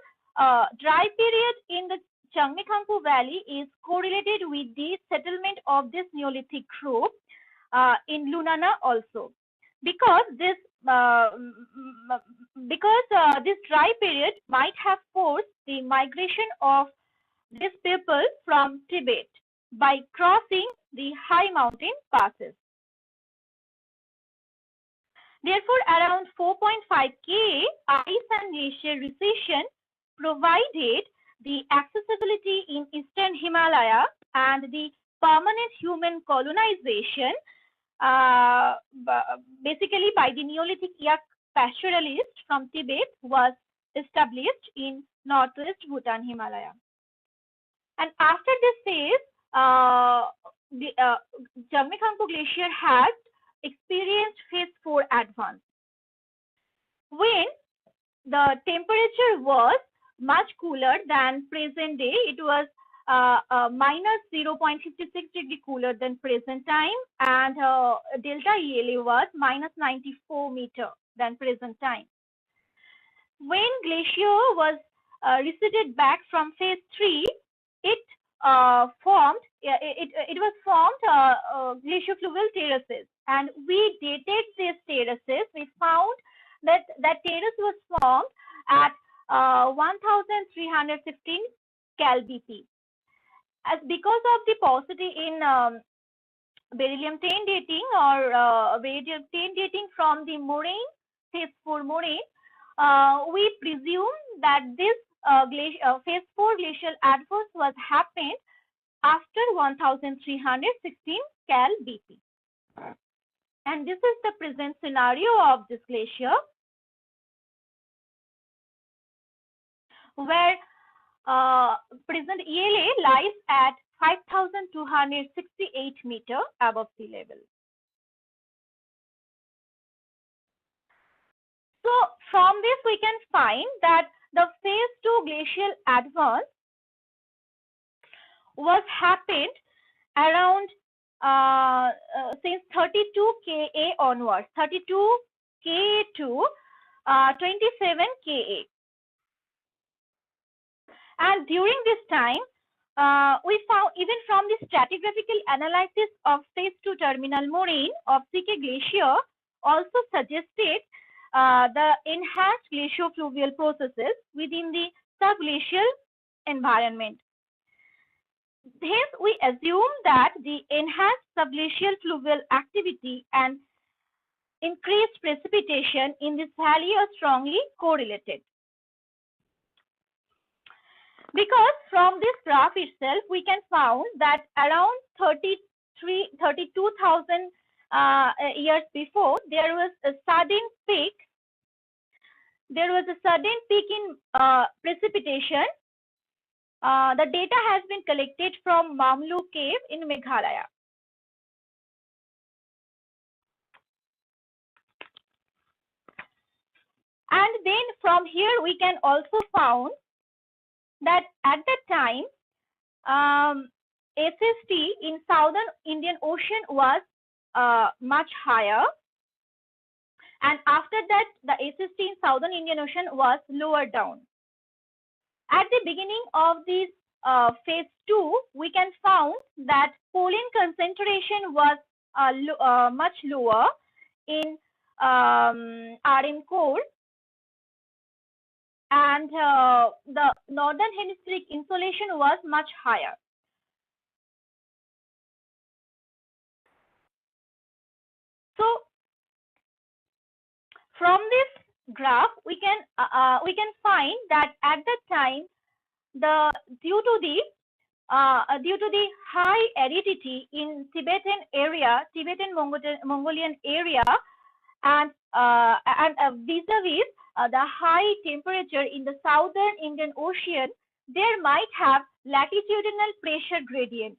dry period in the Changmekhangpo Valley is correlated with the settlement of this Neolithic group in Lunana also, because this this dry period might have forced the migration of these people from Tibet by crossing the high mountain passes. Therefore, around 4.5 K ice and glacier recession provided the accessibility in eastern Himalaya, and the permanent human colonization basically by the Neolithic Yak pastoralist from Tibet was established in northwest Bhutan Himalaya. And after this phase, the Changmekhangpo Glacier had experienced phase 4 advance, when the temperature was much cooler than present day. It was minus 0.56 degree cooler than present time, and delta ELA was minus 94 meter than present time. When glacier was receded back from phase 3, it was formed glacial fluvial terraces, and we dated these terraces. We found that terrace was formed at 1315 CalBP. As because of the paucity in beryllium-10 dating or beryllium-10 dating from the moraine, phase 4 moraine, we presume that this phase 4 glacial advance was happened after 1316 CalBP. And this is the present scenario of this glacier, where present ELA lies at 5,268 meter above sea level. So from this we can find that the phase 2 glacial advance was happened around since 32 Ka onwards, 32 Ka to 27 Ka. And during this time, we found, even from the stratigraphical analysis of phase 2 terminal moraine of CK Glacier, also suggested the enhanced glaciofluvial processes within the subglacial environment. Hence, we assume that the enhanced subglacial fluvial activity and increased precipitation in this valley are strongly correlated. Because from this graph itself, we can found that around 32,000 years before, there was a sudden peak. There was a sudden peak in precipitation. The data has been collected from Mamlu Cave in Meghalaya. And then from here, we can also found that at that time, SST in southern Indian Ocean was much higher, and after that the SST in southern Indian Ocean was lower down. At the beginning of this phase 2, we can found that pollen concentration was much lower in RM core, and the northern hemispheric insolation was much higher. So from this graph, we can find that at that time, due to the high aridity in Tibetan area, Mongolian area, and vis-a-vis the high temperature in the southern Indian Ocean, there might have latitudinal pressure gradient.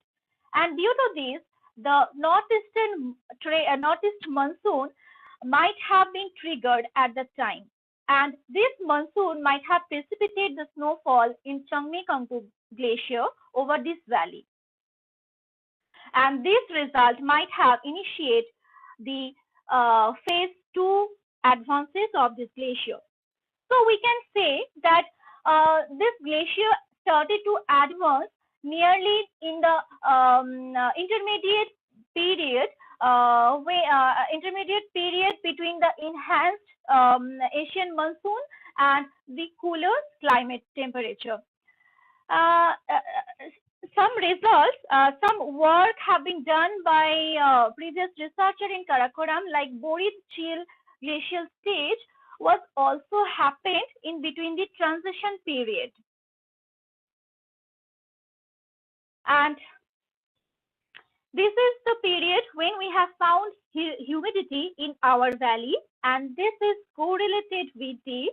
And due to this, the northeast monsoon might have been triggered at the time. And this monsoon might have precipitated the snowfall in Changmekongpo Glacier over this valley. And this result might have initiated the phase 2 advances of this glacier. So we can say that this glacier started to advance nearly in the intermediate period between the enhanced Asian monsoon and the cooler climate temperature. Some results, some work have been done by previous researcher in Karakoram, like Boris Chill glacial stage was also happened in between the transition period. And this is the period when we have found humidity in our valley, and this is correlated with the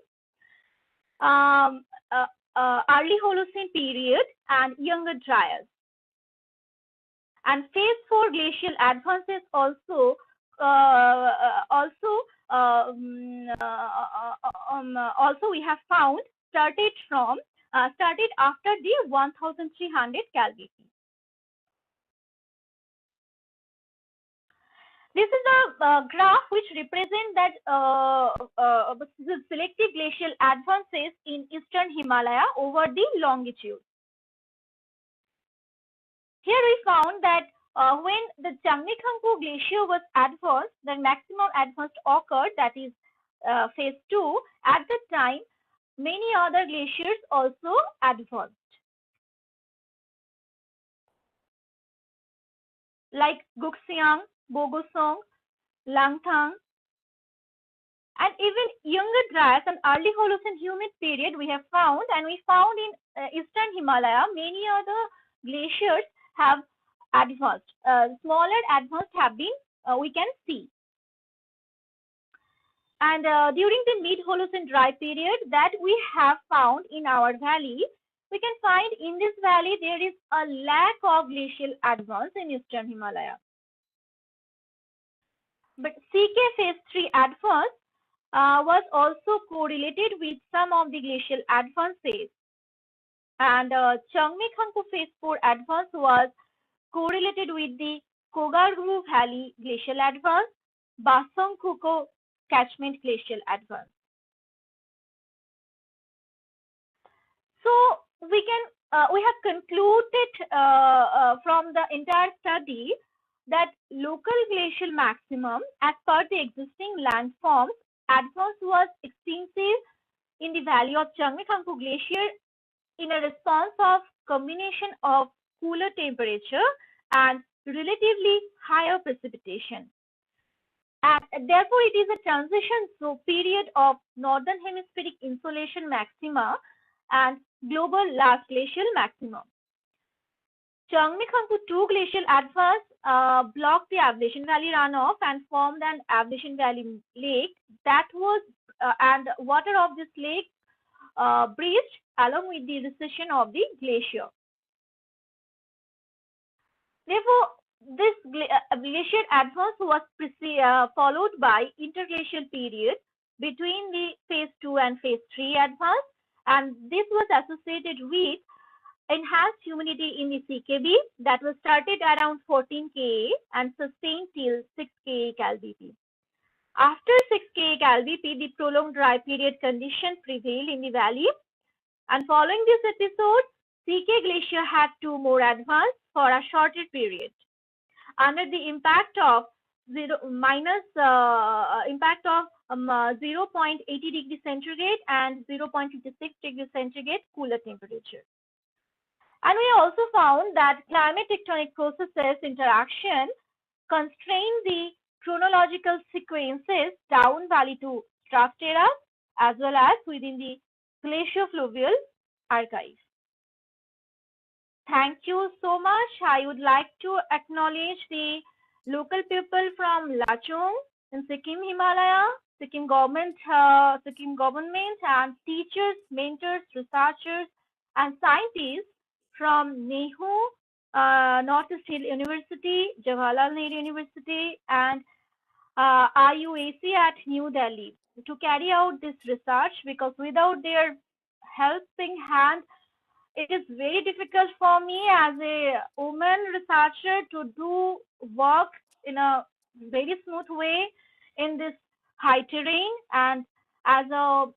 early Holocene period and younger dryas. And phase 4 glacial advances also we have found started after the 1300 Cal BP. This is a graph which represents that selective glacial advances in eastern Himalaya over the longitude. Here we found that when the Changmekongpo Glacier was advanced, the maximum advance occurred, that is phase 2. At the time, many other glaciers also advanced, like Guxiang, Bogosong, Langtang, and even younger dryas and early Holocene humid period we have found, and we found in eastern Himalaya many other glaciers have advanced. Smaller advanced have been we can see. And during the mid Holocene dry period that we have found in our valley, we can find in this valley there is a lack of glacial advance in eastern Himalaya. But CK phase 3 advance was also correlated with some of the glacial advances. And Changmekongpo phase 4 advance was correlated with the Kogargru Valley glacial advance, Basong Khuko catchment glacial advance. So we have concluded from the entire study that local glacial maximum as per the existing landforms advance was extensive in the valley of Changmekongpo Glacier in a response of combination of cooler temperature and relatively higher precipitation. And therefore, it is a transition period of northern hemispheric insolation maxima and global large glacial maximum. Changmekongpo 2 glacial advance blocked the Ablation Valley runoff and formed an Ablation Valley lake that was and water of this lake breached along with the recession of the glacier. Therefore, this glacier advance was followed by interglacial period between the phase 2 and phase 3 advance, and this was associated with enhanced humidity in the CKB that was started around 14 Ka and sustained till 6 Ka Cal BP. After 6 Ka Cal BP, the prolonged dry period condition prevailed in the valley, and following this episode, CK Glacier had 2 more advance for a shorter period. Under the impact of 0.80 degrees centigrade and 0.56 degrees centigrade cooler temperature. And we also found that climate tectonic processes interaction constrain the chronological sequences down valley to strata as well as within the glaciofluvial archive. Thank you so much. I would like to acknowledge the local people from Lachung in Sikkim Himalaya, Sikkim government and teachers, mentors, researchers, and scientists from Nehu, Northeast Hill University, Jawaharlal Nehru University, and IUAC at New Delhi to carry out this research, because without their helping hand, it is very difficult for me as a woman researcher to do work in a very smooth way in this high terrain. And as a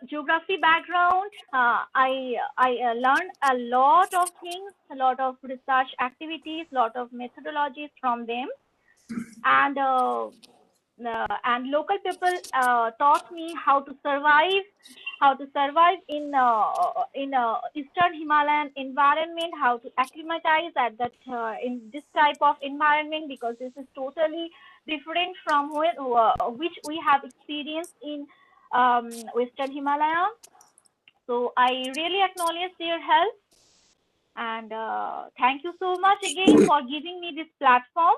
geography background, I learned a lot of things, a lot of research activities, a lot of methodologies from them, and local people taught me how to survive in Eastern Himalayan environment, how to acclimatize at that in this type of environment, because this is totally different from which we have experienced in Western Himalaya. So I really acknowledge their help, and thank you so much again for giving me this platform.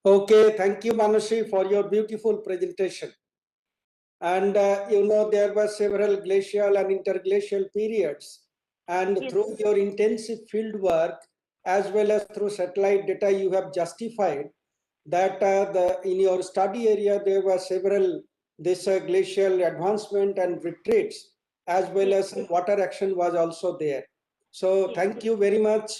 Okay, thank you, Manasi, for your beautiful presentation. And there were several glacial and interglacial periods, and Yes. through your intensive field work as well as through satellite data, you have justified that in your study area there were several glacial advancement and retreats, as well Yes. as water action was also there. So Yes. thank you very much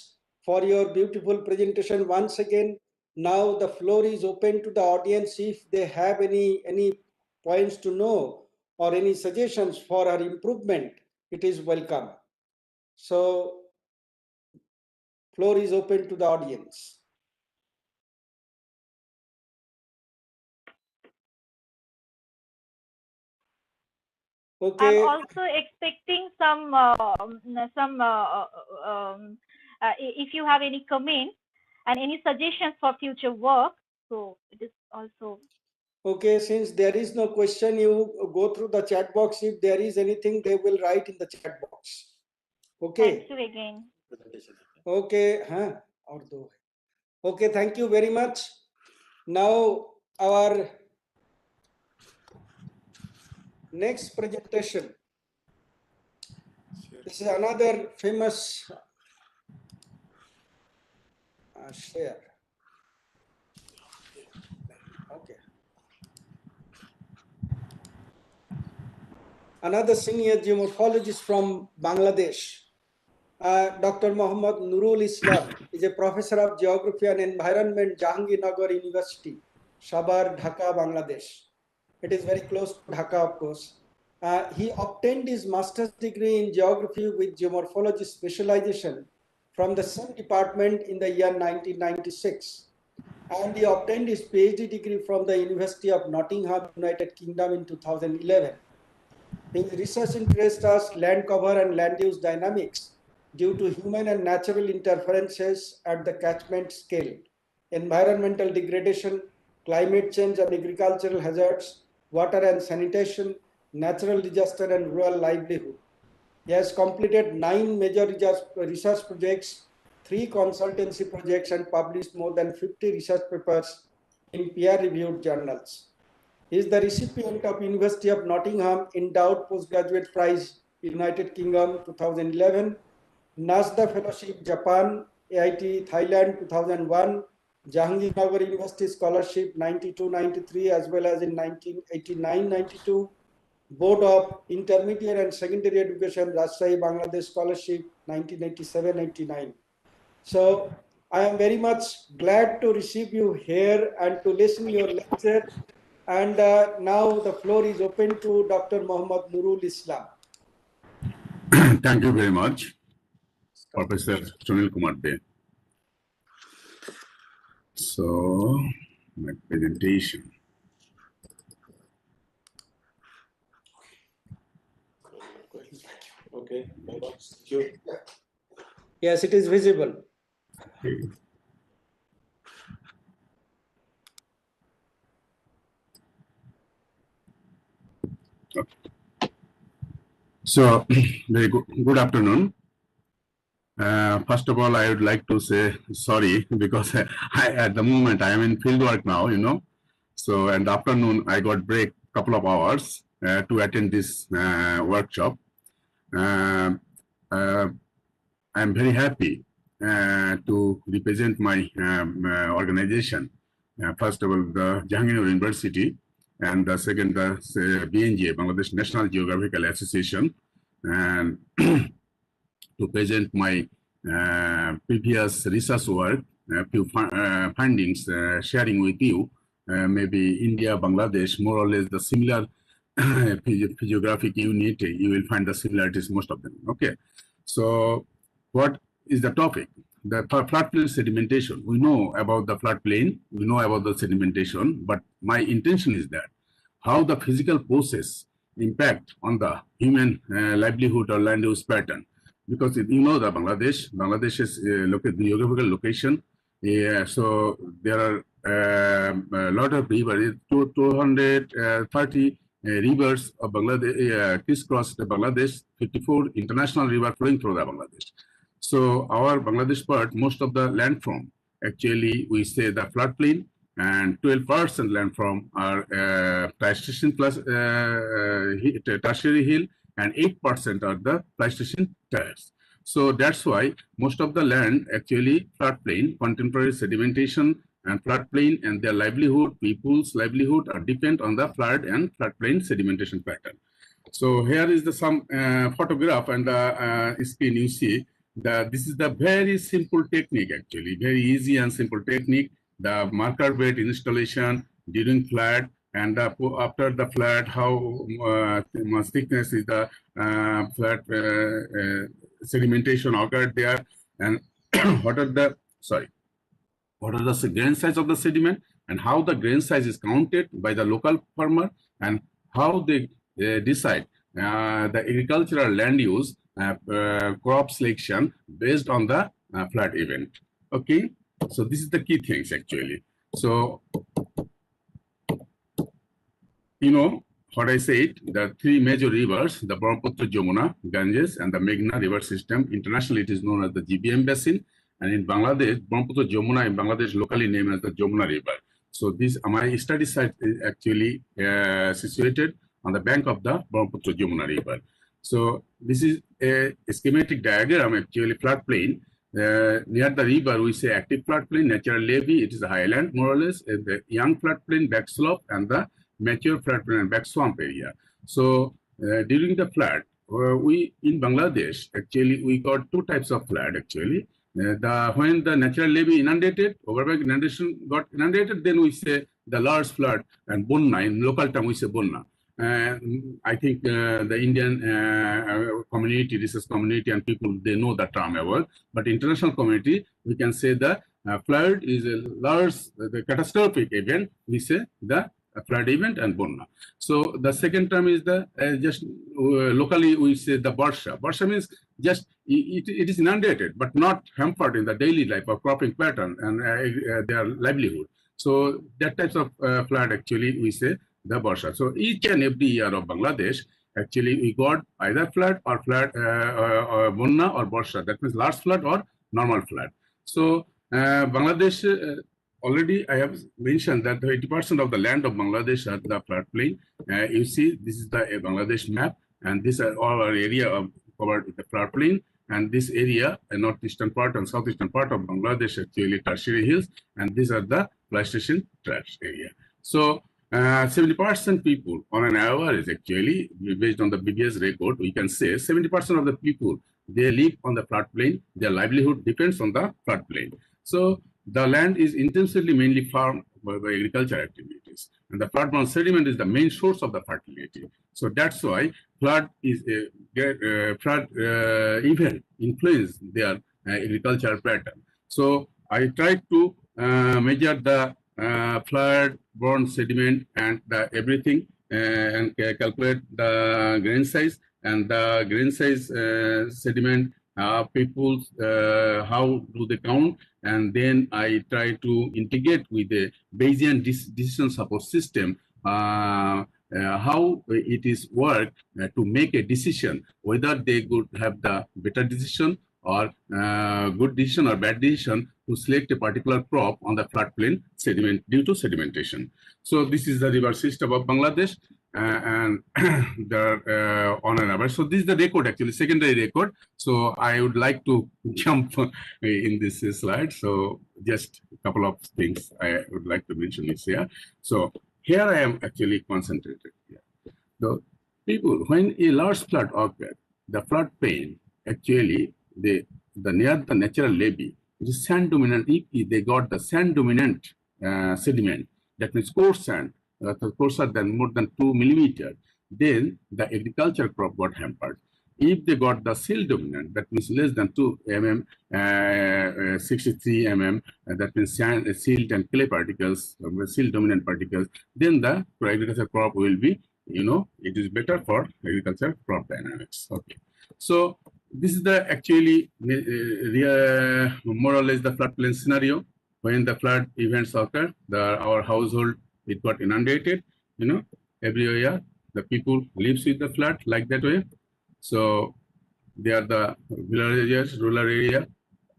for your beautiful presentation once again. Now the floor is open to the audience. If they have any points to know or any suggestions for our improvement, it is welcome. So floor is open to the audience. Okay. I'm also expecting some if you have any comments and any suggestions for future work. So it is also. Okay, since there is no question, you go through the chat box. If there is anything, they will write in the chat box. Okay. Thank you again. Okay. Okay, thank you very much. Now our next presentation. This is another famous share. Okay. Another senior geomorphologist from Bangladesh, Dr. Muhammad Nurul Islam, is a professor of geography and environment, Jahangirnagar University, Sabar, Dhaka, Bangladesh. It is very close to Dhaka, of course. He obtained his master's degree in geography with geomorphology specialization from the same department in the year 1996. And he obtained his PhD degree from the University of Nottingham, United Kingdom in 2011. His research interests us land cover and land use dynamics due to human and natural interferences at the catchment scale, environmental degradation, climate change and agricultural hazards, water and sanitation, natural disaster and rural livelihood. He has completed 9 major research projects, 3 consultancy projects, and published more than 50 research papers in peer-reviewed journals. He is the recipient of University of Nottingham Endowed Postgraduate Prize, United Kingdom 2011, NASDA Fellowship Japan, AIT Thailand 2001, Jahangirnagar University Scholarship 92-93 as well as in 1989-92, Board of Intermediate and Secondary Education Rajshahi Bangladesh Scholarship 1987-89. So I am very much glad to receive you here and to listen to your lecture. And now the floor is open to Dr. Muhammad Nurul Islam. Thank you very much, Professor Sunil Kumar De. So, my presentation. Okay. Yes, it is visible. Okay. So, very good afternoon. First of all, I would like to say sorry because at the moment I am in field work now, So, in the afternoon I got break couple of hours to attend this workshop. I'm very happy to represent my organization. First of all, the Jahangir University, and the second, the BNGA, Bangladesh National Geographical Association, and to present my previous research work, few findings, sharing with you. Maybe India, Bangladesh, more or less the similar physiographic unit. You will find the similarities, most of them. Okay, so what is the topic? The floodplain sedimentation. We know about the floodplain, we know about the sedimentation, but my intention is that how the physical process impact on the human livelihood or land use pattern. Because you know that Bangladesh is geographical location. So there are a lot of rivers, 230 rivers of Bangladesh crisscross the Bangladesh, 54 international rivers flowing through the Bangladesh. So our Bangladesh part, most of the landform, actually we say the floodplain, and 12% landform are Pleistocene plus tertiary hill, and 8% are the Pleistocene terrace. So that's why most of the land actually floodplain, contemporary sedimentation and floodplain and their livelihood, people's livelihood are depend on the flood and floodplain sedimentation pattern. So here is the some photograph and the screen you see that this is the very simple technique, actually very easy and simple technique. The marker bed installation during flood, and after the flood, how much thickness is the flood sedimentation occurred there, and what are the grain size of the sediment, and how the grain size is counted by the local farmer, and how they decide the agricultural land use crop selection based on the flood event. Okay, so this is the key things actually. So you know what I said, the three major rivers, the Brahmaputra, Jamuna, Ganges, and the Meghna river system. Internationally, it is known as the GBM basin. And in Bangladesh, Brahmaputra, Jamuna in Bangladesh locally named as the Jamuna River. So this, my study site is actually situated on the bank of the Brahmaputra, Jamuna River. So this is a schematic diagram, actually floodplain. Near the river, we say active floodplain, natural levee, it is a highland more or less, the young floodplain, back slope, and the mature floodplain and back swamp area. So during the flood, we in Bangladesh, actually, we got two types of flood actually. When the natural levee inundated, overbank inundation got inundated, then we say the large flood, and bonna, in local term we say bonna. I think the Indian community, research community and people, they know the term well, but international community, we can say the flood is a large, the catastrophic event, we say the flood event and bonna. So the second term is the just locally we say the barsha. Barsha means just it is inundated, but not hampered in the daily life or cropping pattern and their livelihood. So that types of flood actually we say the barsha. So each and every year of Bangladesh, actually we got either flood or bonna or barsha. That means large flood or normal flood. So Bangladesh. Already, I have mentioned that 80% of the land of Bangladesh are the floodplain. You see, this is the Bangladesh map, and this is all our area of covered with the floodplain. And this area, the northeastern part and southeastern part of Bangladesh, actually tertiary hills, and these are the Pleistocene traps area. So 70% people on an average, actually, based on the BBS record, we can say 70% of the people, they live on the floodplain. Their livelihood depends on the floodplain. So the land is intensively mainly farmed by agriculture activities, and the flood-bound sediment is the main source of the fertility. So that's why flood is a flood event influence their agricultural pattern. So I tried to measure the flood-borne sediment and the everything and calculate the grain size, and the grain size sediment people how do they count, and then I try to integrate with the Bayesian decision support system how it is work to make a decision whether they could have the better decision or good decision or bad decision to select a particular crop on the floodplain sediment due to sedimentation. So this is the river system of Bangladesh, and they're on an average. So this is the record, actually, secondary record. So I would like to jump in this slide. So just a couple of things I would like to mention is here. So here I am actually concentrated here. The people, when a large flood occurs, the flood plain actually the near the natural levee, it is sand dominant. If they got the sand dominant sediment, that means coarse sand, coarser than more than 2 millimeters, then the agriculture crop got hampered. If they got the silt dominant, that means less than 2 mm, 63 mm, that means sand, silt and clay particles, silt dominant particles, then the agriculture crop will be, it is better for agriculture crop dynamics. Okay. So this is the actually more or less the floodplain scenario. When the flood events occur, our household, it got inundated, everywhere. The people lives with the flood like that way. So they are the villages, rural area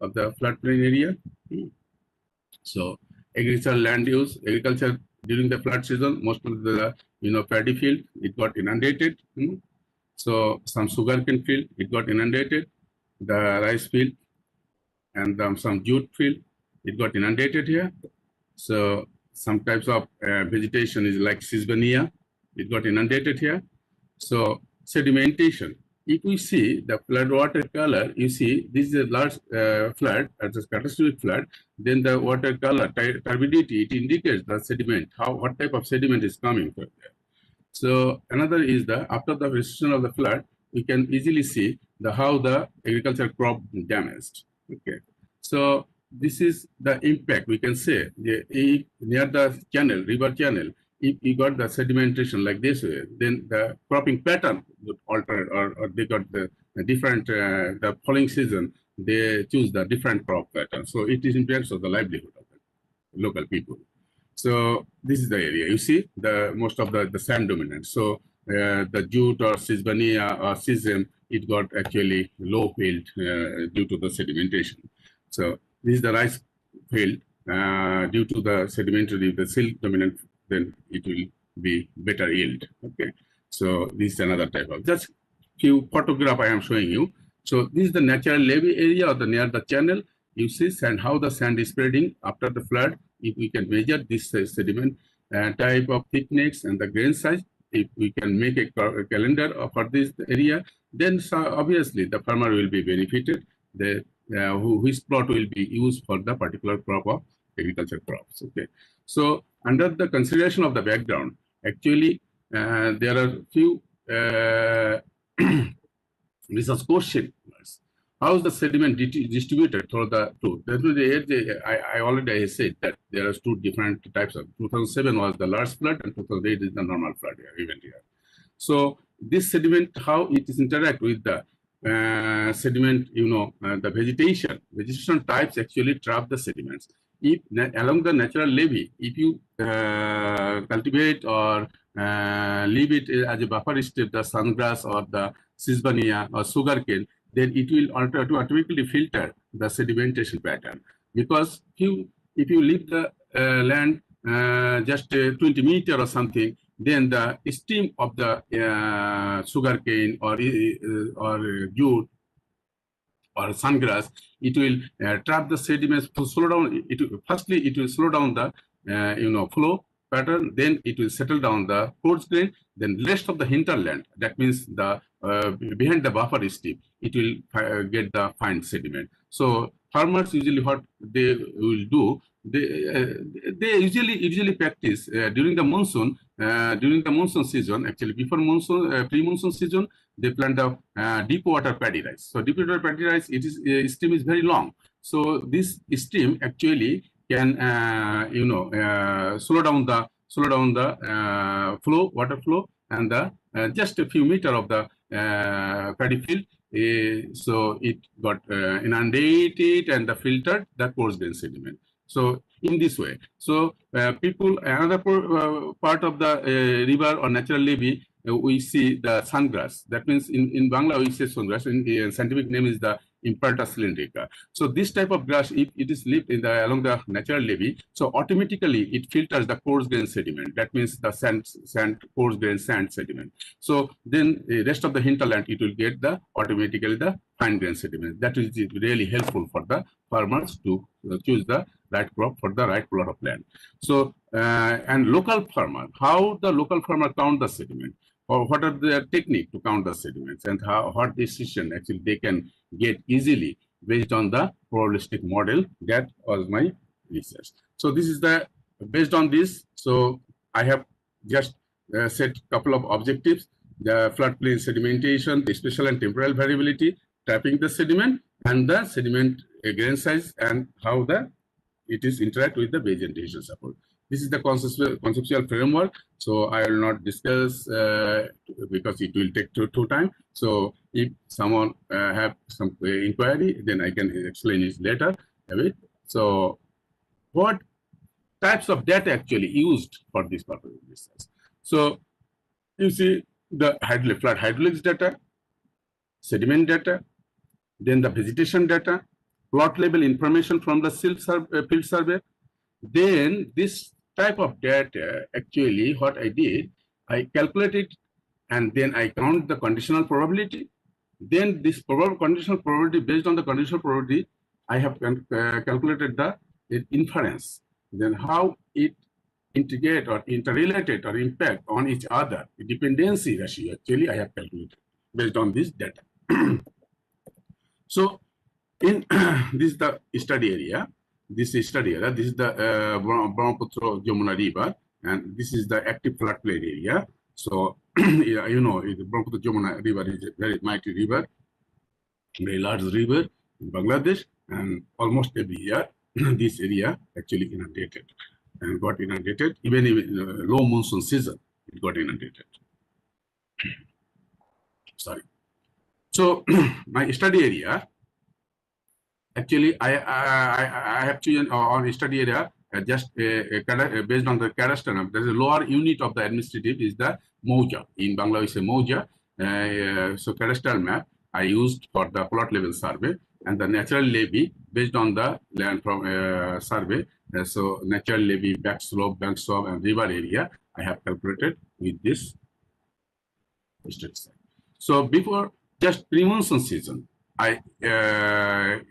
of the floodplain area. So agricultural land use, agriculture during the flood season, most of the paddy field, it got inundated. So some sugarcane field, it got inundated. The rice field and some jute field, it got inundated here. So some types of vegetation is like Sisbania, it got inundated here. So sedimentation. If we see the flood water color, you see this is a large flood, as a catastrophic flood. Then the water color, turbidity, it indicates the sediment, what type of sediment is coming from there. So another is after the recession of the flood, we can easily see how the agricultural crop damaged. Okay, so this is the impact. We can say if near the channel, river channel, if you got the sedimentation like this way, then the cropping pattern would alter, or they got the different the following season, they choose the different crop pattern. So it is in terms of the livelihood of the local people. So this is the area. You see most of the sand dominant. So the jute or Sisbania or Sism, it got actually low field due to the sedimentation. So this is the rice field due to the sedimentary, the silt dominant, then it will be better yield. Okay. So this is another type of, just few photograph I am showing you. So this is the natural levee area or the near the channel. You see sand, how the sand is spreading after the flood. If we can measure this sediment type of thickness and the grain size, if we can make a calendar for this area, then obviously the farmer will be benefited. His plot will be used for the particular crop of agriculture crops. Okay. So under the consideration of the background, actually there are few research questions. How is the sediment distributed through the two? I already said that there are two different types of. 2007 was the large flood and 2008 is the normal flood event here. So this sediment, how it is interact with the sediment, the vegetation types actually trap the sediments. If along the natural levee, if you cultivate or leave it as a buffer strip, the sungrass or the Sisbania or sugarcane, then it will automatically filter the sedimentation pattern. Because if you leave the land just 20 meters or something, then the stream of the sugarcane or jute or sungrass, it will trap the sediments to slow down. Firstly, it will slow down the flow pattern. Then it will settle down the coarse grain. Then rest of the hinterland, that means the behind the buffer strip, it will get the fine sediment. So farmers usually what they will do, they usually practice during the monsoon season. Actually, before monsoon, pre-monsoon season, they plant the deep water paddy rice. So deep water paddy rice, stream is very long. So this stream actually can slow down the water flow, and just a few meters of the paddy field. So it got inundated and filtered the coarse grain sediment. So in this way, so another part of the river or natural levee, we see the sungrass. That means in Bangla we say sungrass. In scientific name is the imperta cylindrica. So this type of grass, if it is left in the along the natural levee, so automatically it filters the coarse grain sediment. That means the coarse grain sand sediment. So then the rest of the hinterland, it will get the automatically the fine grain sediment. That is really helpful for the farmers to choose the right crop for the right plot of land. So and local farmer, how the local farmer count the sediment, or what are their technique to count the sediments, and what decision actually they can get easily based on the probabilistic model. That was my research. So this is the based on this. So I have just set couple of objectives: the floodplain sedimentation, the spatial and temporal variability, trapping the sediment, and the sediment grain size, and how it is interact with the vegetation support. This is the conceptual framework. So I will not discuss because it will take too time. So if someone have some inquiry, then I can explain it later. So what types of data actually used for this purpose of research? So you see the flood hydraulics data, sediment data, then the vegetation data, plot level information from the field survey. Then this type of data, actually what I did, I calculated and then I count the conditional probability. Then this conditional probability, based on the conditional probability, I have calculated the inference. Then how it integrate or interrelated or impact on each other, the dependency ratio, actually I have calculated based on this data. So in this is the study area. This is the Brahmaputra Jamuna River, and this is the active floodplain area. So yeah, you know, the Brahmaputra Jamuna River is a very mighty river, very large river in Bangladesh, and almost every year this area actually inundated and got inundated. Even in low monsoon season, it got inundated. Sorry. So my study area. Actually, I have chosen on study area just based on the cadastral. There's a lower unit of the administrative is the Mauja. In Bangladesh, Mauja. So cadastral map I used for the plot level survey, and the natural levy based on the land from survey. So natural levy, bank slope, and river area I have calculated with this study site. So before just pre-monsoon season, I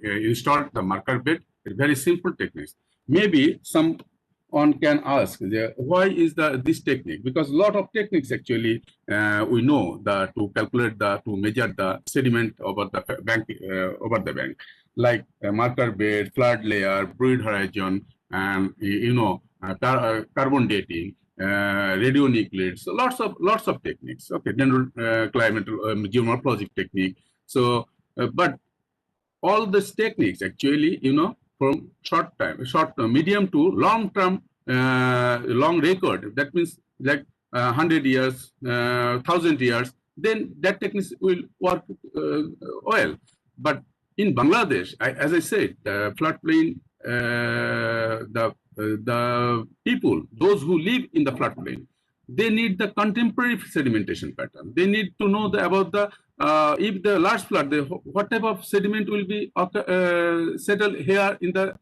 installed the marker bed. Very simple techniques. Maybe someone can ask, why is this technique? Because a lot of techniques actually we know that to calculate to measure the sediment over the bank, like marker bed, flood layer, fluid horizon, and carbon dating, radionuclides. So lots of techniques. Okay, then climate geomorphologic technique. So but all these techniques actually, from medium to long-term, long record. That means like 100 years, 1,000 years. Then that technique will work well. But in Bangladesh, as I said, the floodplain, the people, those who live in the floodplain, they need the contemporary sedimentation pattern. They need to know about the if the large flood, what type of sediment will be settled here in the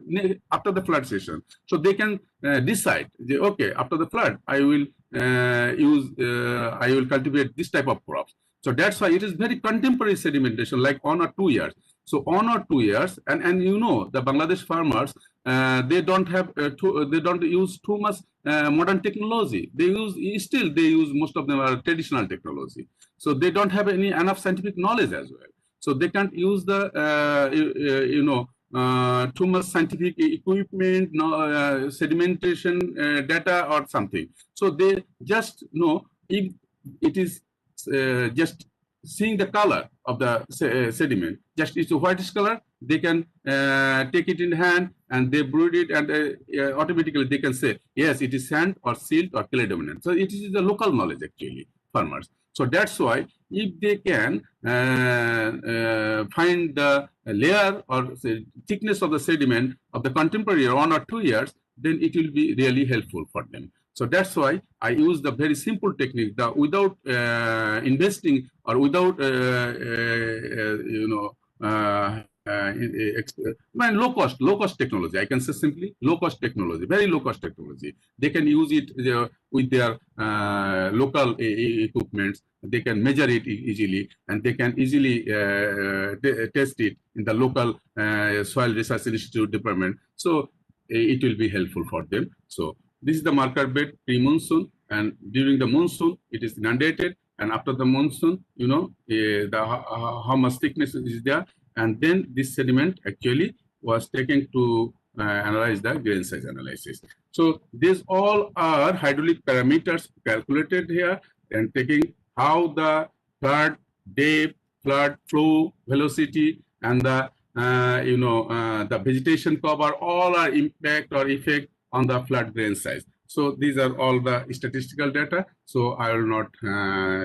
after the flood season. So they can decide, okay, after the flood, I will I will cultivate this type of crops. So that's why it is very contemporary sedimentation, like 1 or 2 years. So 1 or 2 years, and the Bangladesh farmers, they don't use too much modern technology. They use most of them are traditional technology. So they don't have enough scientific knowledge as well. So they can't use the too much scientific equipment, sedimentation data or something. So they just know if it is just seeing the color of the sediment, just it's a whitish color, they can take it in hand and they brood it, and automatically they can say, yes, it is sand or silt or clay dominant. So it is the local knowledge actually, farmers. So that's why if they can find the layer or thickness of the sediment of the contemporary 1 or 2 years, then it will be really helpful for them. So that's why I use the very simple technique that without investing or without low cost technology. I can say simply low cost technology, very low cost technology. They can use it with their local equipments. They can measure it easily, and they can easily test it in the local soil research institute department. So it will be helpful for them. So this is the marker bed pre-monsoon, and during the monsoon it is inundated, and after the monsoon, you know, how much thickness is there, and then this sediment actually was taken to analyze the grain size analysis. So these all are hydraulic parameters calculated here, and taking how the flood depth, flood flow, velocity, and the the vegetation cover, all are impact or effect on the flood grain size. So these are all the statistical data. So I will not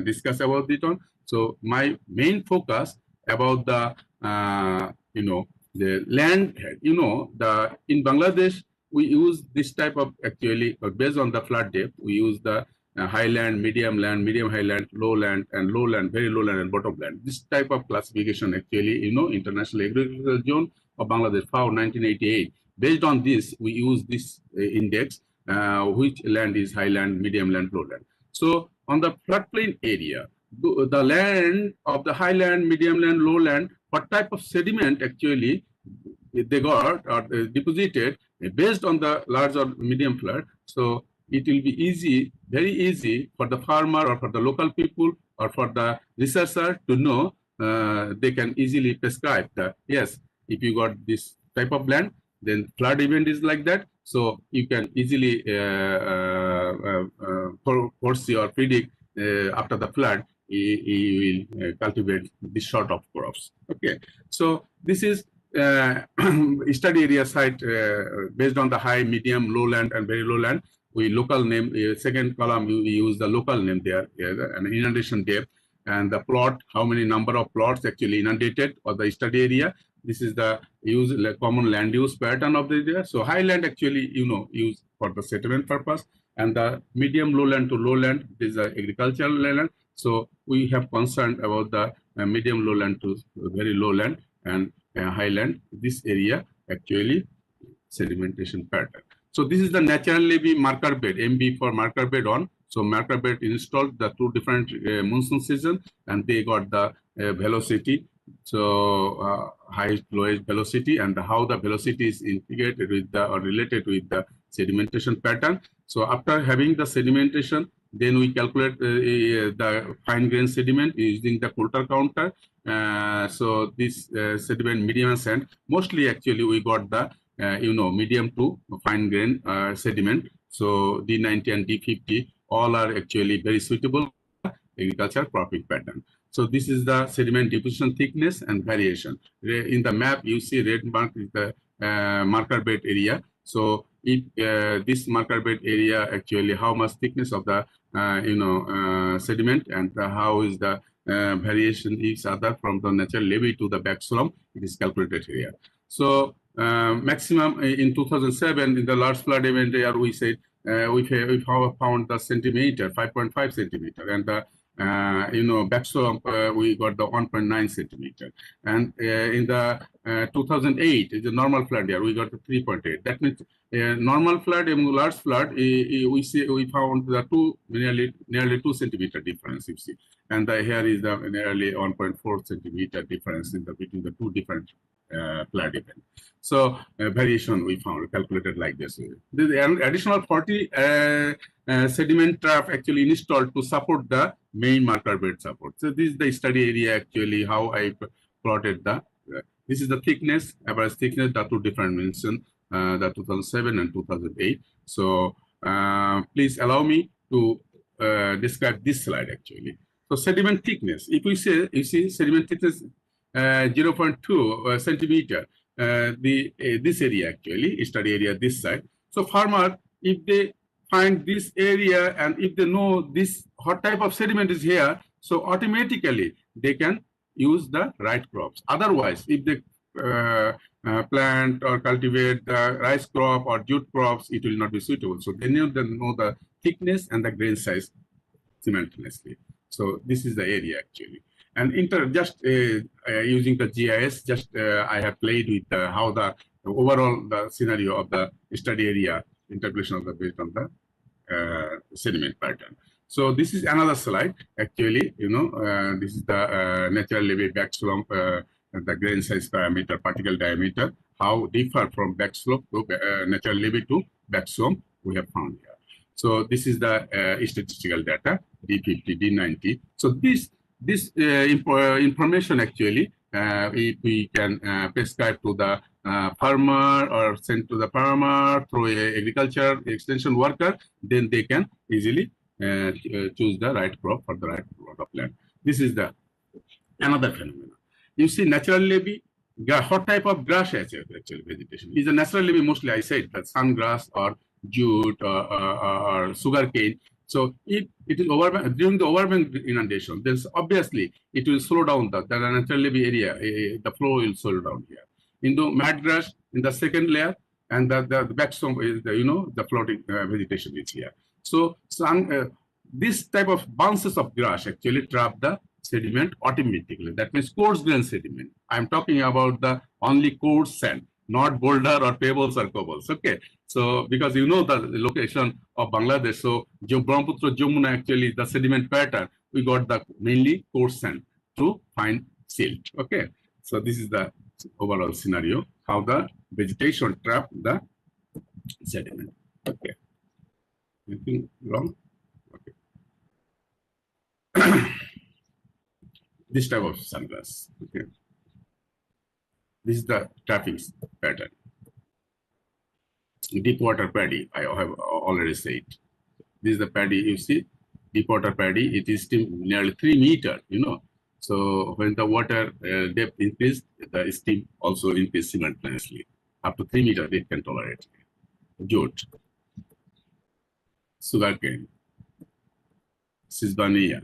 discuss about it on. So my main focus about the the land. In Bangladesh we use this type of actually based on the flood depth. We use the highland, medium highland, lowland, and lowland, very lowland, and bottomland. This type of classification actually, International Agricultural Zone of Bangladesh, FAO 1988. Based on this, we use this index, which land is highland, medium land, lowland. So on the floodplain area, the land of the highland, medium land, lowland, what type of sediment actually they got or deposited based on the large or medium flood. So it will be easy, very easy for the farmer or for the local people or for the researcher to know. They can easily prescribe that, yes, if you got this type of land, then flood event is like that. So you can easily foresee or predict after the flood, you will cultivate this sort of crops. Okay, so this is study area site based on the high, medium, lowland, and very lowland. We local name, second column, we use the local name there, and inundation depth, and the plot, how many number of plots actually inundated or the study area. This is the common land use pattern of the area. So highland actually, used for the settlement purpose, and the medium lowland to lowland is agricultural land. So we have concern about the medium lowland to very lowland and highland. This area actually sedimentation pattern. So this is the natural levee marker bed, MB for marker bed on. So marker bed installed the two different monsoon season, and they got the velocity. So highest, lowest velocity, and how the velocity is integrated with the or related with the sedimentation pattern. So after having the sedimentation, then we calculate the fine grain sediment using the Coulter counter. So this sediment medium and sand, mostly actually we got the medium to fine grain sediment. So D90 and D50 all are actually very suitable agriculture cropping pattern. So this is the sediment deposition thickness and variation. In the map, you see red mark is the marker bed area. So if this marker bed area actually how much thickness of the sediment, and how is the variation each other from the natural levee to the back slump, it is calculated here. So maximum in 2007 in the large flood event area, we said we found the centimeter 5.5 centimeter, and the back slump we got the 1.9 centimeter, and in the 2008 is the normal flood year, we got the 3.8. That means normal flood and large flood, we found the nearly 2 centimeter difference, you see, and here is the nearly 1.4 centimeter difference between the two different flood event. So variation we found calculated like this. The additional 40 sediment trap actually installed to support the main marker bed support. So this is the study area actually how I plotted the. This is the thickness, average thickness, the two different mention, the 2007 and 2008. So please allow me to describe this slide actually. So sediment thickness, if we say, you see sediment thickness 0.2 centimeter, this area actually, study area this side. So farmer, if they find this area and if they know this what type of sediment is here, so automatically they can use the right crops. Otherwise, if they plant or cultivate the rice crop or jute crops, it will not be suitable. So they need to know the thickness and the grain size simultaneously. So this is the area actually. And using the GIS, I have played with how the overall the scenario of the study area integration of the based on the sediment pattern. So this is another slide. Actually, this is the natural levee backslope, the grain size parameter, particle diameter, how differ from backslope to natural levee to backslope we have found here. So this is the statistical data, D50, D90. So this information actually, if we can prescribe to the farmer or send to the farmer through a agriculture extension worker, then they can easily choose the right crop for the right plot of land. This is the another phenomenon. You see, natural levee, what type of grass actually vegetation? Is a natural levee mostly, I said, that sungrass or jute or sugarcane. So if it is during the overwhelming inundation, then obviously it will slow down the natural levee area, the flow will slow down here. In the madgrass, in the second layer, and the backslope is the floating vegetation is here. So this type of bounces of grass actually trap the sediment automatically. That means coarse grain sediment. I'm talking about the only coarse sand, not boulder or pebbles or cobbles. Okay. So because the location of Bangladesh, so Brahmaputra, Jamuna, actually the sediment pattern, we got the mainly coarse sand to find silt. Okay. So this is the overall scenario, how the vegetation trap the sediment. Okay. Anything wrong? Okay. This type of sungrass. Okay. This is the trapping pattern. Deep water paddy, I have already said. This is the paddy, you see, deep water paddy, it is still nearly 3 meters, So when the water depth increased, the steam also increased simultaneously. Up to 3 meters, it can tolerate. Jute, sugarcane, Sisbania.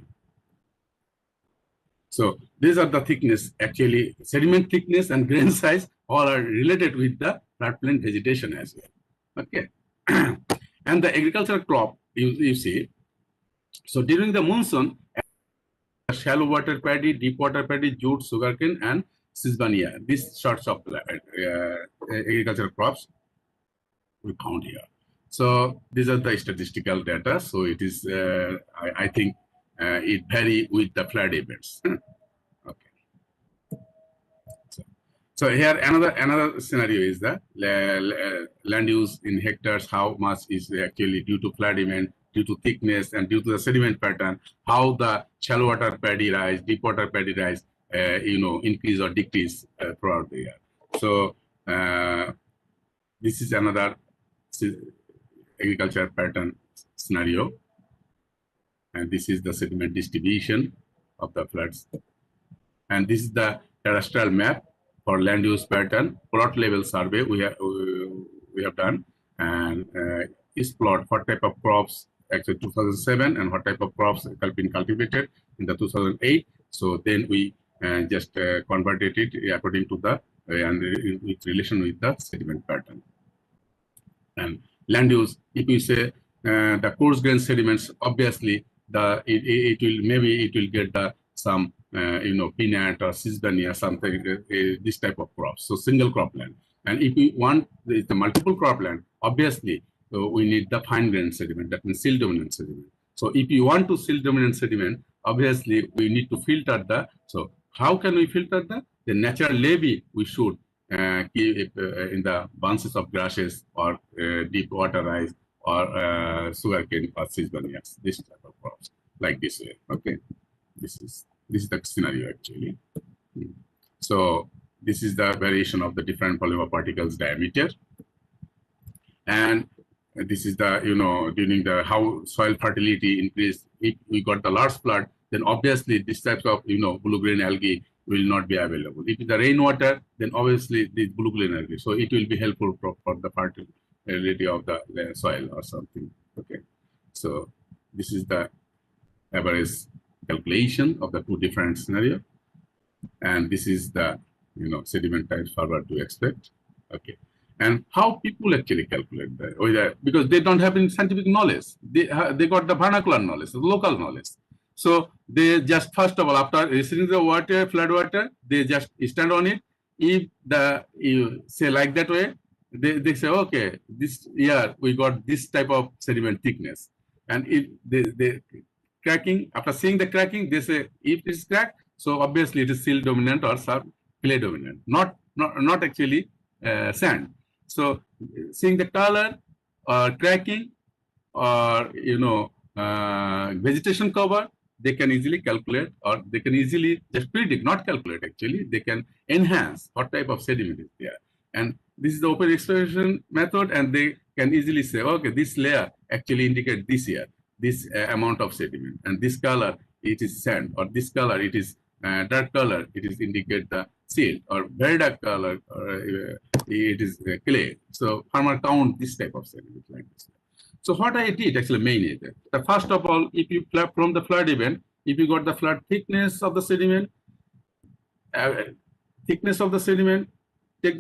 So these are the thickness, actually sediment thickness and grain size all are related with the floodplain vegetation as well. Okay. And the agricultural crop, you see, so during the monsoon, shallow water paddy, deep water paddy, jute, sugarcane, and Sisbania, these sorts of agricultural crops we found here. So these are the statistical data. So it is, I think, it vary with the flood events. Okay. So here another scenario is that land use in hectares, how much is actually due to flood event, due to thickness, and due to the sediment pattern, how the shallow water paddy rise, deep water paddy rise, increase or decrease throughout the year. So this is another agriculture pattern scenario. And this is the sediment distribution of the floods. And this is the terrestrial map for land use pattern, plot level survey we have done. And each plot, what type of crops, actually 2007, and what type of crops have been cultivated in the 2008. So then we just converted it according to the, and with relation with the sediment pattern. And land use, if you say the coarse grain sediments, obviously it will get some peanut or Sisbania, something this type of crops. So single crop land. And if we want the multiple crop land, obviously we need the fine grain sediment, that means silt dominant sediment. So if you want to silt dominant sediment, obviously we need to filter the. So how can we filter the natural levee? We should keep in the bunches of grasses or deep water rice or sugarcane or Sisbanias, this type of crops, like this way. Okay, this is the scenario actually. So this is the variation of the different polymer particles diameter, and this is the during the how soil fertility increased. If we got the large flood, then obviously this type of blue green algae will not be available. If it's the rainwater, then obviously the blue green algae. So it will be helpful for the fertility of the soil or something. Okay, so this is the average calculation of the two different scenarios, and this is the sediment types forward to expect. Okay, and how people actually calculate that, because they don't have any scientific knowledge. They got the vernacular knowledge, the local knowledge. So they just, first of all, after receiving the water, flood water, they just stand on it. If you say like that way, they say, okay, this year we got this type of sediment thickness. And if they cracking, after seeing the cracking, they say if it's cracked, so obviously it is silt dominant or clay dominant, not actually sand. So seeing the color or cracking or vegetation cover, they can easily calculate, or they can easily just predict, not calculate actually, they can enhance what type of sediment is there. And this is the open exploration method, and they can easily say, okay, this layer actually indicates this year, this amount of sediment, and this color it is sand, or this color it is dark color, it is indicate the silt, or very dark color, it is clay. So farmer count this type of sediment like this. So what I did actually mainly, first of all, if you from the flood event, if you got the flood thickness of the sediment, take the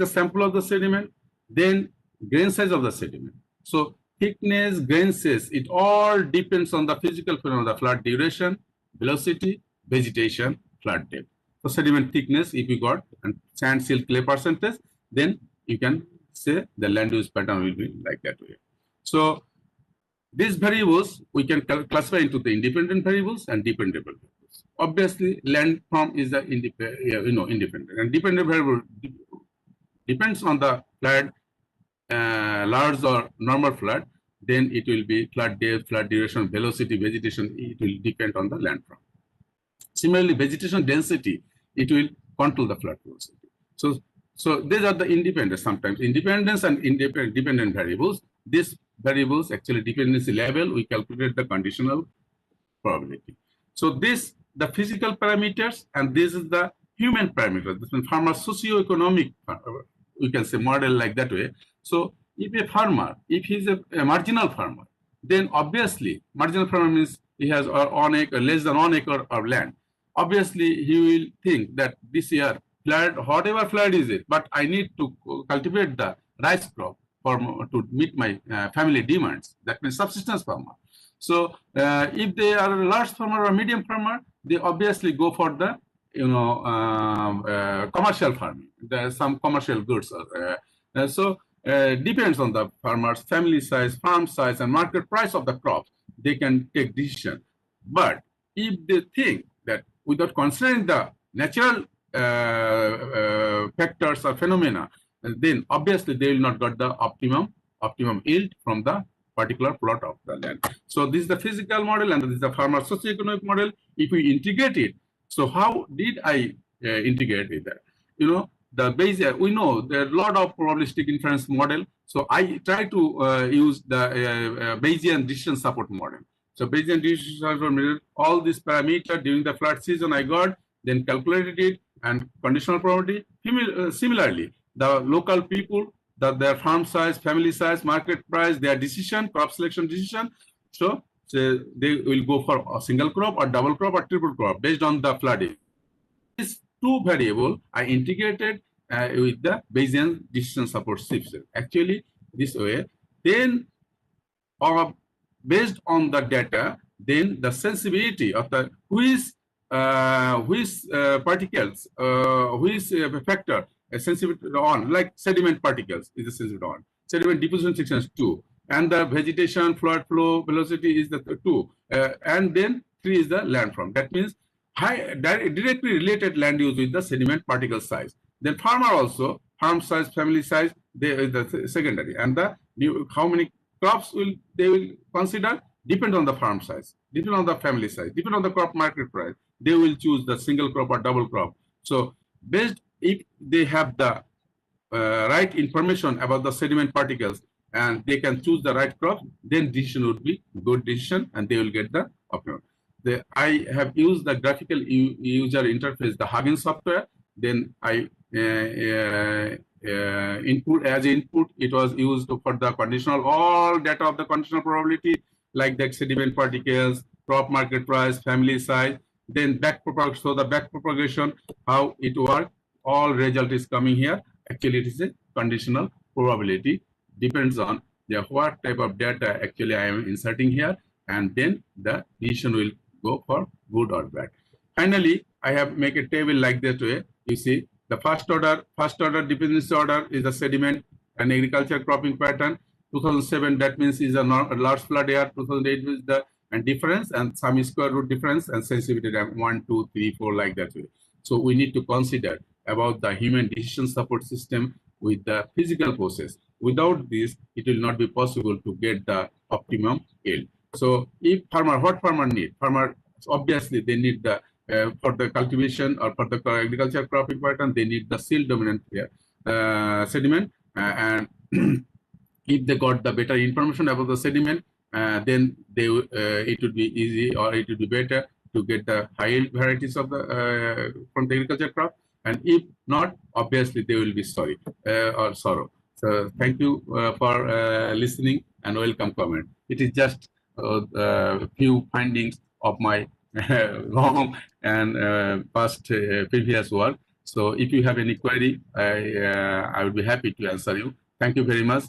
sample of the sediment, then grain size of the sediment. So thickness, grain size, it all depends on the physical phenomena, the flood duration, velocity, vegetation, flood depth. So sediment thickness, if you got, and sand, silt, clay percentage, then you can say the land use pattern will be like that way. So these variables we can classify into the independent variables and dependable variables. Obviously, landform is the independent, and dependent variable depends on the flood, large or normal flood. Then it will be flood depth, flood duration, velocity, vegetation. It will depend on the landform. Similarly, vegetation density, it will control the flood velocity. So these are the independent, sometimes independence and dependent variables. These variables actually dependency level, we calculate the conditional probability. So this, the physical parameters, and this is the human parameters. This is farmer socio-economic, we can say model like that way. So if a farmer, if he's a marginal farmer, then obviously marginal farmer means he has 1 acre, less than 1 acre of land. Obviously, he will think that this year flood, whatever flood is it, but I need to cultivate the rice crop to meet my family demands. That means subsistence farmer. So if they are a large farmer or medium farmer, they obviously go for the commercial farming. There are some commercial goods. So depends on the farmer's family size, farm size, and market price of the crops. They can take decision. But if they think that without considering the natural factors or phenomena, then obviously they will not get the optimum yield from the particular plot of the land. So this is the physical model, and this is the farmer socioeconomic model. If we integrate it, so how did I integrate with that? The Bayesian, we know there are a lot of probabilistic inference model. So I try to use the Bayesian decision support model. So Bayesian decision support model, all these parameters during the flood season I got, then calculated it, and conditional probability. Similarly, the local people, their farm size, family size, market price, their decision, crop selection decision. So they will go for a single crop or double crop or triple crop based on the flooding. These two variables I integrated with the Bayesian decision support system. Actually, this way, then based on the data, then the sensibility of the which particles, which factor sensitive on, like sediment particles is the sensitive on. Sediment deposition section is 2, and the vegetation, flood flow, velocity is the 2, and then 3 is the landform. That means directly related land use with the sediment particle size. Then farmer also, farm size, family size, they is the secondary, and the how many crops they will consider depend on the farm size, depend on the family size, depend on the crop market price. They will choose the single crop or double crop. So based, if they have the right information about the sediment particles and they can choose the right crop, then decision would be good decision, and they will get the optimum. I have used the graphical user interface, the Hugging software. Then I input as input, it was used for the conditional, all data of the conditional probability, like the sediment particles, crop market price, family size, then back propagation. So the back propagation, how it works, all result is coming here. Actually, it is a conditional probability, depends on what type of data actually I am inserting here, and then the decision will go for good or bad. Finally, I have make a table like that way. You see, the first order dependency order is the sediment and agriculture cropping pattern. 2007, that means is a large flood year. 2008 is the and difference and some square root difference and sensitivity 1, 2, 3, 4 like that way. So we need to consider about the human decision support system with the physical process. Without this, it will not be possible to get the optimum yield. So if what farmer need? Farmer, obviously they need the for the cultivation or for the agriculture cropping pattern, they need the silt dominant sediment and if they got the better information about the sediment, then they it would be easy or it would be better to get the high yield varieties of the from the agriculture crop. And if not, obviously they will be sorry or sorrow. So thank you for listening and welcome comment. It is just a few findings of my long and past previous work. So if you have any query, I would be happy to answer you. Thank you very much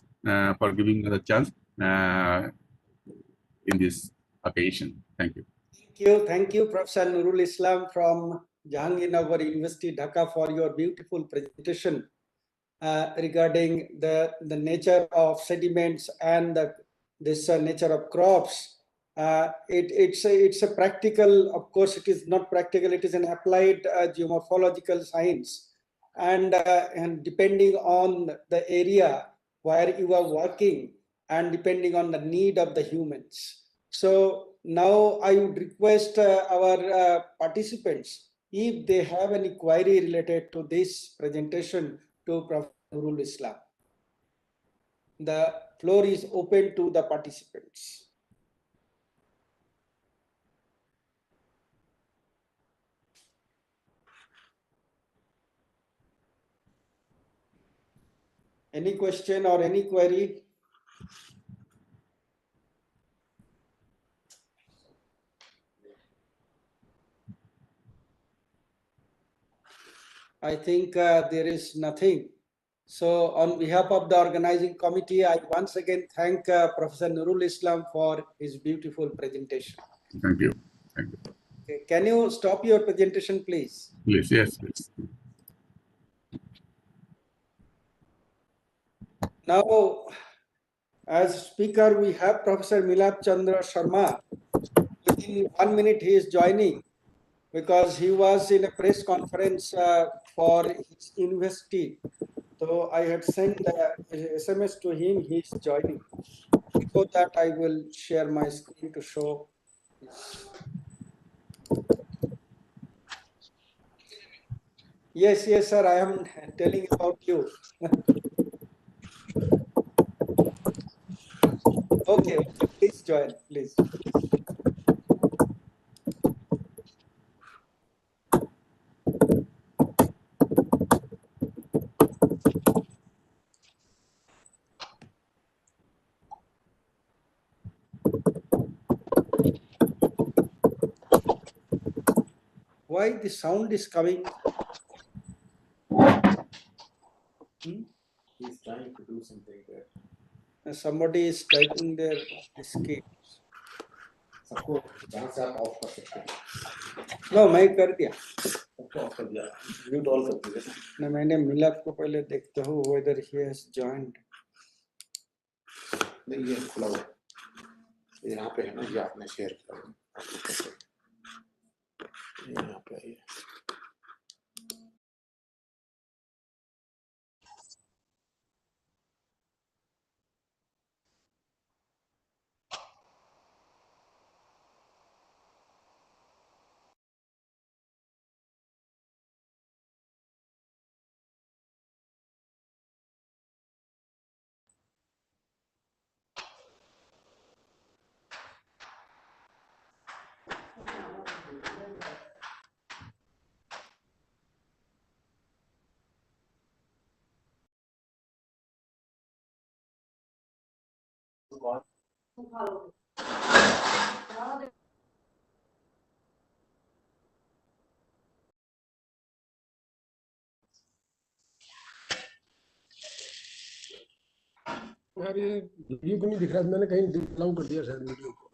for giving me the chance in this occasion. Thank you. Thank you, Professor Nurul Islam from Jahangirnagar University, Dhaka, for your beautiful presentation regarding the nature of sediments and this nature of crops. It's a practical, of course, it is not practical, it is an applied geomorphological science. And depending on the area where you are working and depending on the need of the humans. So now I would request our participants, if they have any query related to this presentation to Professor Nurul Islam. The floor is open to the participants. Any question or any query? I think there is nothing. So on behalf of the organizing committee, I once again thank Professor Nurul Islam for his beautiful presentation. Thank you. Thank you. Okay. Can you stop your presentation, please? Please, yes, please. Now, as speaker, we have Professor Milad Chandra Sharma. Within 1 minute, he is joining because he was in a press conference for his university. So I had sent an SMS to him, he is joining. Before that, I will share my screen to show this. Yes, yes, sir, I am telling about you. Okay, please join, please. Why the sound is coming? He's trying to do something there. Somebody is typing their escape. सबको जहाँ से आप of कर सकते हैं. No, मैं कर दिया. ऑफ कर दिया. म्यूट ऑल कर दिया. ना मैंने मिलाप को पहले देखता हूँ whether he has joined. नहीं ये खुला हुआ. यहाँ पे है ना, ये आपने शेयर किया. यहाँ पे है. यार ये वीडियो को नहीं दिख रहा, मैंने कहीं डाउन कर दिया शायद वीडियो को.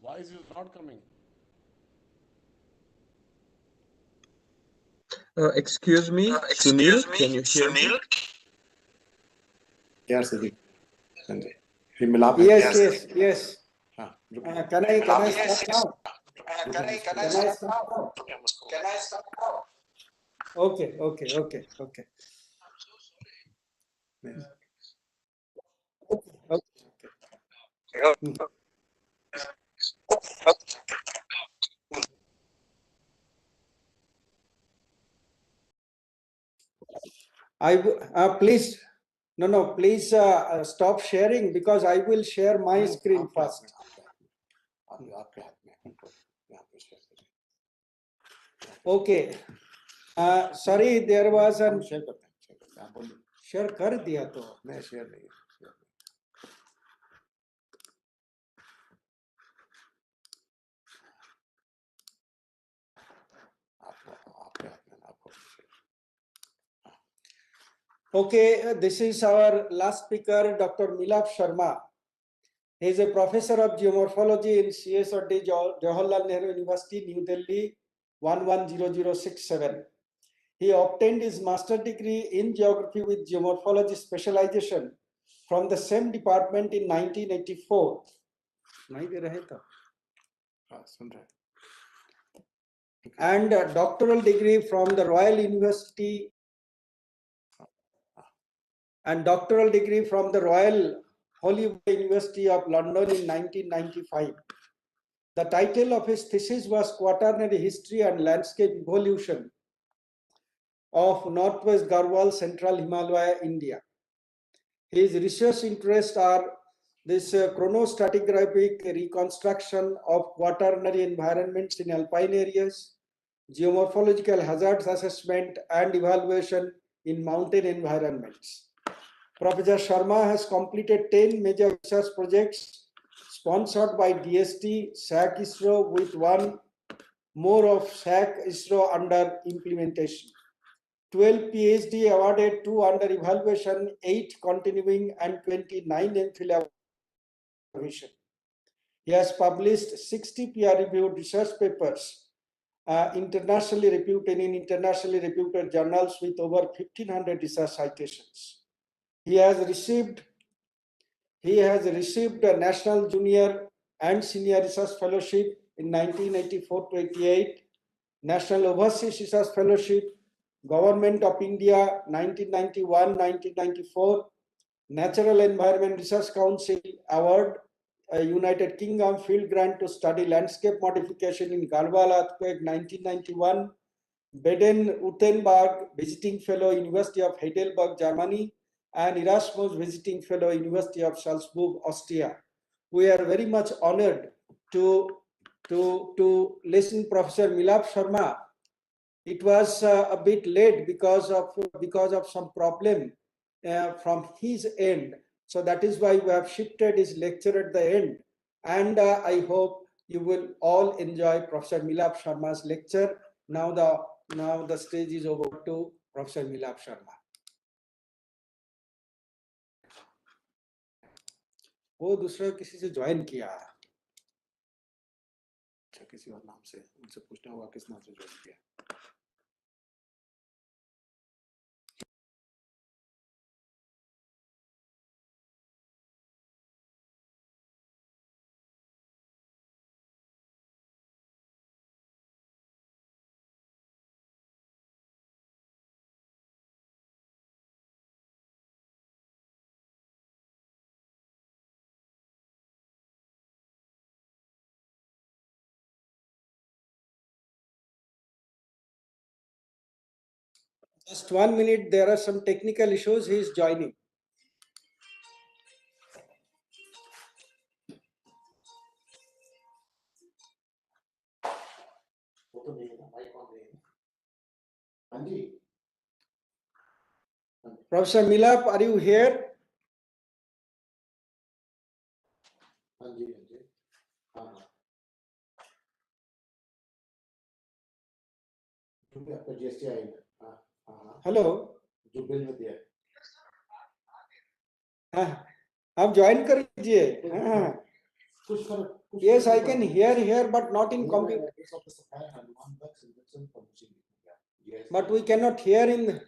Voice is not coming. Excuse me, Sunil, can you hear me? Yes, Sadiq. Yes. Can I start now? Okay. Please stop sharing because I will share my screen first. Okay. Sorry, there was an share कर दिया तो मैं share नहीं Okay, this is our last speaker, Dr. Milap Sharma. He is a professor of geomorphology in CSRD Jawaharlal Nehru University, New Delhi, 110067. He obtained his master's degree in geography with geomorphology specialization from the same department in 1984. And a doctoral degree from the Royal University and doctoral degree from the Royal Holy University of London in 1995. The title of his thesis was Quaternary History and Landscape Evolution of Northwest Garhwal, Central Himalaya, India. His research interests are this chronostratigraphic reconstruction of quaternary environments in alpine areas, geomorphological hazards assessment and evaluation in mountain environments. Professor Sharma has completed 10 major research projects sponsored by DST, SAC ISRO, with one more of SAC ISRO under implementation. 12 PhD awarded, 2 under evaluation, 8 continuing, and 29 MPhil evaluation. He has published 60 peer-reviewed research papers, internationally reputed in internationally reputed journals with over 1,500 research citations. He has received a National Junior and Senior Research Fellowship in 1984-88, National Overseas Research Fellowship, Government of India 1991-1994, Natural Environment Research Council Award, a United Kingdom field grant to study landscape modification in Garhwal earthquake 1991, Baden-Württemberg Visiting Fellow, University of Heidelberg, Germany, and Erasmus Visiting Fellow, University of Salzburg, Austria. We are very much honored to listen to Professor Milap Sharma. It was a bit late because of some problem from his end. So that is why we have shifted his lecture at the end. And I hope you will all enjoy Professor Milap Sharma's lecture. Now the stage is over to Professor Milap Sharma. वो दूसरा किसी से join किया, अच्छा किसी और नाम से, उनसे पूछना होगा किस नाम से ज्वाइन किया. Just 1 minute, there are some technical issues. He is joining. Professor Milap, are you here? Hello. आप ज्वाइन कर लीजिए. Yes, I can hear here, but not in computer. But we cannot hear in.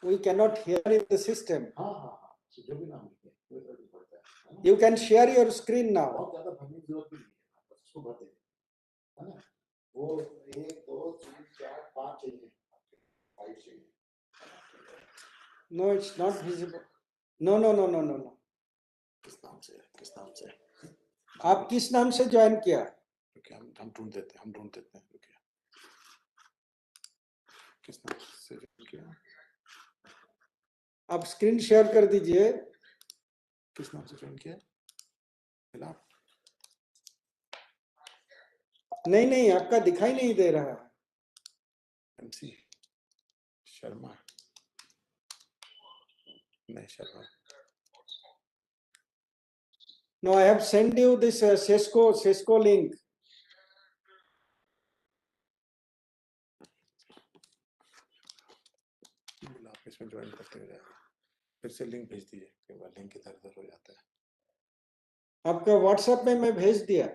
We cannot hear in the system. You can share your screen now. No, it's not visible. No. आप किस नाम से join किया? हम ढूंढ देते हैं किस नाम से ज्वाइन किया? आप स्क्रीन शेयर कर दीजिए. किस नाम से ज्वाइन किया? नहीं, आपका दिखाई नहीं दे रहा है. MC शर्मा. नहीं Sharma. No, I have sent you this Cisco link. आप इसमें ज्वाइन करते हुए फिर से लिंक भेज दीजिए. कई बार लिंक इधर उधर हो जाता है. आपका व्हाट्सएप में मैं भेज दिया.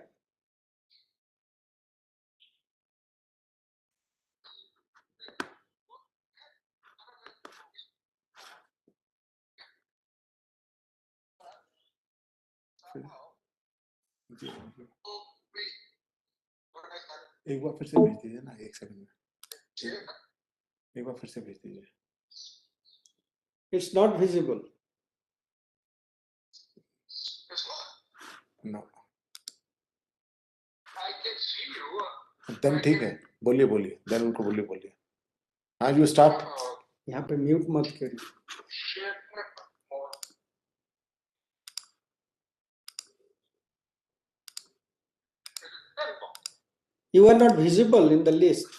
एक बार फिर से भेज दीजिए ना. 1 सेकंड में एक बार फिर से भेज दीजिए. It's not visible. No. Then ठीक है. बोलिए. Then उनको बोलिए. हाँ, you start. यहाँ पे म्यूट मत करिए. You are not visible in the list.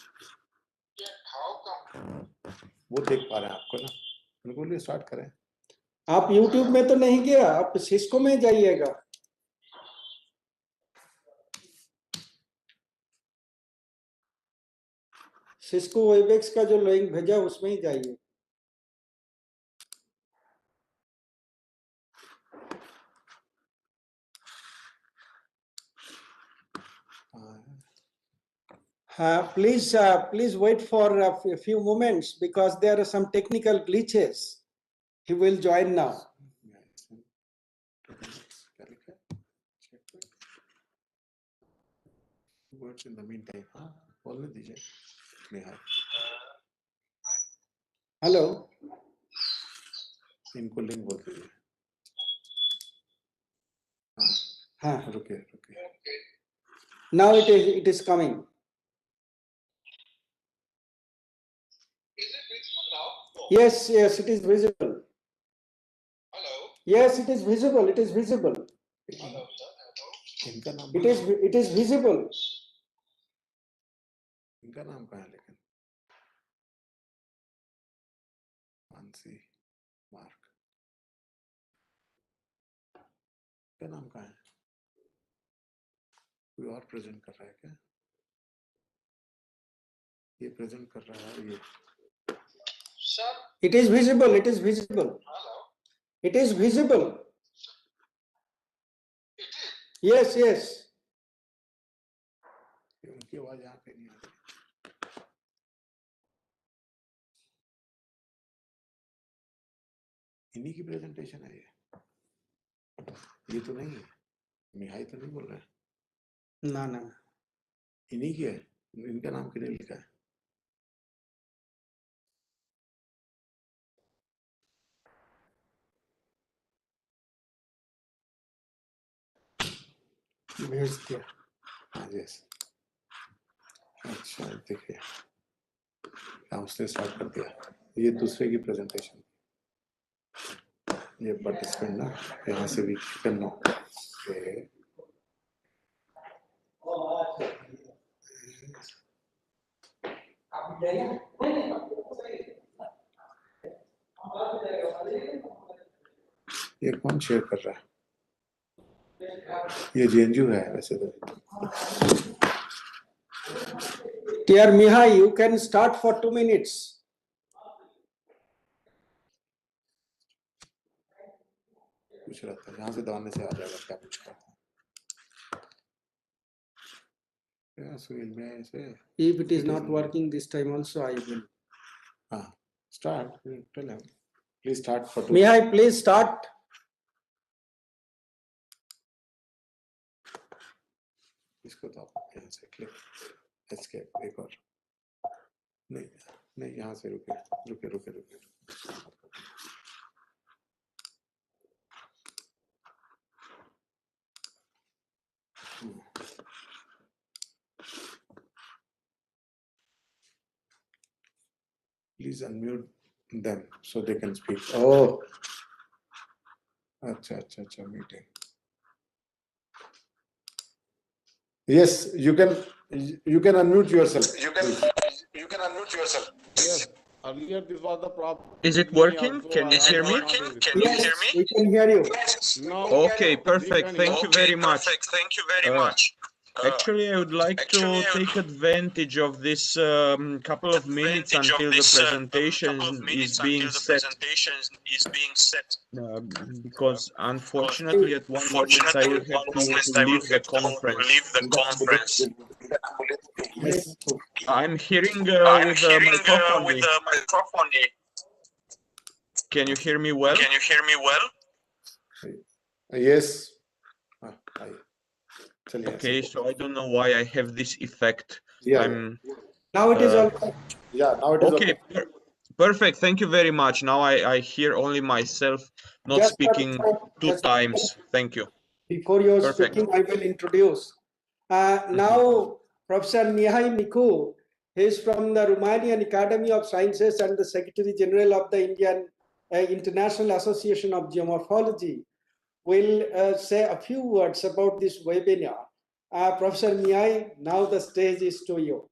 वो देख पा रहे हैं आपको ना. उनको बोलिए स्टार्ट करें. आप YouTube में तो नहीं गया, आप सिस्को में जाइएगा. सिस्को वेबएक्स का जो लिंक भेजा उसमें ही जाइए. Please wait for a few moments because there are some technical glitches. He will join now. Words in the meantime. बोलने दीजिए. Hello. इनको लिंक बोल दीजिए. हाँ. रुकिए. Now it is coming. Yes, it is visible. Hello. Yes, it is visible. It is visible. Hello. It is visible. इनका नाम कहाँ है लेकिन? मानसी मार्क. क्या नाम कहाँ है? कोई और प्रेजेंट कर रहा है क्या? ये प्रेजेंट कर रहा है ये. It is visible. It is visible. It is visible. Yes. उनकी आवाज यहाँ पे नहीं आ रही. इन्हीं की प्रेजेंटेशन है ये तो नहीं है. मिहाई तो नहीं बोल रहे हैं. ना. इन्हीं की है. इनका नाम किसने लिखा है? भेज दिया. हाँ यस. अच्छा देखिए. उसने स्टार्ट कर दिया. ये दूसरे की प्रेजेंटेशन. ये पार्टिसिपेंट ना यहाँ से भी करना. ये कौन शेयर कर रहा है? ये जेएनयू है वैसे तो. Dear Mihai, you can start for 2 minutes. पूछ रहा था, यहाँ से दबाने से आ जाएगा क्या पूछ रहा था। Yeah, Sunil, may I say? If it is not working this time also, I will. Start. Tell him. Please start for 2. May I please start? इसको तो आप यहाँ से क्लिक एस्केप एक और नहीं नहीं यहाँ से रुके रुके रुके रुके Please unmute them so they can speak. Oh, अच्छा meeting. Yes, you can unmute yourself. You can unmute yourself. Yes, earlier this was the problem. Is it working? Can you hear me? Yes, we can hear you. Now, Okay, perfect. Thank you very much. Thank you very much. Actually, I would like to take advantage of this couple of minutes until the presentation is being set. Because unfortunately, at one moment I will have to leave the conference. Yes. I'm hearing with the microphone. Can you hear me well? Yes. Okay, so I don't know why I have this effect. Yeah. Now it is all. Yeah, now it is okay. Perfect. Thank you very much. Now I hear only myself, not Just speaking two times. Thank you. Before you are Perfect. speaking, I will introduce. Now, Professor Mihai Micu, he is from the Romanian Academy of Sciences and the Secretary General of the Indian International Association of Geomorphology, will say a few words about this webinar. Professor Mihai, now the stage is to you.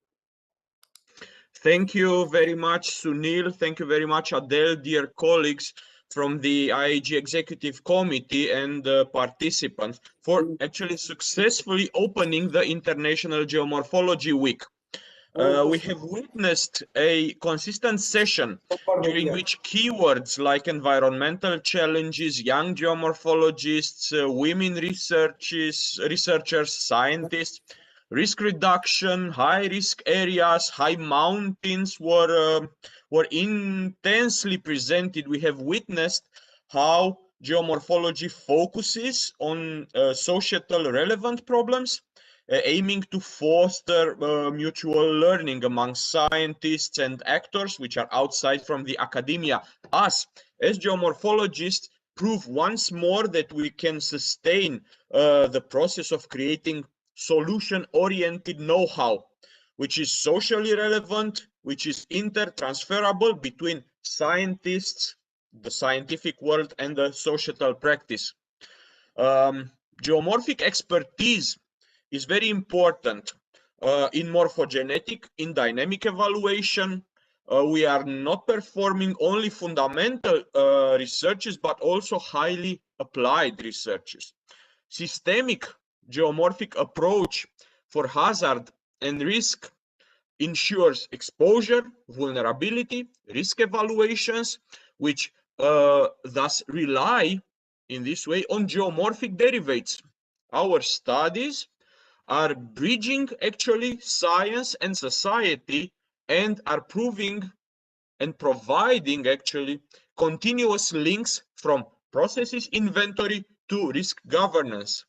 Thank you very much, Sunil. Thank you very much, Adele, dear colleagues from the IAG Executive Committee and participants for actually successfully opening the International Geomorphology Week. We have witnessed a consistent session during which keywords like environmental challenges, young geomorphologists, women researchers, scientists, risk reduction, high risk areas, high mountains were intensely presented. We have witnessed how geomorphology focuses on societal relevant problems, aiming to foster mutual learning among scientists and actors which are outside from the academia. Us, as geomorphologists, prove once more that we can sustain the process of creating solution-oriented know-how, which is socially relevant, which is intertransferable between scientists, the scientific world, and the societal practice. Geomorphic expertise is very important in morphogenetic, in dynamic evaluation. We are not performing only fundamental researches, but also highly applied researches. Systemic geomorphic approach for hazard and risk ensures exposure, vulnerability, risk evaluations, which thus rely in this way on geomorphic derivates. Our studies are bridging actually science and society and are proving and providing actually continuous links from processes inventory to risk governance.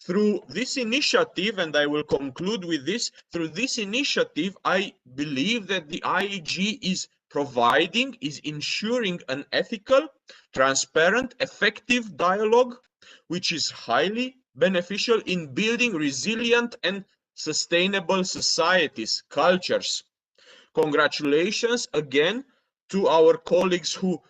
Through this initiative, and I will conclude with this, through this initiative, I believe that the IAG is ensuring an ethical, transparent, effective dialogue, which is highly beneficial in building resilient and sustainable societies, cultures. Congratulations again to our colleagues who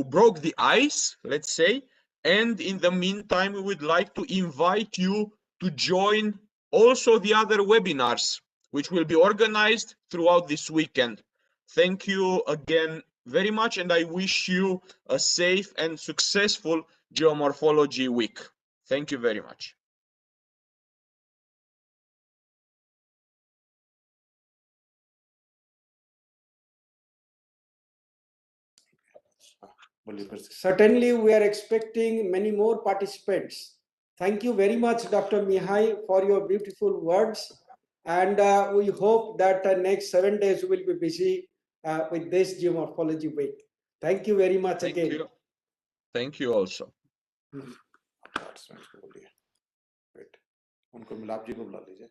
broke the ice, let's say. And in the meantime, we would like to invite you to join also the other webinars, which will be organized throughout this weekend. Thank you again very much, and I wish you a safe and successful Geomorphology Week. Thank you very much. Certainly, we are expecting many more participants. Thank you very much, Dr. Mihai, for your beautiful words. And we hope that next 7 days we will be busy with this Geomorphology week. Thank you very much again. You. Thank you also. Wait, उनको मिलाप जी को बुला लीजिए.